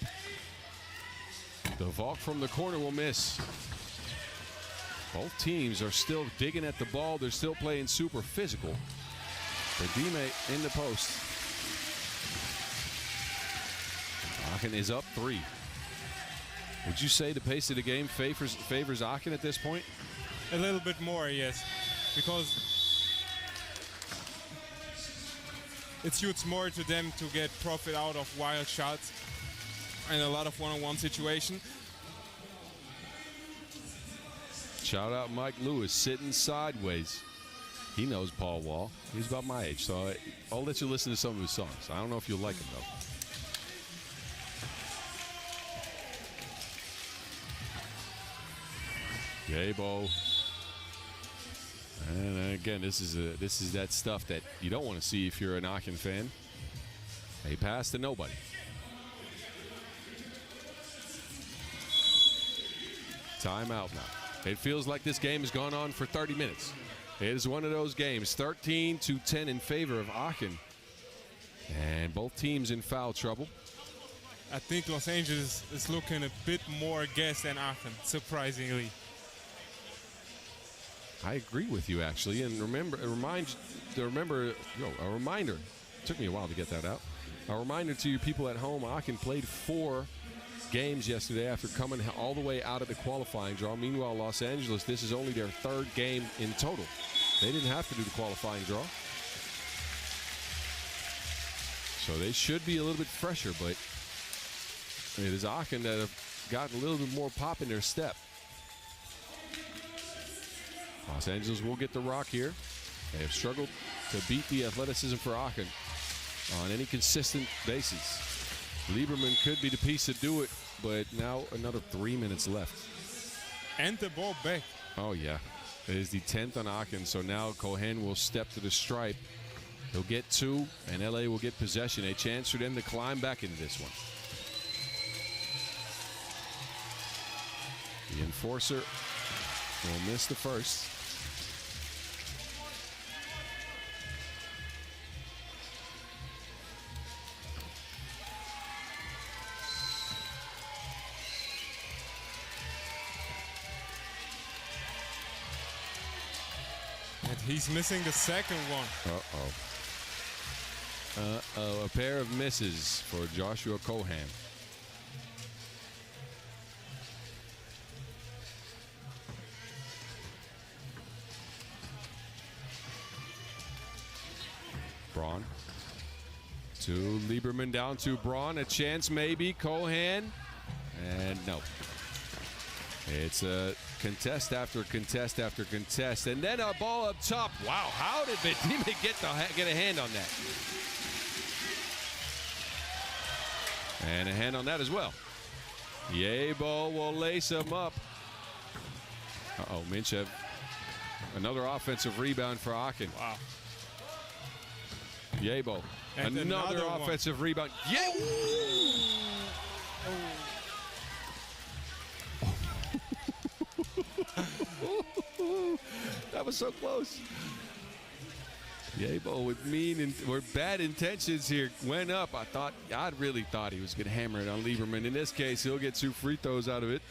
The Valk from the corner will miss. Both teams are still digging at the ball. They're still playing super physical. Bedime in the post. Aachen is up 3. Would you say the pace of the game favors Aachen at this point? A little bit more, yes. Because it suits more to them to get profit out of wild shots and a lot of one-on-one situation. Shout out Mike Lewis sitting sideways. He knows Paul Wall. He's about my age, so I'll let you listen to some of his songs. I don't know if you'll like him, though. Yebo. And again, this is that stuff that you don't want to see if you're an Aachen fan. A pass to nobody. Timeout now. It feels like this game has gone on for 30 minutes. It is one of those games, 13-10 in favor of Aachen. And both teams in foul trouble. I think Los Angeles is looking a bit more gas than Aachen, surprisingly. I agree with you, actually. And a reminder, it took me a while to get that out. A reminder to you people at home, Aachen played 4 games yesterday after coming all the way out of the qualifying draw. Meanwhile, Los Angeles, this is only their 3rd game in total. They didn't have to do the qualifying draw. So they should be a little bit fresher, but it is Aachen that have gotten a little bit more pop in their step. Los Angeles will get the rock here. They have struggled to beat the athleticism for Aachen on any consistent basis. Lieberman could be the piece to do it, but now another 3 minutes left. And the ball back. Oh, yeah. It is the 10th on Aachen, so now Cohen will step to the stripe. He'll get 2, and LA will get possession. A chance for them to climb back into this one. The enforcer will miss the first. And he's missing the second one. A pair of misses for Joshua Cohan. Braun to Lieberman, down to Braun. A chance maybe. Cohan. And no. It's a contest after contest after contest, and then a ball up top. Wow, how did Bedime get a hand on that? And a hand on that as well. Yebo will lace him up. Uh-oh, Minchev. Another offensive rebound for Aachen. Wow. Yebo. And another offensive rebound. Yeah. That was so close. Yebo with bad intentions here went up. I really thought he was going to hammer it on Lieberman. In this case, he'll get 2 free throws out of it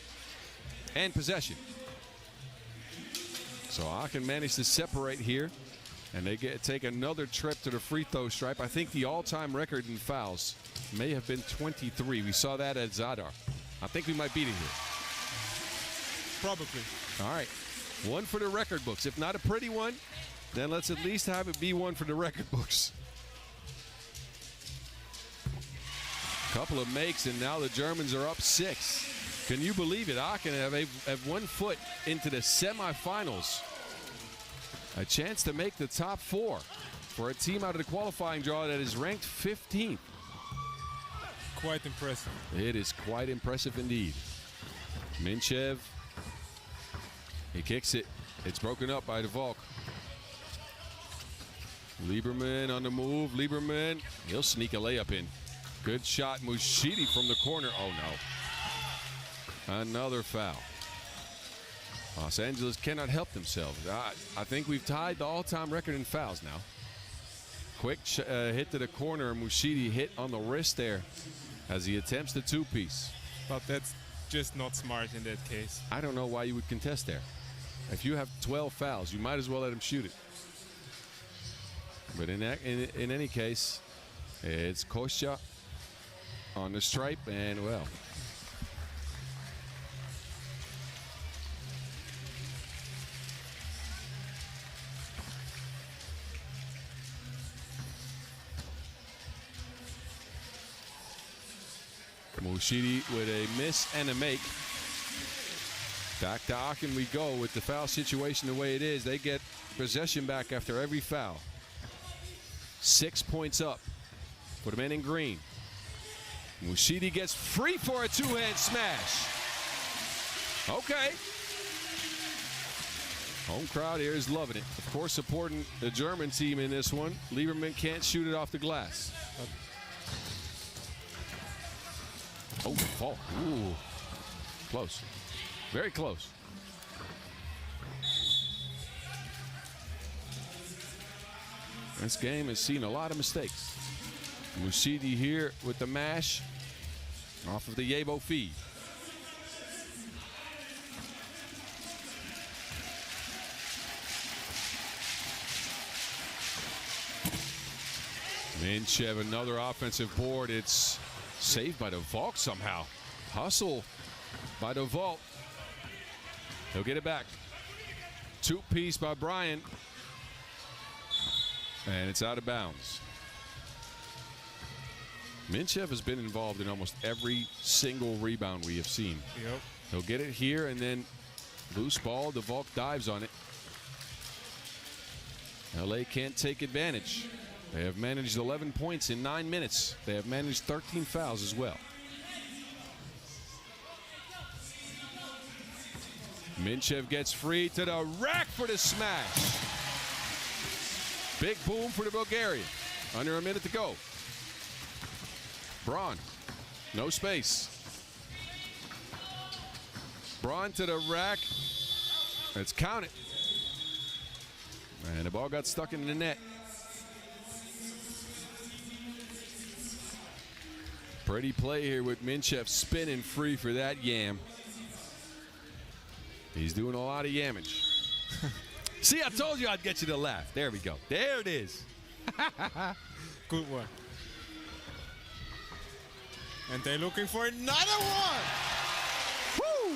and possession. So Aachen managed to separate here, and they take another trip to the free throw stripe. I think the all-time record in fouls may have been 23. We saw that at Zadar. I think we might beat it here. Probably. All right, one for the record books. If not a pretty one, then let's at least have it be one for the record books. Couple of makes, and now the Germans are up 6. Can you believe it? Aachen have 1 foot into the semifinals. A chance to make the top 4 for a team out of the qualifying draw that is ranked 15th. Quite impressive. It is quite impressive indeed. Minchev. He kicks it. It's broken up by De Valk. Lieberman on the move. Lieberman. He'll sneak a layup in. Good shot. Mushidi from the corner. Oh, no. Another foul. Los Angeles cannot help themselves. I think we've tied the all-time record in fouls now. Quick hit to the corner. Mushidi hit on the wrist there as he attempts the 2-piece. But that's just not smart in that case. I don't know why you would contest there. If you have 12 fouls, you might as well let him shoot it. But in any case, it's Kostya on the stripe, and well. Mushidi with a miss and a make. Back to Aachen we go with the foul situation the way it is. They get possession back after every foul. 6 points up for the men in green. Mushidi gets free for a 2-hand smash. Okay. Home crowd here is loving it. Of course, supporting the German team in this one. Lieberman can't shoot it off the glass. Oh, fall. Ooh. Close. Very close. This game has seen a lot of mistakes. Mushidi here with the mash off of the Yebo feed. Minchev, another offensive board. It's saved by De Valk somehow. Hustle by De Valk. He'll get it back. 2-piece by Bryant. And it's out of bounds. Minchev has been involved in almost every single rebound we have seen. Yep. He'll get it here, and then loose ball. De Valk dives on it. LA can't take advantage. They have managed 11 points in 9 minutes. They have managed 13 fouls as well. Minchev gets free to the rack for the smash. Big boom for the Bulgarian. Under a minute to go. Braun, no space. Braun to the rack. It's counted. And the ball got stuck in the net. Pretty play here with Minchev spinning free for that yam. He's doing a lot of yamage. See, I told you I'd get you to laugh. There we go. There it is. Good one. And they're looking for another one. Woo!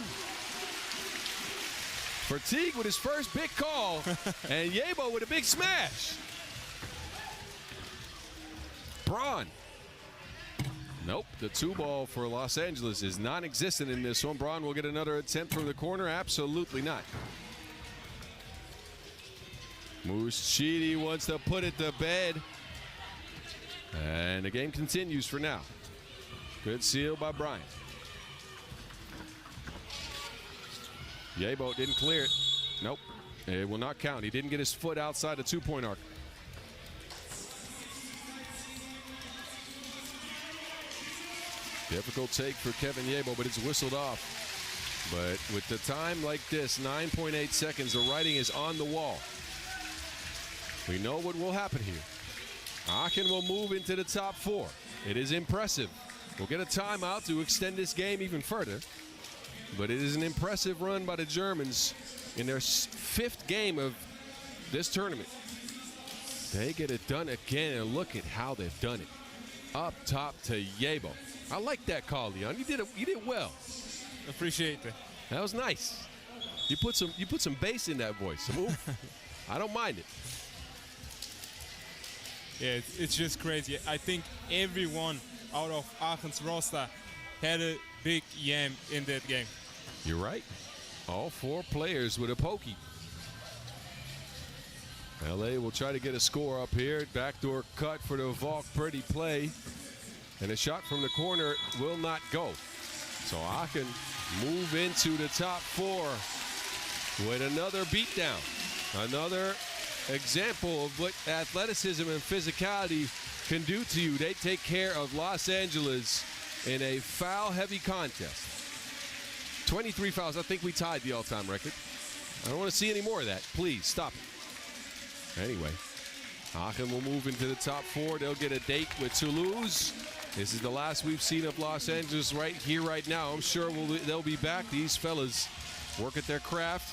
Fatigue with his first big call, and Yebo with a big smash. Braun. Nope, the 2-ball for Los Angeles is non-existent in this one. Braun will get another attempt from the corner. Absolutely not. Muschidi wants to put it to bed. And the game continues for now. Good seal by Bryant. Yebo didn't clear it. Nope, it will not count. He didn't get his foot outside the 2-point arc. Difficult take for Kevin Yebo, but it's whistled off. But with the time like this, 9.8 seconds, the writing is on the wall. We know what will happen here. Aachen will move into the top 4. It is impressive. We'll get a timeout to extend this game even further. But it is an impressive run by the Germans in their 5th game of this tournament. They get it done again, and look at how they've done it. Up top to Yebo. I like that call, Leon. You did well. Appreciate it. That was nice. You put some bass in that voice. I don't mind it. Yeah, it's just crazy. I think everyone out of Aachen's roster had a big yam in that game. You're right. All 4 players with a pokey. LA will try to get a score up here. Backdoor cut for the Valk. Pretty play. And a shot from the corner will not go. So Aachen move into the top 4 with another beatdown. Another example of what athleticism and physicality can do to you. They take care of Los Angeles in a foul-heavy contest. 23 fouls. I think we tied the all-time record. I don't want to see any more of that. Please, stop it. Anyway, Aachen will move into the top 4. They'll get a date with Toulouse. This is the last we've seen of Los Angeles right here, right now. I'm sure they'll be back. These fellas work at their craft.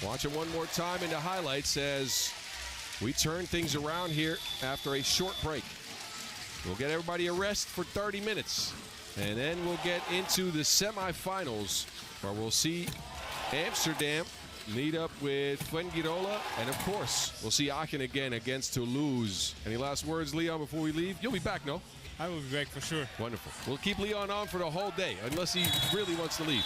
Watch it one more time in the highlights as we turn things around here after a short break. We'll get everybody a rest for 30 minutes. And then we'll get into the semifinals where we'll see Amsterdam meet up with Fuengirola. And of course, we'll see Aachen again against Toulouse. Any last words, Leon, before we leave? You'll be back, no? I will be back for sure. Wonderful. We'll keep Leon on for the whole day, unless he really wants to leave.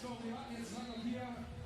So, wir warten jetzt lange hier.